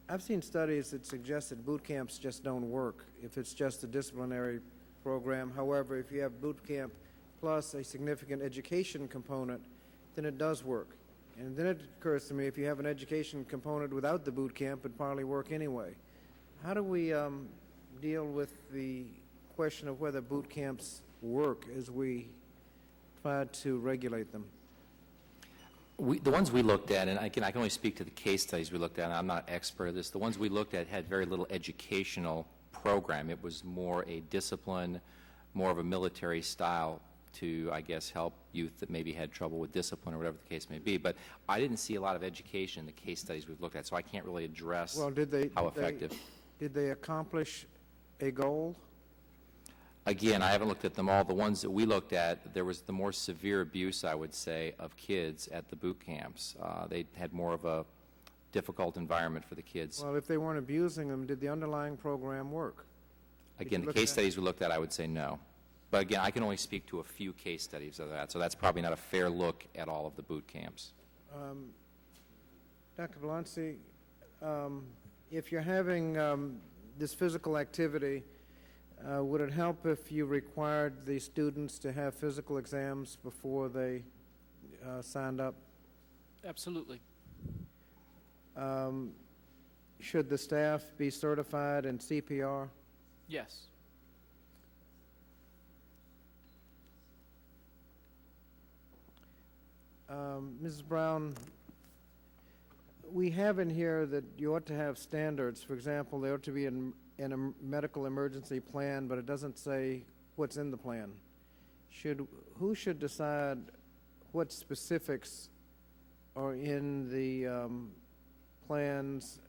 I've seen studies that suggest that boot camps just don't work if it's just a disciplinary program. However, if you have boot camp plus a significant education component, then it does work. And then it occurs to me, if you have an education component without the boot camp, it'd probably work anyway. How do we deal with the question of whether boot camps work as we try to regulate them? The ones we looked at, and again, I can only speak to the case studies we looked at, and I'm not expert at this, the ones we looked at had very little educational program. It was more a discipline, more of a military style to, I guess, help youth that maybe had trouble with discipline or whatever the case may be. But I didn't see a lot of education in the case studies we've looked at, so I can't really address how effective. Did they accomplish a goal? Again, I haven't looked at them all. The ones that we looked at, there was the more severe abuse, I would say, of kids at the boot camps. They had more of a difficult environment for the kids. Well, if they weren't abusing them, did the underlying program work? Again, the case studies we looked at, I would say no. But again, I can only speak to a few case studies of that, so that's probably not a fair look at all of the boot camps. Dr. Valanci, if you're having this physical activity, would it help if you required the students to have physical exams before they signed up? Absolutely. Should the staff be certified in CPR? Yes. Mrs. Brown, we have in here that you ought to have standards. For example, they ought to be in a medical emergency plan, but it doesn't say what's in the plan. Who should decide what specifics are in the plans?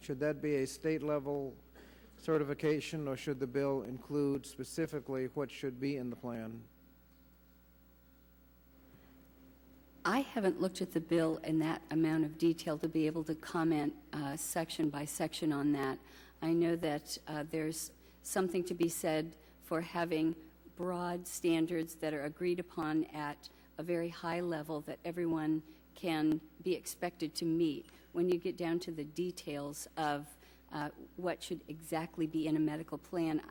Should that be a state-level certification, or should the bill include specifically what should be in the plan? I haven't looked at the bill in that amount of detail to be able to comment section by section on that. I know that there's something to be said for having broad standards that are agreed upon at a very high level that everyone can be expected to meet. When you get down to the details of what should exactly be in a medical plan,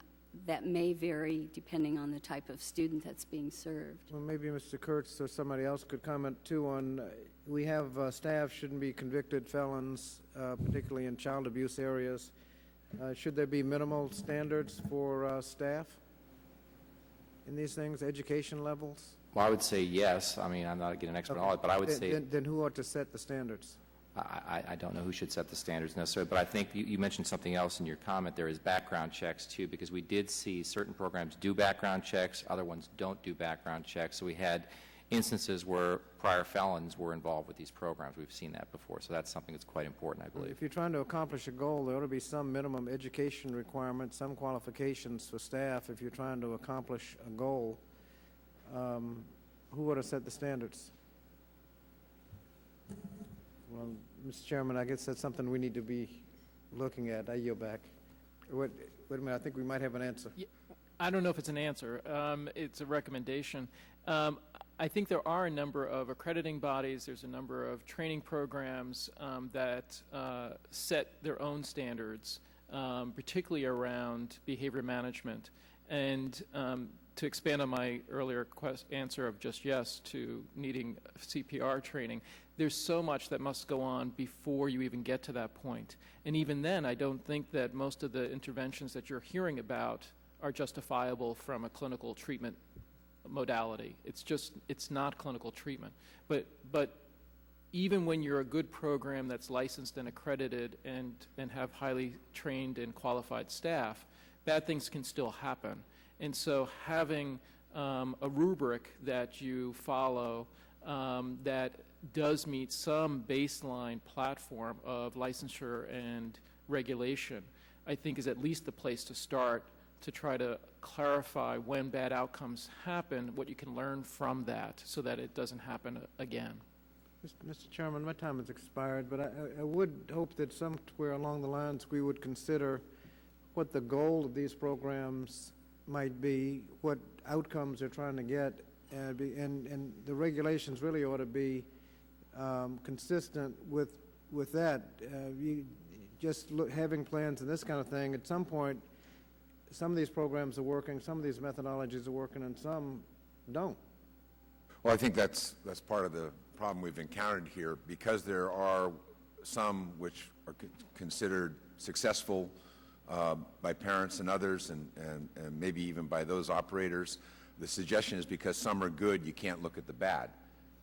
that may vary depending on the type of student that's being served. Well, maybe Mr. Kurtz or somebody else could comment too on, we have staff shouldn't be convicted felons, particularly in child abuse areas. Should there be minimal standards for staff in these things, education levels? Well, I would say yes. I mean, I'm not an expert on it, but I would say... Then who ought to set the standards? I don't know who should set the standards necessarily, but I think you mentioned something else in your comment. There is background checks, too, because we did see certain programs do background checks, other ones don't do background checks. So we had instances where prior felons were involved with these programs. We've seen that before, so that's something that's quite important, I believe. If you're trying to accomplish a goal, there ought to be some minimum education requirements, some qualifications for staff if you're trying to accomplish a goal. Who ought to set the standards? Well, Mr. Chairman, I guess that's something we need to be looking at. I yield back. Wait a minute. I think we might have an answer. Yeah, I don't know if it's an answer. It's a recommendation. I think there are a number of accrediting bodies. There's a number of training programs that set their own standards, particularly around behavior management. And to expand on my earlier answer of just yes to needing CPR training, there's so much that must go on before you even get to that point. And even then, I don't think that most of the interventions that you're hearing about are justifiable from a clinical treatment modality. It's not clinical treatment. But even when you're a good program that's licensed and accredited and have highly trained and qualified staff, bad things can still happen. And so having a rubric that you follow that does meet some baseline platform of licensure and regulation, I think is at least the place to start to try to clarify when bad outcomes happen, what you can learn from that so that it doesn't happen again. Mr. Chairman, my time has expired, but I would hope that somewhere along the lines we would consider what the goal of these programs might be, what outcomes they're trying to get, and the regulations really ought to be consistent with that. Having plans and this kind of thing, at some point, some of these programs are working, some of these methodologies are working, and some don't. Well, I think that's part of the problem we've encountered here, because there are some which are considered successful by parents and others, and maybe even by those operators. The suggestion is because some are good, you can't look at the bad.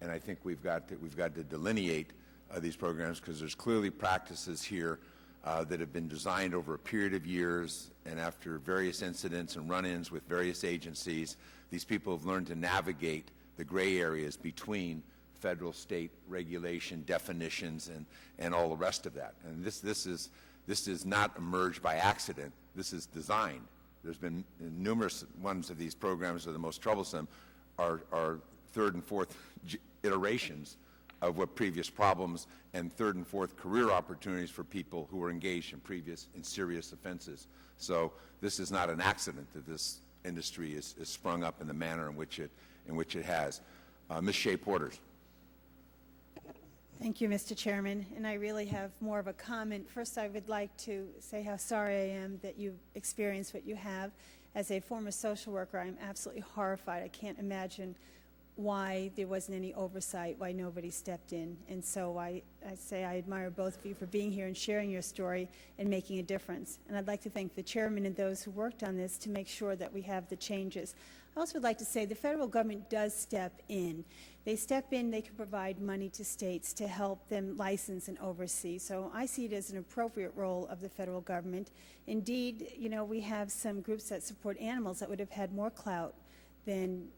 And I think we've got to delineate these programs, because there's clearly practices here that have been designed over a period of years, and after various incidents and run-ins with various agencies, these people have learned to navigate the gray areas between federal, state regulation, definitions, and all the rest of that. And this is not emerged by accident. This is designed. There's been numerous ones of these programs that are the most troublesome are third and fourth iterations of what previous problems and third and fourth career opportunities for people who were engaged in previous and serious offenses. So this is not an accident that this industry is sprung up in the manner in which it has. Ms. Shea Porters. Thank you, Mr. Chairman. And I really have more of a comment. First, I would like to say how sorry I am that you've experienced what you have. As a former social worker, I'm absolutely horrified. I can't imagine why there wasn't any oversight, why nobody stepped in. And so I say I admire both of you for being here and sharing your story and making a difference. And I'd like to thank the chairman and those who worked on this to make sure that we have the changes. I also would like to say the federal government does step in. They step in, they can provide money to states to help them license and oversee. So I see it as an appropriate role of the federal government. Indeed, you know, we have some groups that support animals that would have had more clout than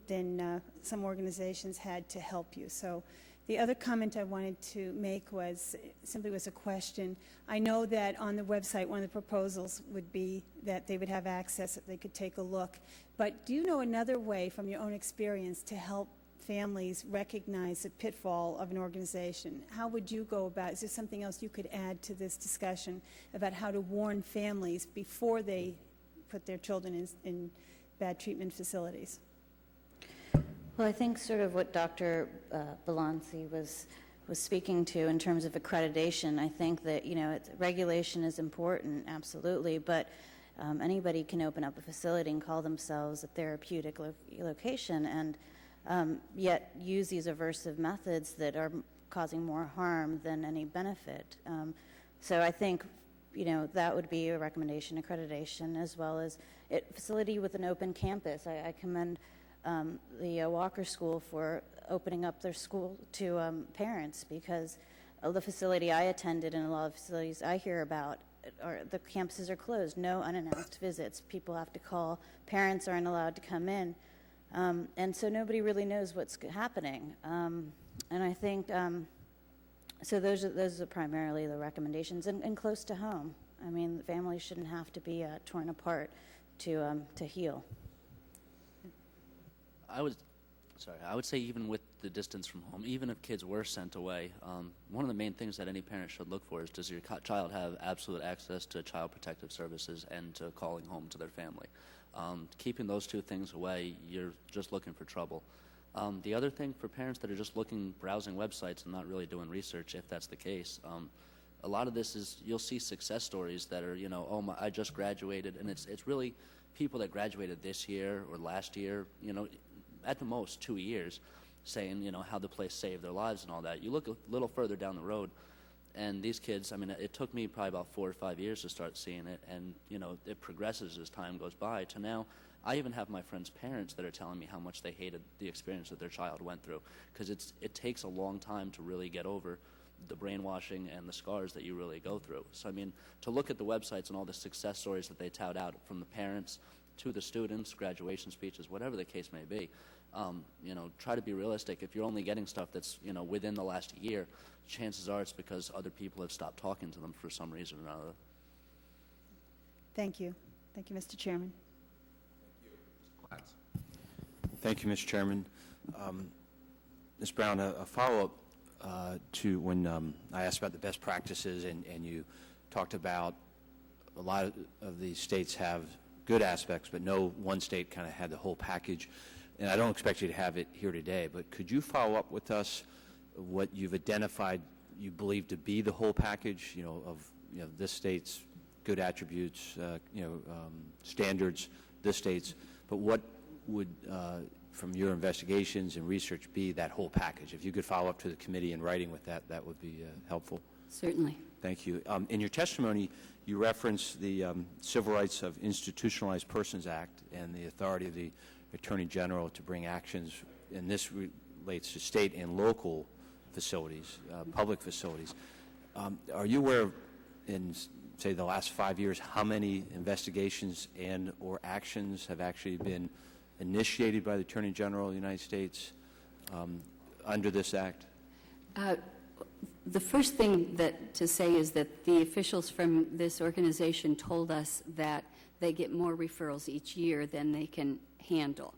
some organizations had to help you. So the other comment I wanted to make was simply was a question. I know that on the website one of the proposals would be that they would have access, that they could take a look. But do you know another way from your own experience to help families recognize the pitfall of an organization? How would you go about, is there something else you could add to this discussion about how to warn families before they put their children in bad treatment facilities? Well, I think sort of what Dr. Balanci was speaking to in terms of accreditation, I think that, you know, regulation is important, absolutely, but anybody can open up a facility and call themselves a therapeutic location and yet use these aversive methods that are causing more harm than any benefit. So I think, you know, that would be a recommendation, accreditation, as well as a facility with an open campus. I commend the Walker School for opening up their school to parents, because the facility I attended and a lot of facilities I hear about, the campuses are closed, no unannounced visits. People have to call. Parents aren't allowed to come in. And so nobody really knows what's happening. And I think, so those are primarily the recommendations, and close to home. I mean, families shouldn't have to be torn apart to heal. I would say even with the distance from home, even if kids were sent away, one of the main things that any parent should look for is, does your child have absolute access to child protective services and to calling home to their family? Keeping those two things away, you're just looking for trouble. The other thing for parents that are just browsing websites and not really doing research, if that's the case, a lot of this is, you'll see success stories that are, you know, oh, I just graduated, and it's really people that graduated this year or last year, you know, at the most 2 years, saying, you know, how the place saved their lives and all that. You look a little further down the road, and these kids, I mean, it took me probably about 4 or 5 years to start seeing it, and, you know, it progresses as time goes by to now. I even have my friends' parents that are telling me how much they hated the experience that their child went through, because it takes a long time to really get over the brainwashing and the scars that you really go through. So, I mean, to look at the websites and all the success stories that they tout out, from the parents to the students, graduation speeches, whatever the case may be, you know, try to be realistic. If you're only getting stuff that's, you know, within the last year, chances are it's because other people have stopped talking to them for some reason or another. Thank you. Thank you, Mr. Chairman. Thank you, Mr. Chairman. Ms. Brown, a follow-up to when I asked about the best practices, and you talked about a lot of these states have good aspects, but no one state kind of had the whole package. And I don't expect you to have it here today, but could you follow up with us what you've identified you believe to be the whole package, you know, of, you know, this state's good attributes, you know, standards, this state's, but what would, from your investigations and research, be that whole package? If you could follow up to the committee in writing with that, that would be helpful. Certainly. Thank you. In your testimony, you referenced the Civil Rights of Institutionalized Persons Act and the authority of the Attorney General to bring actions, and this relates to state and local facilities, public facilities. Are you aware of, in say, the last 5 years, how many investigations and or actions have actually been initiated by the Attorney General of the United States under this act? The first thing to say is that the officials from this organization told us that they get more referrals each year than they can handle.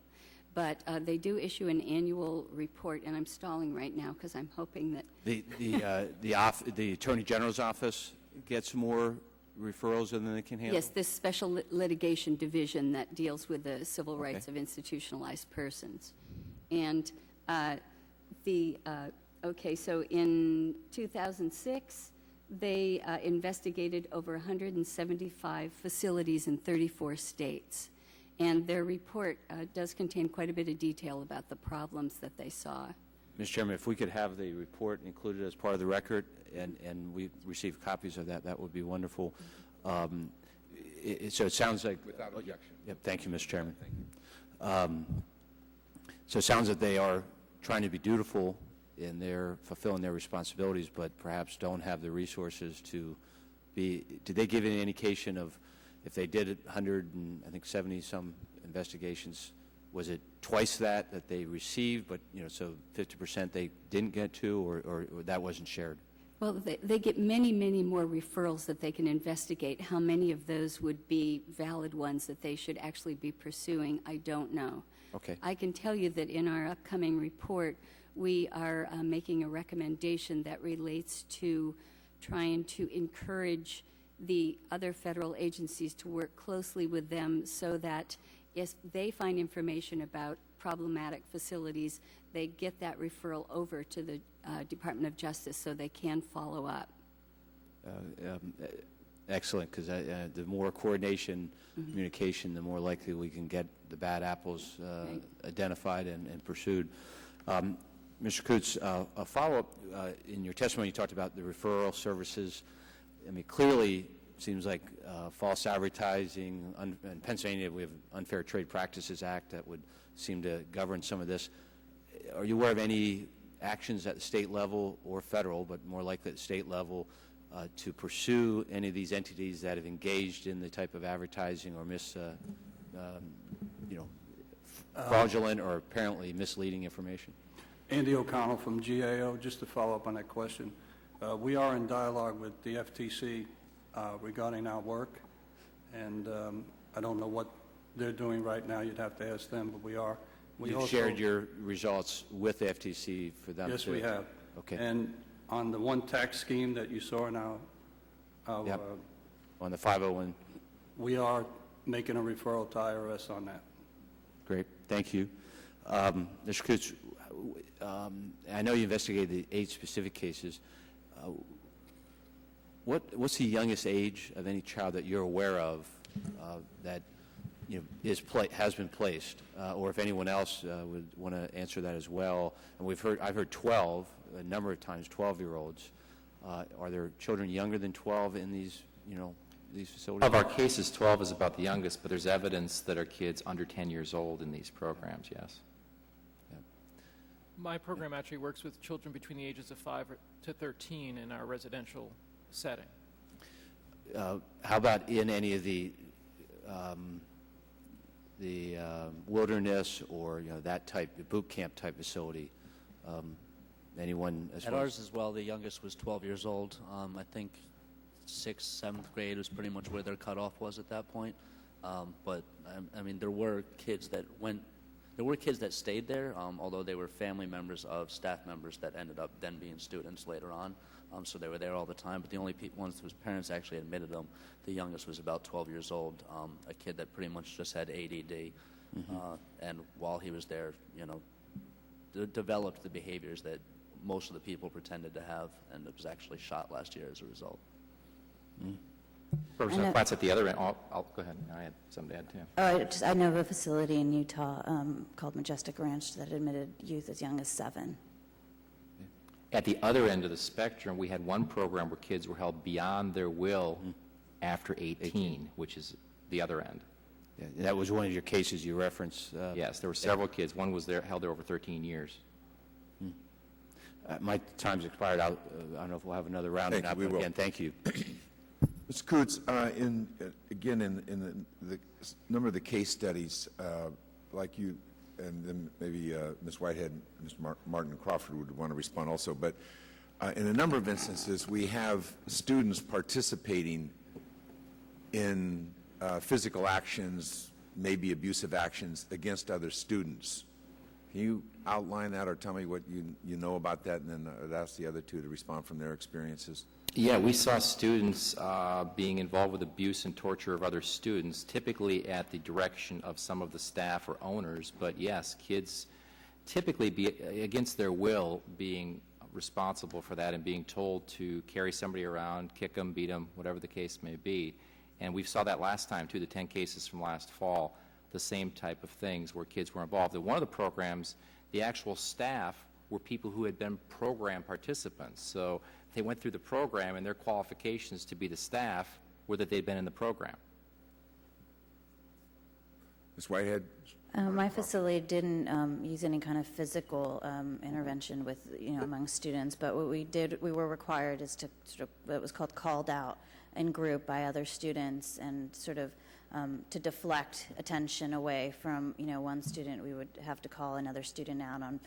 But they do issue an annual report, and I'm stalling right now because I'm hoping that The Attorney General's office gets more referrals than they can handle? Yes, this special litigation division that deals with the civil rights of institutionalized persons. And so in 2006, they investigated over 175 facilities in 34 states. And their report does contain quite a bit of detail about the problems that they saw. Mr. Chairman, if we could have the report included as part of the record and we receive copies of that, that would be wonderful. So it sounds like... Without objection. Yep, thank you, Mr. Chairman. Thank you. So it sounds that they are trying to be dutiful in their fulfilling their responsibilities, but perhaps don't have the resources to be... Did they give any indication of if they did 170 some investigations, was it twice that they received, but so 50% they didn't get to, or that wasn't shared? Well, they get many, many more referrals that they can investigate. How many of those would be valid ones that they should actually be pursuing, I don't know. Okay. I can tell you that in our upcoming report, we are making a recommendation that relates to trying to encourage the other federal agencies to work closely with them so that if they find information about problematic facilities, they get that referral over to the Department of Justice so they can follow up. Excellent, because the more coordination, communication, the more likely we can get the bad apples identified and pursued. Mr. Coots, a follow-up, in your testimony you talked about the referral services. I mean, clearly it seems like false advertising. In Pennsylvania, we have Unfair Trade Practices Act that would seem to govern some of this. Are you aware of any actions at the state level or federal, but more likely at the state level, to pursue any of these entities that have engaged in the type of advertising or fraudulent or apparently misleading information? Andy O'Connell from GAO, just to follow up on that question. We are in dialogue with the FTC regarding our work, and I don't know what they're doing right now. You'd have to ask them, but we are. You've shared your results with the FTC for them? Yes, we have. Okay. And on the one tax scheme that you saw in our yep. On the 501. We are making a referral to IRS on that. Great. Thank you. Mr. Coots, I know you investigated the 8 specific cases. What's the youngest age of any child that you're aware of that has been placed, or if anyone else would want to answer that as well? And I've heard 12 a number of times, 12-year-olds. Are there children younger than 12 in these facilities? Of our cases, 12 is about the youngest, but there's evidence that are kids under 10 years old in these programs. Yes. My program actually works with children between the ages of 5 to 13 in our residential setting. How about in any of the wilderness or that type, boot camp type facility? Anyone? At ours as well, the youngest was 12 years old. I think 6th, 7th grade was pretty much where their cutoff was at that point. But I mean, there were kids that stayed there, although they were family members of staff members that ended up then being students later on. So they were there all the time. But the only ones whose parents actually admitted them, the youngest was about 12 years old, a kid that pretty much just had ADD. And while he was there, developed the behaviors that most of the people pretended to have, and was actually shot last year as a result. Representative Platts at the other end. I'll go ahead. I had something to add, too. I know of a facility in Utah called Majestic Ranch that admitted youth as young as 7. At the other end of the spectrum, we had one program where kids were held beyond their will after 18, which is the other end. Yeah, that was one of your cases you referenced. Yes, there were several kids. One was held there over 13 years. My time's expired. I don't know if we'll have another round or not, but again, thank you. Mr. Coots, again, in the number of the case studies, like you, and then maybe Ms. Whitehead and Mr. Martin Crawford would want to respond also, but in a number of instances, we have students participating in physical actions, maybe abusive actions against other students. Can you outline that or tell me what you know about that, and then I'd ask the other two to respond from their experiences? Yeah, we saw students being involved with abuse and torture of other students, typically at the direction of some of the staff or owners, but yes, kids typically against their will being responsible for that and being told to carry somebody around, kick them, beat them, whatever the case may be. And we saw that last time too, the 10 cases from last fall, the same type of things where kids were involved. In one of the programs, the actual staff were people who had been program participants. So they went through the program and their qualifications to be the staff were that they'd been in the program. Ms. Whitehead? My facility didn't use any kind of physical intervention with, among students, but what we did, we were required is to sort of, it was called called out in group by other students and sort of to deflect attention away from, one student, we would have to call another student out on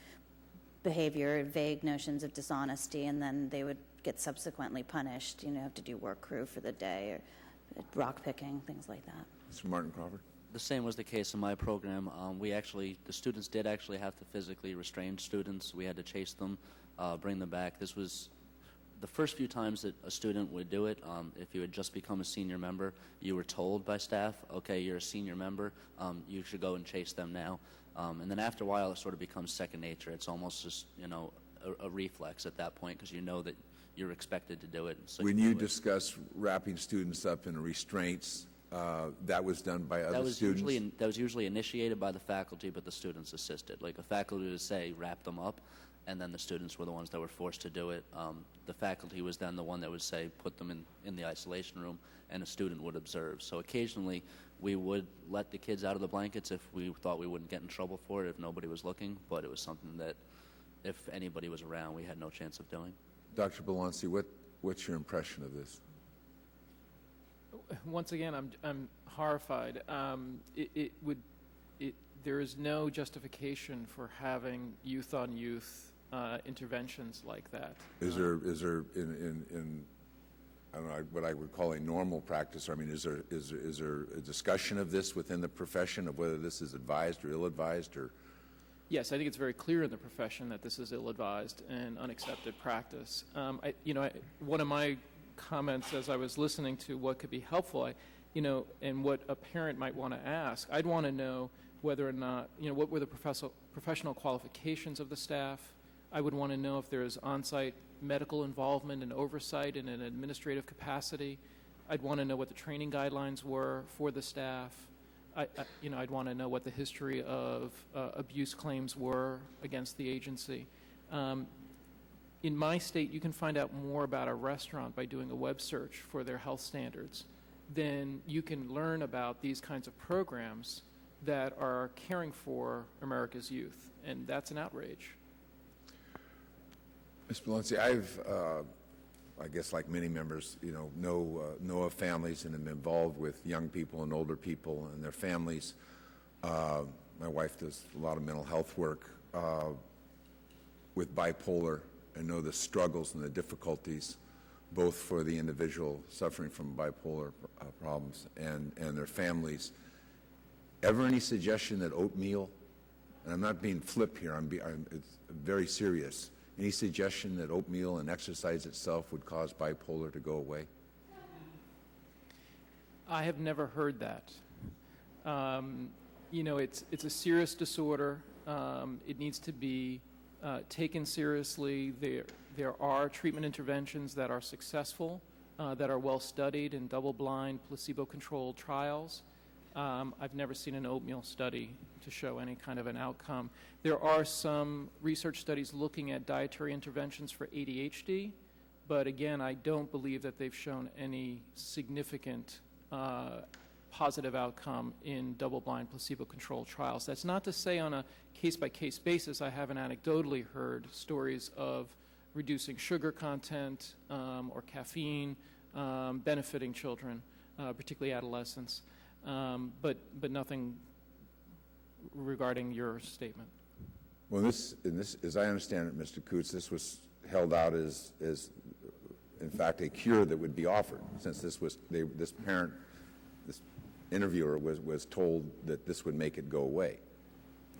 behavior, vague notions of dishonesty, and then they would get subsequently punished, have to do work crew for the day or rock picking, things like that. Mr. Martin Crawford? The same was the case in my program. The students did actually have to physically restrain students. We had to chase them, bring them back. This was the first few times that a student would do it. If you had just become a senior member, you were told by staff, okay, you're a senior member, you should go and chase them now. And then after a while, it sort of becomes second nature. It's almost just, a reflex at that point because you know that you're expected to do it. So when you discuss wrapping students up in restraints, that was done by other students? That was usually initiated by the faculty, but the students assisted. Like a faculty would say, wrap them up, and then the students were the ones that were forced to do it. The faculty was then the one that would say, put them in the isolation room, and a student would observe. So occasionally, we would let the kids out of the blankets if we thought we wouldn't get in trouble for it, if nobody was looking, but it was something that if anybody was around, we had no chance of doing. Dr. Belanci, what's your impression of this? Once again, I'm horrified. There is no justification for having youth-on-youth interventions like that. Is there in I don't know what I would call a normal practice? I mean, is there a discussion of this within the profession of whether this is advised or ill-advised, or? Yes, I think it's very clear in the profession that this is ill-advised and unaccepted practice. One of my comments as I was listening to what could be helpful, and what a parent might want to ask, I'd want to know whether or not, what were the professional qualifications of the staff. I would want to know if there is on-site medical involvement and oversight in an administrative capacity. I'd want to know what the training guidelines were for the staff. I'd want to know what the history of abuse claims were against the agency. In my state, you can find out more about a restaurant by doing a web search for their health standards. Then you can learn about these kinds of programs that are caring for America's youth, and that's an outrage. Ms. Belanci, I guess like many members, know of families and am involved with young people and older people and their families. My wife does a lot of mental health work with bipolar, and know the struggles and the difficulties both for the individual suffering from bipolar problems and their families. Ever any suggestion that oatmeal, and I'm not being flip here, it's very serious, any suggestion that oatmeal and exercise itself would cause bipolar to go away? I have never heard that. It's a serious disorder. It needs to be taken seriously. There are treatment interventions that are successful, that are well studied in double-blind, placebo-controlled trials. I've never seen an oatmeal study to show any kind of an outcome. There are some research studies looking at dietary interventions for ADHD, but again, I don't believe that they've shown any significant positive outcome in double-blind, placebo-controlled trials. That's not to say on a case-by-case basis I haven't anecdotally heard stories of reducing sugar content or caffeine benefiting children, particularly adolescents, but nothing regarding your statement. Well, this, as I understand it, Mr. Coots, this was held out as in fact, a cure that would be offered, since this interviewer was told that this would make it go away.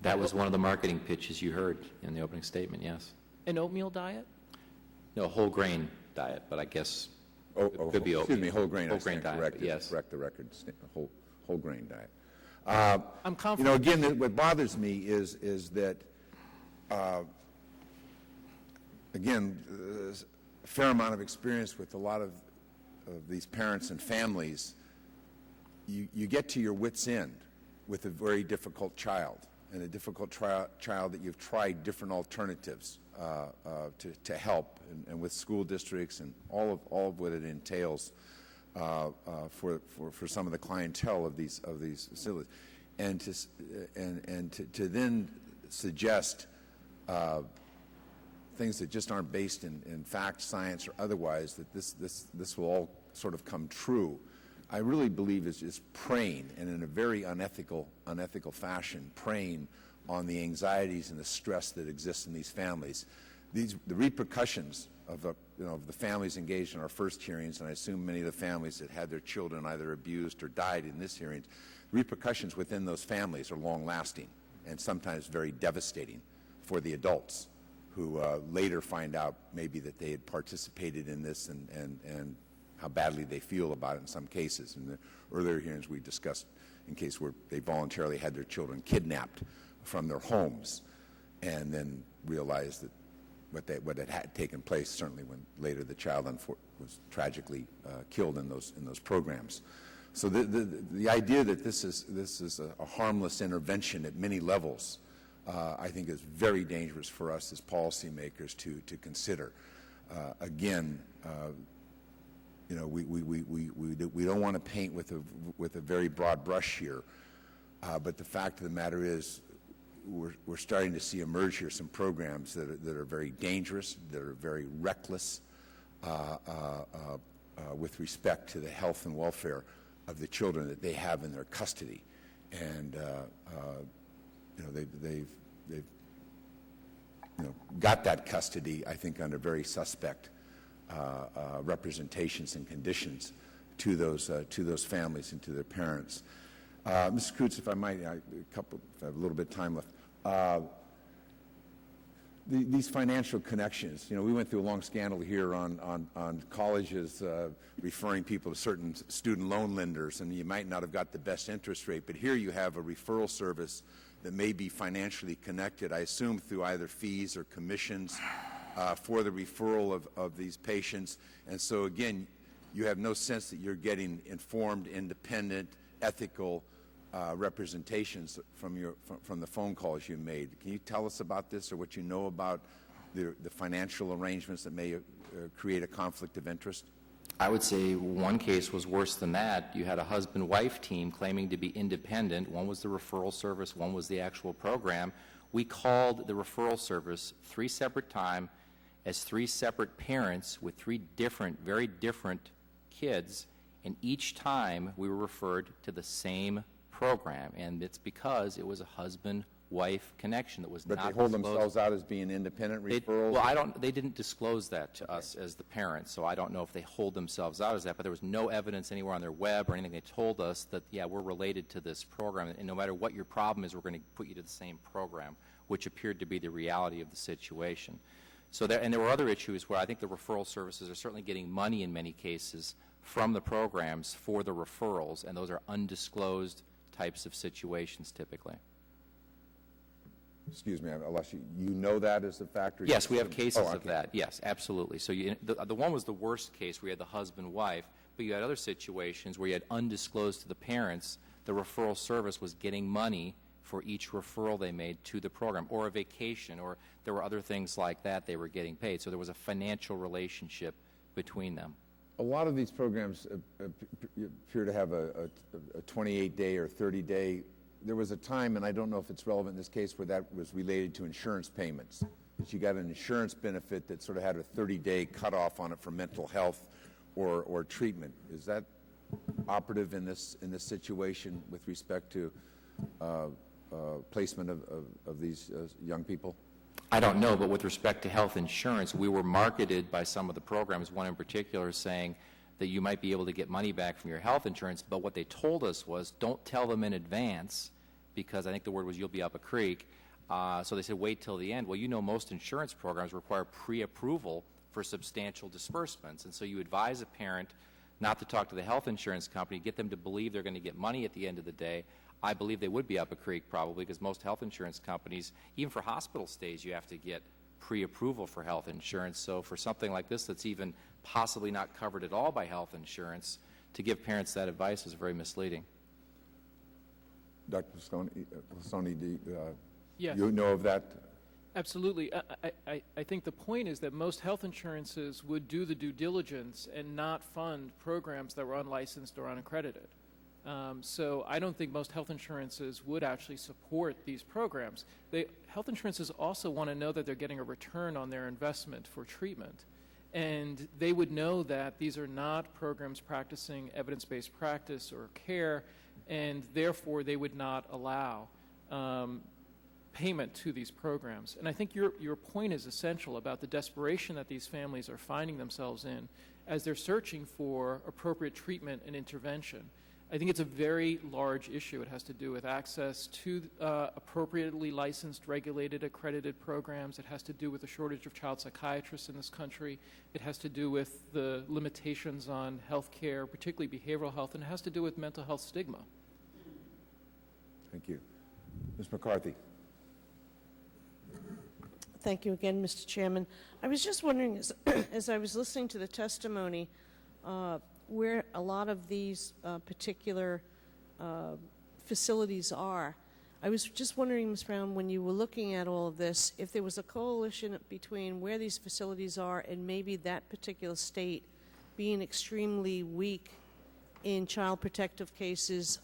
That was one of the marketing pitches you heard in the opening statement, yes. An oatmeal diet? No, whole grain diet, but I guess it could be oatmeal. Excuse me, whole grain. Whole grain diet, correct, yes. Correct the record. Whole grain diet. I'm confident. You know, again, what bothers me is that, again, a fair amount of experience with a lot of these parents and families. You get to your wit's end with a very difficult child, and a difficult child that you've tried different alternatives to help, and with school districts and all of what it entails for some of the clientele of these facilities, and to then suggest things that just aren't based in fact, science, or otherwise, that this will all sort of come true, I really believe is preying, and in a very unethical fashion, preying on the anxieties and the stress that exists in these families. The repercussions of the families engaged in our first hearings, and I assume many of the families that had their children either abused or died in this hearing, repercussions within those families are long-lasting and sometimes very devastating for the adults who later find out maybe that they had participated in this and how badly they feel about it in some cases. In the earlier hearings we discussed in cases where they voluntarily had their children kidnapped from their homes and then realized that what had taken place, certainly when later the child was tragically killed in those programs. So the idea that this is a harmless intervention at many levels, I think, is very dangerous for us as policymakers to consider. Again, you know, we don't want to paint with a very broad brush here, but the fact of the matter is, we're starting to see emerge here some programs that are very dangerous, that are very reckless with respect to the health and welfare of the children that they have in their custody, and you know, they've got that custody, I think, under very suspect representations and conditions to those families and to their parents. Mr. Coots, if I might, if I have a little bit of time left. These financial connections, you know, we went through a long scandal here on colleges referring people to certain student loan lenders, and you might not have got the best interest rate, but here you have a referral service that may be financially connected, I assume through either fees or commissions for the referral of these patients. And so again, you have no sense that you're getting informed, independent, ethical representations from the phone calls you made. Can you tell us about this, or what you know about the financial arrangements that may create a conflict of interest? I would say one case was worse than that. You had a husband-wife team claiming to be independent. One was the referral service, one was the actual program. We called the referral service 3 separate times as 3 separate parents with 3 different, very different kids, and each time we were referred to the same program, and it's because it was a husband-wife connection that was not disclosed. But they hold themselves out as being independent referrals? Well, they didn't disclose that to us as the parents, so I don't know if they hold themselves out as that, but there was no evidence anywhere on their web or anything. They told us that, yeah, we're related to this program, and no matter what your problem is, we're going to put you to the same program, which appeared to be the reality of the situation. So there were other issues where I think the referral services are certainly getting money in many cases from the programs for the referrals, and those are undisclosed types of situations typically. Excuse me, I lost you. You know that as a factor? Yes, we have cases of that. Yes, absolutely. So the one was the worst case where you had the husband-wife, but you had other situations where you had undisclosed to the parents, the referral service was getting money for each referral they made to the program, or a vacation, or there were other things like that they were getting paid. So there was a financial relationship between them. A lot of these programs appear to have a 28-day or 30-day. There was a time, and I don't know if it's relevant in this case, where that was related to insurance payments. That you got an insurance benefit that sort of had a 30-day cutoff on it for mental health or treatment. Is that operative in this situation with respect to placement of these young people? I don't know, but with respect to health insurance, we were marketed by some of the programs, one in particular saying that you might be able to get money back from your health insurance, but what they told us was don't tell them in advance, because I think the word was you'll be up a creek. So they said wait till the end. Well, you know, most insurance programs require pre-approval for substantial disbursements, and so you advise a parent not to talk to the health insurance company, get them to believe they're going to get money at the end of the day. I believe they would be up a creek probably, because most health insurance companies, even for hospital stays, you have to get pre-approval for health insurance. So for something like this that's even possibly not covered at all by health insurance, to give parents that advice is very misleading. Dr. Sony, Yes. you know of that? Absolutely. I think the point is that most health insurances would do the due diligence and not fund programs that were unlicensed or unaccredited. So I don't think most health insurances would actually support these programs. Health insurances also want to know that they're getting a return on their investment for treatment. And they would know that these are not programs practicing evidence-based practice or care, and therefore they would not allow payment to these programs. And I think your point is essential about the desperation that these families are finding themselves in as they're searching for appropriate treatment and intervention. I think it's a very large issue. It has to do with access to appropriately licensed, regulated, accredited programs. It has to do with the shortage of child psychiatrists in this country. It has to do with the limitations on health care, particularly behavioral health, and it has to do with mental health stigma. Thank you. Ms. McCarthy. Thank you again, Mr. Chairman. I was just wondering, as I was listening to the testimony, where a lot of these particular facilities are. I was just wondering, Ms. Brown, when you were looking at all of this, if there was a coalition between where these facilities are and maybe that particular state being extremely weak in child protective cases,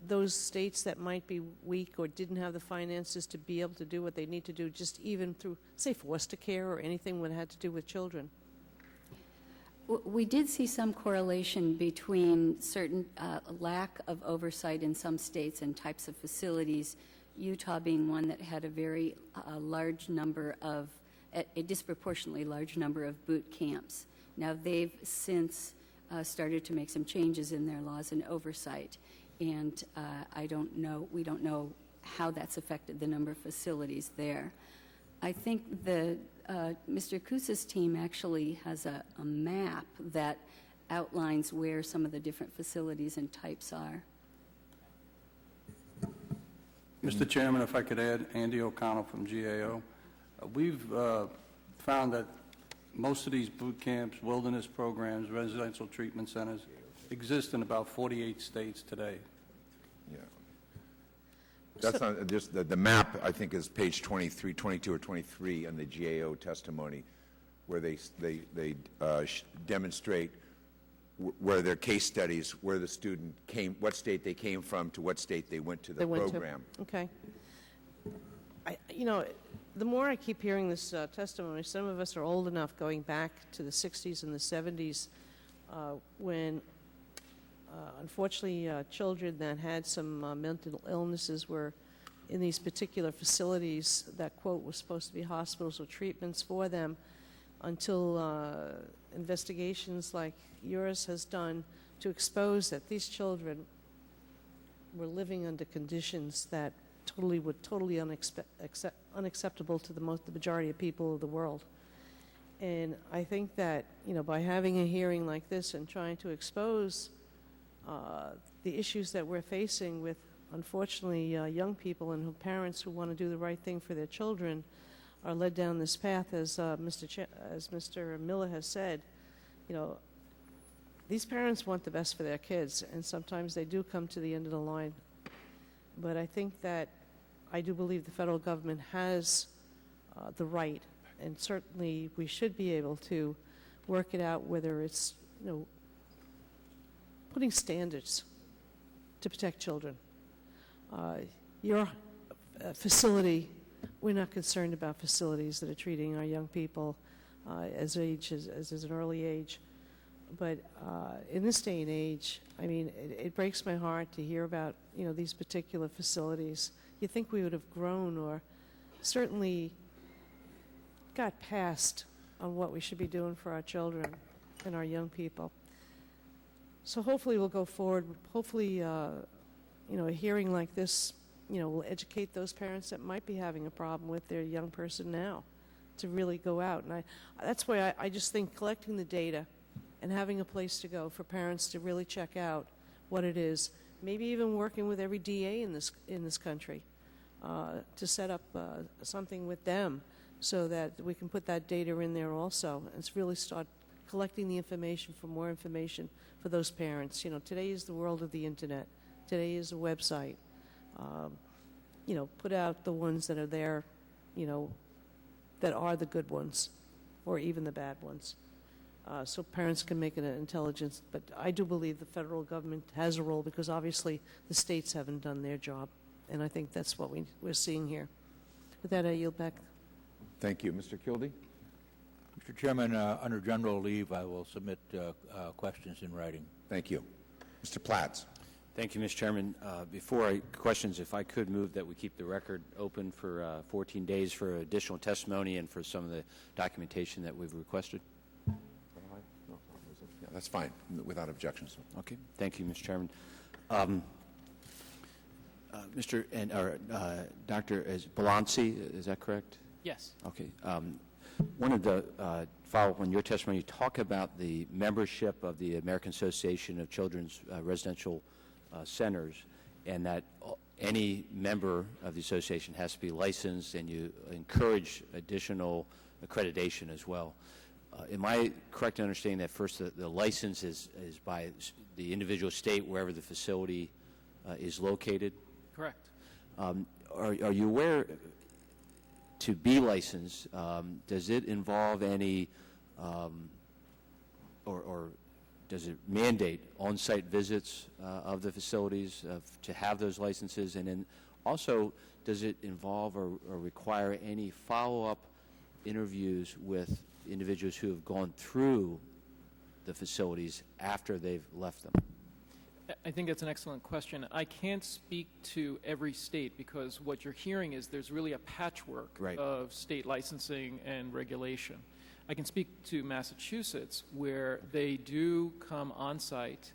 those states that might be weak or didn't have the finances to be able to do what they need to do, just even through, say, foster care or anything that had to do with children. We did see some correlation between certain lack of oversight in some states and types of facilities, Utah being one that had a very large number of, a disproportionately large number of boot camps. Now they've since started to make some changes in their laws and oversight, and we don't know how that's affected the number of facilities there. I think Mr. Kusa's team actually has a map that outlines where some of the different facilities and types are. Mr. Chairman, if I could add, Andy O'Connell from GAO. We've found that most of these boot camps, wilderness programs, residential treatment centers exist in about 48 states today. Yeah. That's not just the map, I think, is page 23, 22 or 23 on the GAO testimony, where they demonstrate where their case studies, where the student came, what state they came from to what state they went to the program. Okay. The more I keep hearing this testimony, some of us are old enough going back to the 60s and the 70s when unfortunately children that had some mental illnesses were in these particular facilities that, quote, was supposed to be hospitals or treatments for them, until investigations like yours has done to expose that these children were living under conditions that were totally unacceptable to the majority of people of the world. And I think that, by having a hearing like this and trying to expose the issues that we're facing with, unfortunately, young people and parents who want to do the right thing for their children are led down this path, as Mr. Miller has said. These parents want the best for their kids, and sometimes they do come to the end of the line. But I think that I do believe the federal government has the right, and certainly we should be able to work it out, whether it's, putting standards to protect children. Your facility, we're not concerned about facilities that are treating our young people as an early age. But in this day and age, I mean, it breaks my heart to hear about, these particular facilities. You think we would have grown or certainly got past on what we should be doing for our children and our young people. So hopefully we'll go forward. Hopefully, a hearing like this, will educate those parents that might be having a problem with their young person now to really go out. And that's why I just think collecting the data and having a place to go for parents to really check out what it is, maybe even working with every DA in this country to set up something with them so that we can put that data in there also and really start collecting the information for more information for those parents. Today is the world of the internet. Today is a website. Put out the ones that are there, that are the good ones or even the bad ones. So parents can make an intelligence. But I do believe the federal government has a role because obviously the states haven't done their job. And I think that's what we're seeing here. With that, I yield back. Thank you. Mr. Kildee? Mr. Chairman, under general leave, I will submit questions in writing. Thank you. Mr. Platts? Thank you, Mr. Chairman. Before questions, if I could move that we keep the record open for 14 days for additional testimony and for some of the documentation that we've requested. Yeah, that's fine, without objections. Okay. Thank you, Mr. Chairman. Dr. Balanci, is that correct? Yes. Okay. Wanted to follow up on your testimony. You talk about the membership of the American Association of Children's Residential Centers, and that any member of the association has to be licensed, and you encourage additional accreditation as well. Am I correct in understanding that first the license is by the individual state wherever the facility is located? Correct. Are you aware, to be licensed, does it involve any, or does it mandate on-site visits of the facilities to have those licenses? And then also, does it involve or require any follow-up interviews with individuals who have gone through the facilities after they've left them? I think that's an excellent question. I can't speak to every state because what you're hearing is there's really a patchwork of state licensing and regulation. I can speak to Massachusetts, where they do come on site.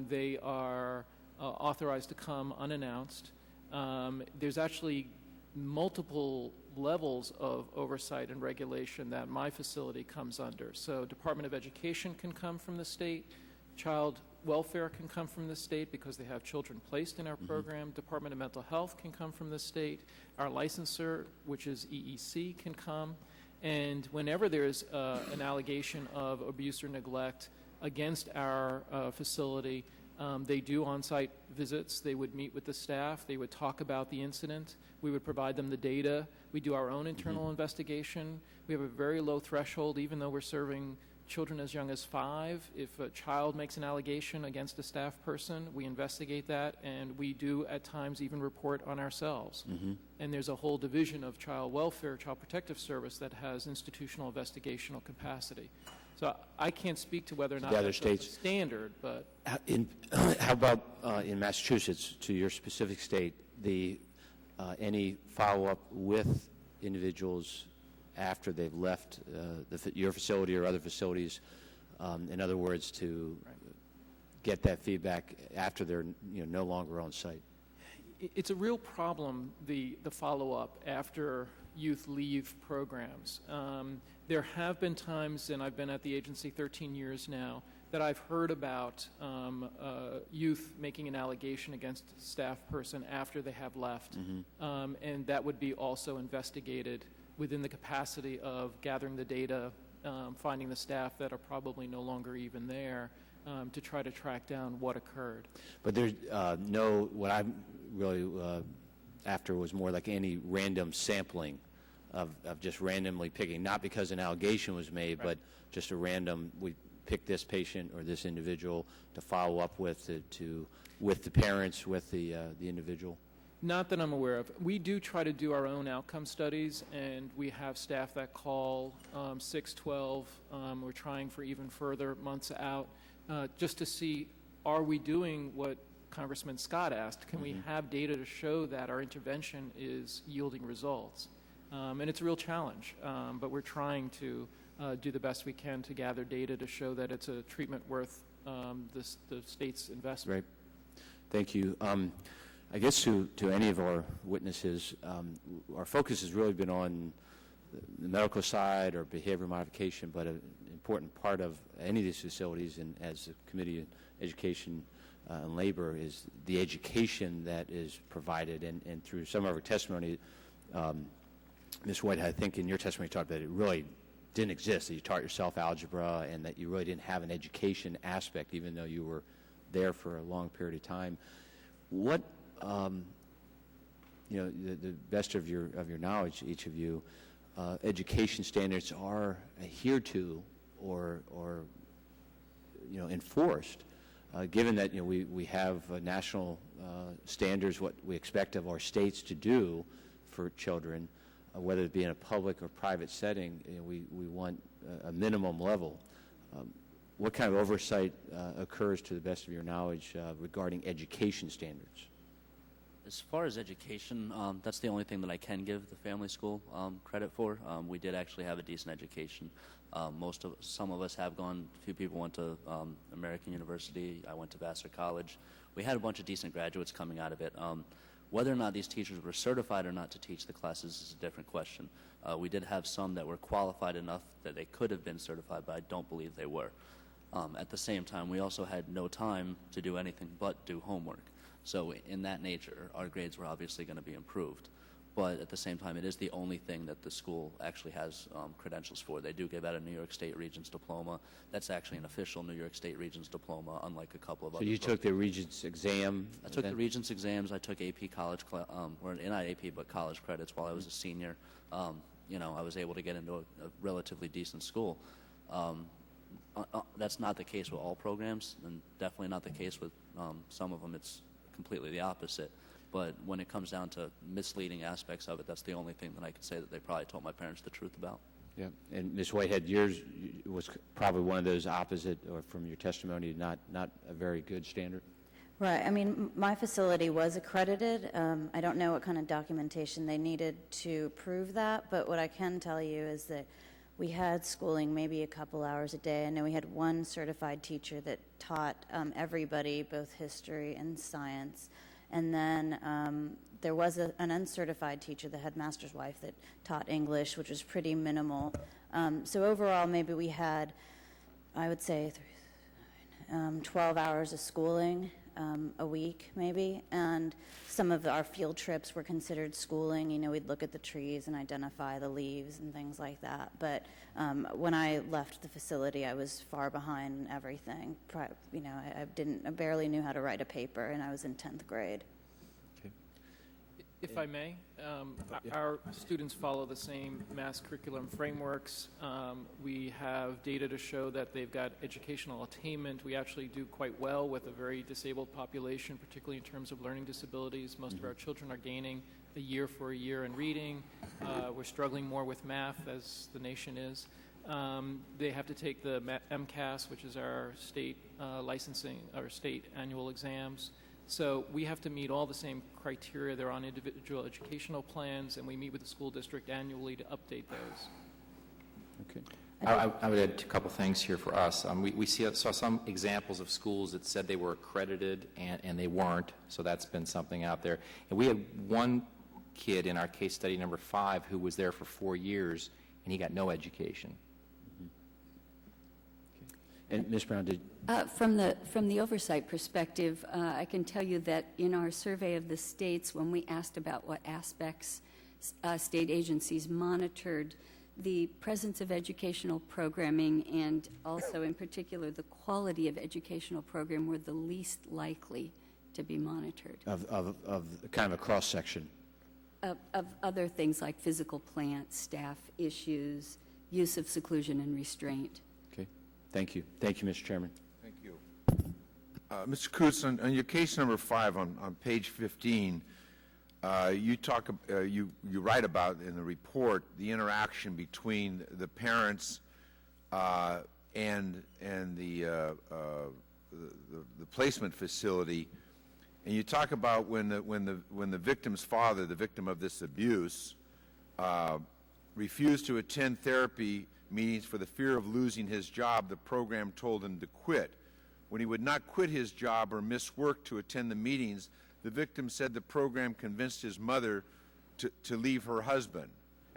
They are authorized to come unannounced. There's actually multiple levels of oversight and regulation that my facility comes under. So Department of Education can come from the state. Child welfare can come from the state because they have children placed in our program. Department of Mental Health can come from the state. Our licensor, which is EEC, can come. And whenever there's an allegation of abuse or neglect against our facility, they do on-site visits. They would meet with the staff. They would talk about the incident. We would provide them the data. We do our own internal investigation. We have a very low threshold, even though we're serving children as young as 5. If a child makes an allegation against a staff person, we investigate that, and we do at times even report on ourselves. And there's a whole division of child welfare, child protective service that has institutional investigational capacity. So I can't speak to whether or not that's a standard, but how about in Massachusetts, to your specific state, any follow-up with individuals after they've left your facility or other facilities? In other words, to get that feedback after they're no longer on site. It's a real problem, the follow-up after youth leave programs. There have been times, and I've been at the agency 13 years now, that I've heard about youth making an allegation against a staff person after they have left, and that would be also investigated within the capacity of gathering the data, finding the staff that are probably no longer even there, to try to track down what occurred. But there's what I'm really after was more like any random sampling of just randomly picking, not because an allegation was made, but just a random, we pick this patient or this individual to follow up with, with the parents, with the individual. Not that I'm aware of. We do try to do our own outcome studies, and we have staff that call 6, 12. We're trying for even further months out just to see, are we doing what Congressman Scott asked? Can we have data to show that our intervention is yielding results? And it's a real challenge, but we're trying to do the best we can to gather data to show that it's a treatment worth the state's investment. Right. Thank you. I guess to any of our witnesses, our focus has really been on the medical side or behavior modification, but an important part of any of these facilities, and as the Committee on Education and Labor, is the education that is provided. And through some of our testimony, Ms. White, I think in your testimony you talked about it really didn't exist, that you taught yourself algebra and that you really didn't have an education aspect, even though you were there for a long period of time. What the best of your knowledge, each of you, education standards are adhered to or enforced, given that we have national standards, what we expect of our states to do for children, whether it be in a public or private setting. We want a minimum level. What kind of oversight occurs, to the best of your knowledge, regarding education standards? As far as education, that's the only thing that I can give the family school credit for. We did actually have a decent education. Some of us have gone. A few people went to American University. I went to Vassar College. We had a bunch of decent graduates coming out of it. Whether or not these teachers were certified or not to teach the classes is a different question. We did have some that were qualified enough that they could have been certified, but I don't believe they were. At the same time, we also had no time to do anything but do homework. So in that nature, our grades were obviously going to be improved. But at the same time, it is the only thing that the school actually has credentials for. They do give out a New York State Regents diploma. That's actually an official New York State Regents diploma, unlike a couple of other. So you took the Regents exam? I took the Regents exams. I took AP college, or not AP, but college credits while I was a senior. I was able to get into a relatively decent school. That's not the case with all programs, and definitely not the case with some of them. It's completely the opposite. But when it comes down to misleading aspects of it, that's the only thing that I could say that they probably told my parents the truth about. Yeah. And Ms. Whitehead, yours was probably one of those opposite, or from your testimony, not a very good standard? Right. I mean, my facility was accredited. I don't know what kind of documentation they needed to prove that, but what I can tell you is that we had schooling maybe a couple hours a day. I know we had one certified teacher that taught everybody both history and science. And then there was an uncertified teacher, the headmaster's wife, that taught English, which was pretty minimal. So overall, maybe we had, I would say, 12 hours of schooling a week, maybe. And some of our field trips were considered schooling. We'd look at the trees and identify the leaves and things like that. But when I left the facility, I was far behind in everything. I barely knew how to write a paper, and I was in 10th grade. If I may, our students follow the same mass curriculum frameworks. We have data to show that they've got educational attainment. We actually do quite well with a very disabled population, particularly in terms of learning disabilities. Most of our children are gaining a year for a year in reading. We're struggling more with math, as the nation is. They have to take the MCAS, which is our state licensing, our state annual exams. So we have to meet all the same criteria. They're on individual educational plans, and we meet with the school district annually to update those. Okay. I would add a couple things here for us. We saw some examples of schools that said they were accredited and they weren't, so that's been something out there. And we had one kid in our case study number 5 who was there for 4 years, and he got no education. And Ms. Brown, did... From the oversight perspective, I can tell you that in our survey of the states, when we asked about what aspects state agencies monitored, the presence of educational programming and also in particular the quality of educational program were the least likely to be monitored. Of kind of a cross-section? Of other things like physical plant, staff issues, use of seclusion and restraint. Okay. Thank you. Thank you, Mr. Chairman. Thank you. Mr. Coutts, on your case number 5 on page 15, You write about in the report the interaction between the parents and the placement facility, and you talk about when the victim's father, the victim of this abuse, refused to attend therapy meetings for the fear of losing his job. The program told him to quit. When he would not quit his job or miss work to attend the meetings, the victim said the program convinced his mother to leave her husband.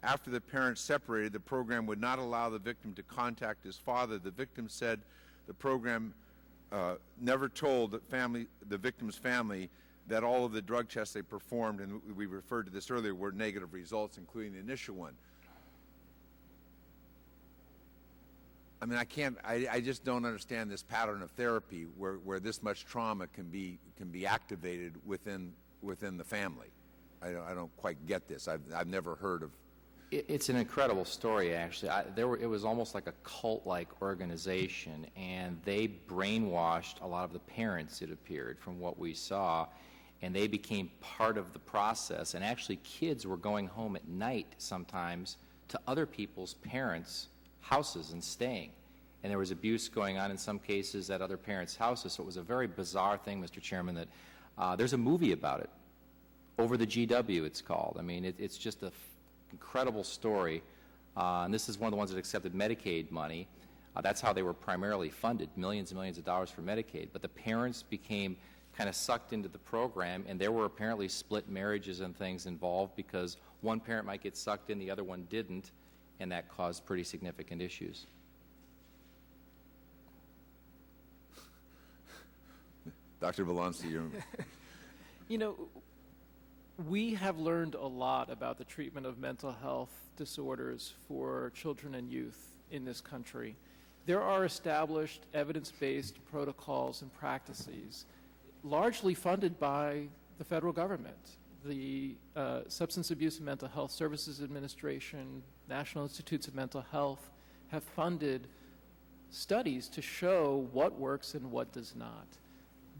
After the parents separated, the program would not allow the victim to contact his father. The victim said the program never told the victim's family that all of the drug tests they performed, and we referred to this earlier, were negative results, including the initial one. I mean, I just don't understand this pattern of therapy where this much trauma can be activated within the family. I don't quite get this. I've never heard of. It's an incredible story, actually. It was almost like a cult-like organization, and they brainwashed a lot of the parents, it appeared, from what we saw, and they became part of the process. And actually, kids were going home at night sometimes to other people's parents' houses and staying. And there was abuse going on in some cases at other parents' houses. So it was a very bizarre thing, Mr. Chairman, that there's a movie about it. Over the GW, it's called. I mean, it's just an incredible story. And this is one of the ones that accepted Medicaid money. That's how they were primarily funded, millions and millions of dollars for Medicaid. But the parents became kind of sucked into the program, and there were apparently split marriages and things involved because one parent might get sucked in, the other one didn't, and that caused pretty significant issues. Dr. Valencia, you're... You know, we have learned a lot about the treatment of mental health disorders for children and youth in this country. There are established evidence-based protocols and practices, largely funded by the federal government. The Substance Abuse and Mental Health Services Administration, National Institutes of Mental Health have funded studies to show what works and what does not.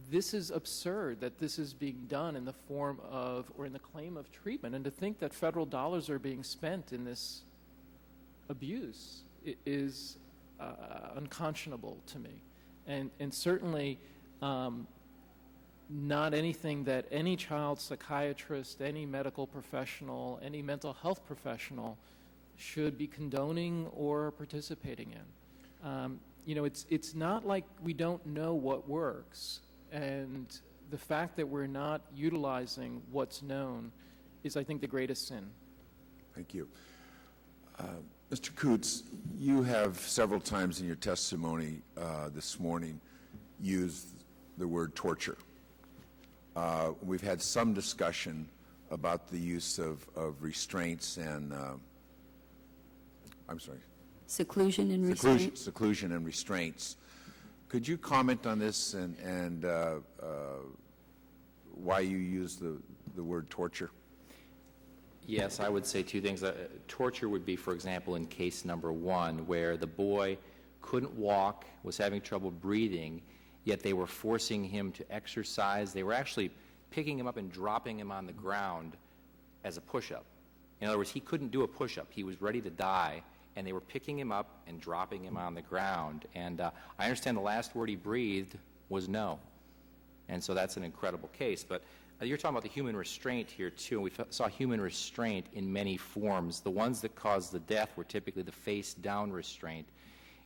This is absurd that this is being done in the form of, or in the claim of treatment, and to think that federal dollars are being spent in this abuse is unconscionable to me. And certainly not anything that any child psychiatrist, any medical professional, any mental health professional should be condoning or participating in. You know, it's not like we don't know what works. And the fact that we're not utilizing what's known is, I think, the greatest sin. Thank you. Mr. Coots, you have several times in your testimony this morning used the word torture. We've had some discussion about the use of restraints and, Seclusion and restraint. Seclusion and restraints. Could you comment on this and why you use the word torture? Yes, I would say two things. Torture would be, for example, in case number one, where the boy couldn't walk, was having trouble breathing, yet they were forcing him to exercise. They were actually picking him up and dropping him on the ground as a push-up. In other words, he couldn't do a push-up. He was ready to die, and they were picking him up and dropping him on the ground. And I understand the last word he breathed was no. And so that's an incredible case. But you're talking about the human restraint here, too. And we saw human restraint in many forms. The ones that caused the death were typically the face-down restraint.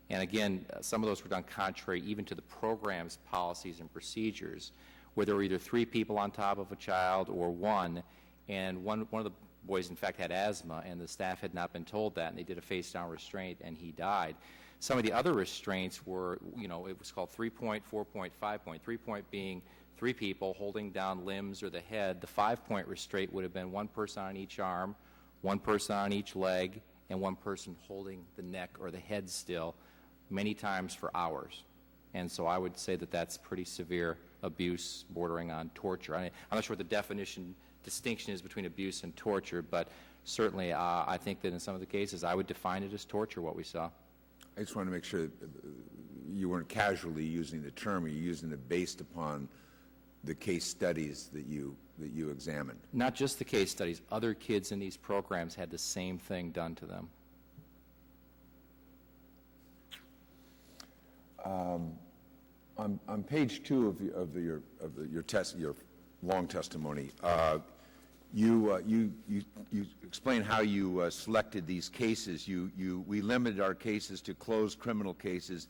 And again, some of those were done contrary even to the program's policies and procedures, where there were either 3 people on top of a child or one, and one of the boys, in fact, had asthma, and the staff had not been told that, and they did a face-down restraint, and he died. Some of the other restraints were, you know, it was called 3-point, 4-point, 5-point. 3-point being 3 people holding down limbs or the head. The 5-point restraint would have been 1 person on each arm, 1 person on each leg, and 1 person holding the neck or the head still, many times for hours. And so I would say that that's pretty severe abuse bordering on torture. I'm not sure what the distinction is between abuse and torture, but certainly I think that in some of the cases I would define it as torture, what we saw. I just want to make sure that you weren't casually using the term. You're using it based upon the case studies that that you examined? Not just the case studies. Other kids in these programs had the same thing done to them. On page 2 of your long testimony, you explain how you selected these cases. We limited our cases to closed criminal cases,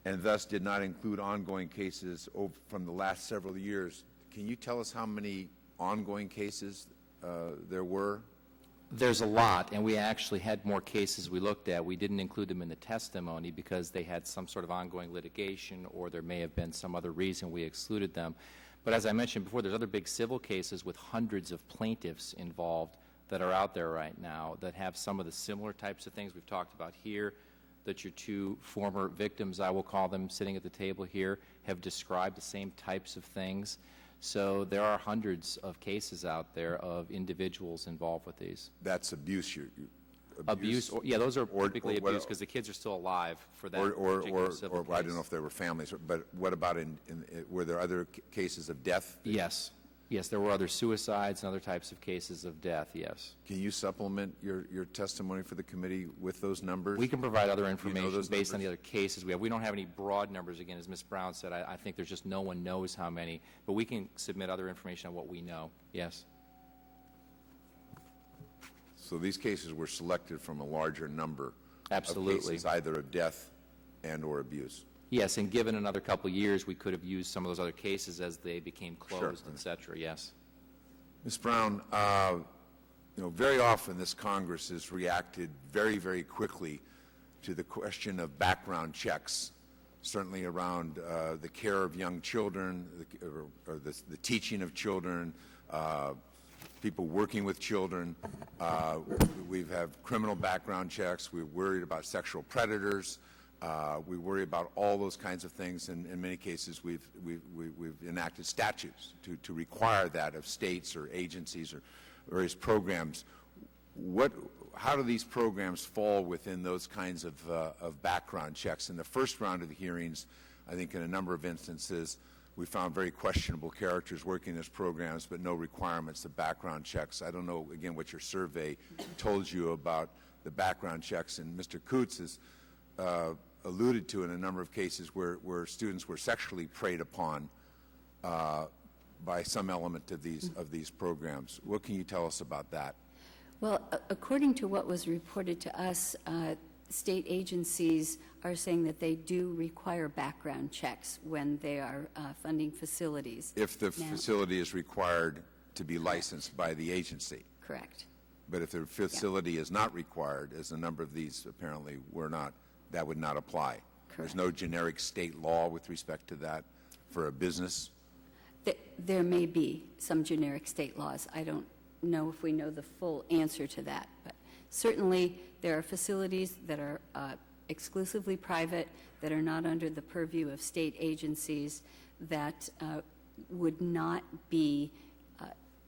and thus did not include ongoing cases from the last several years. Can you tell us how many ongoing cases there were? There's a lot, and we actually had more cases we looked at. We didn't include them in the testimony because they had some sort of ongoing litigation, or there may have been some other reason we excluded them. But as I mentioned before, there's other big civil cases with hundreds of plaintiffs involved that are out there right now that have some of the similar types of things we've talked about here, that your two former victims, I will call them, sitting at the table here, have described the same types of things. So there are hundreds of cases out there of individuals involved with these. That's abuse. Abuse, yeah, those are typically abuse because the kids are still alive for that particular civil case. I don't know if they were families, but what about were there other cases of death? Yes. Yes, there were other suicides and other types of cases of death, yes. Can you supplement your testimony for the committee with those numbers? We can provide other information based on the other cases we have. We don't have any broad numbers, again, as Ms. Brown said. I think there's just no one knows how many, but we can submit other information on what we know, yes. So these cases were selected from a larger number Absolutely. Of cases, either of death and or abuse. Yes, and given another couple years, we could have used some of those other cases as they became closed, Sure. et cetera, yes. Ms. Brown, very often this Congress has reacted very, very quickly to the question of background checks, certainly around the care of young children, or the teaching of children, people working with children. We have criminal background checks. We're worried about sexual predators. We worry about all those kinds of things, and in many cases we've enacted statutes to require that of states or agencies or various programs. How do these programs fall within those kinds of background checks? In the first round of the hearings, I think in a number of instances, we found very questionable characters working those programs, but no requirements of background checks. I don't know, again, what your survey told you about the background checks, and Mr. Coots has alluded to in a number of cases where students were sexually preyed upon by some element of these programs. What can you tell us about that? Well, according to what was reported to us, state agencies are saying that they do require background checks when they are funding facilities. If the facility is required to be licensed by the agency. Correct. But if the facility is not required, as a number of these apparently were not, that would not apply. Correct. There's no generic state law with respect to that for a business? There may be some generic state laws. I don't know if we know the full answer to that, but certainly there are facilities that are exclusively private, that are not under the purview of state agencies, that would not be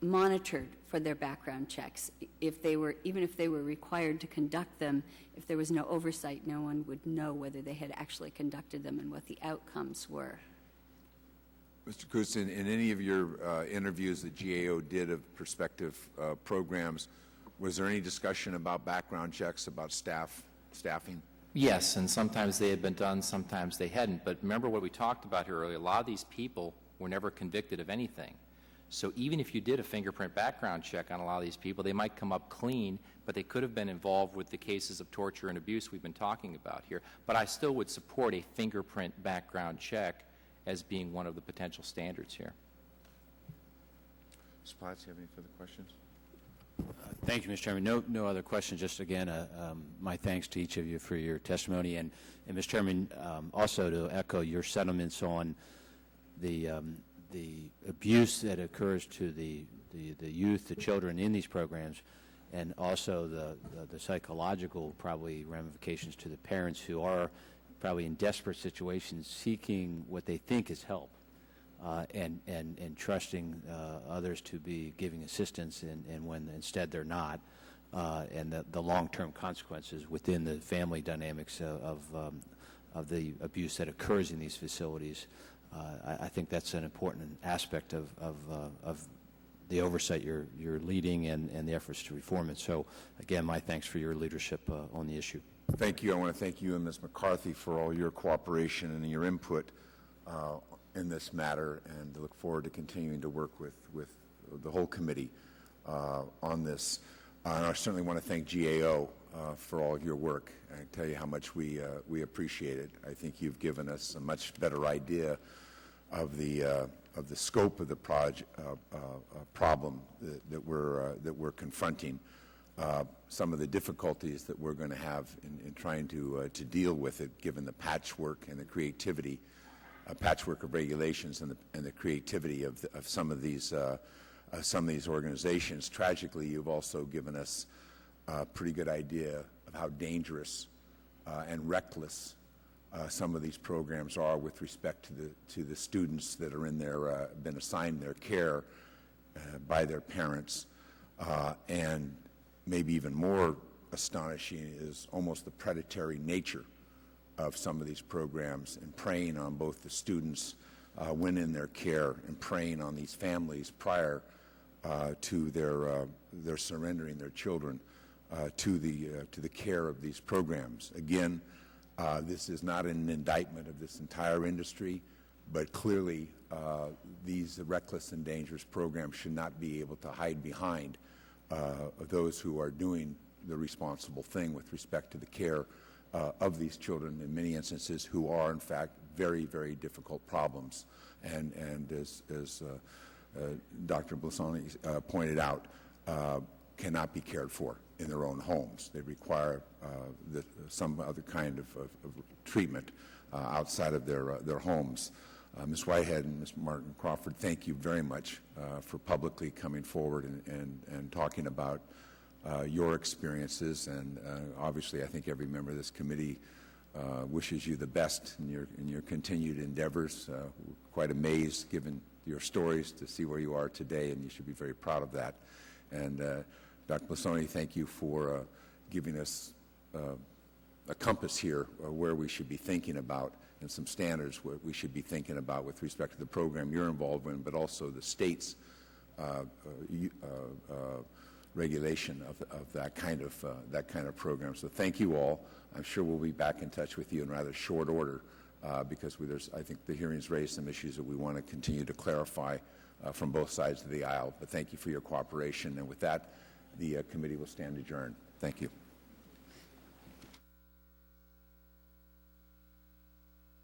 monitored for their background checks. Even if they were required to conduct them, if there was no oversight, no one would know whether they had actually conducted them and what the outcomes were. Mr. Coots, in any of your interviews that GAO did of prospective programs, was there any discussion about background checks, about staffing? Yes, and sometimes they had been done, sometimes they hadn't. But remember what we talked about here earlier, a lot of these people were never convicted of anything. So even if you did a fingerprint background check on a lot of these people, they might come up clean, but they could have been involved with the cases of torture and abuse we've been talking about here. But I still would support a fingerprint background check as being one of the potential standards here. Mr. Platts, do you have any further questions? Thank you, Mr. Chairman. No other questions. Just again, my thanks to each of you for your testimony, and Mr. Chairman, also to echo your sentiments on the abuse that occurs to the youth, the children in these programs, and also the psychological probably ramifications to the parents who are probably in desperate situations seeking what they think is help. And trusting others to be giving assistance, and when instead they're not, and the long-term consequences within the family dynamics of the abuse that occurs in these facilities. I think that's an important aspect of the oversight you're leading and the efforts to reform it. So, again, my thanks for your leadership on the issue. Thank you. I want to thank you and Ms. McCarthy for all your cooperation and your input in this matter, and look forward to continuing to work with the whole committee on this. And I certainly want to thank GAO for all of your work. I tell you how much we appreciate it. I think you've given us a much better idea of the scope of the problem that we're confronting. Some of the difficulties that we're going to have in trying to deal with it, given the patchwork and the creativity, patchwork of regulations and the creativity of some of these organizations. Tragically, you've also given us a pretty good idea of how dangerous and reckless some of these programs are with respect to the students that are in their been assigned their care by their parents, and maybe even more astonishing is almost the predatory nature of some of these programs, and preying on both the students when in their care and preying on these families prior to their surrendering their children to the care of these programs. Again, this is not an indictment of this entire industry, but clearly these reckless and dangerous programs should not be able to hide behind those who are doing the responsible thing with respect to the care of these children, in many instances who are in fact very, very difficult problems, and as Dr. Blasoni pointed out, cannot be cared for in their own homes. They require some other kind of treatment outside of their homes. Ms. Whitehead and Ms. Martin Crawford, thank you very much for publicly coming forward and talking about your experiences, and obviously I think every member of this committee wishes you the best in your continued endeavors. We're quite amazed, given your stories, to see where you are today, and you should be very proud of that. And Dr. Blasoni, thank you for giving us a compass here where we should be thinking about, and some standards what we should be thinking about with respect to the program you're involved in, but also the state's regulation of that kind of program. So thank you all. I'm sure we'll be back in touch with you in rather short order because I think the hearings raised some issues that we want to continue to clarify from both sides of the aisle. But thank you for your cooperation. And with that, the committee will stand adjourned. Thank you.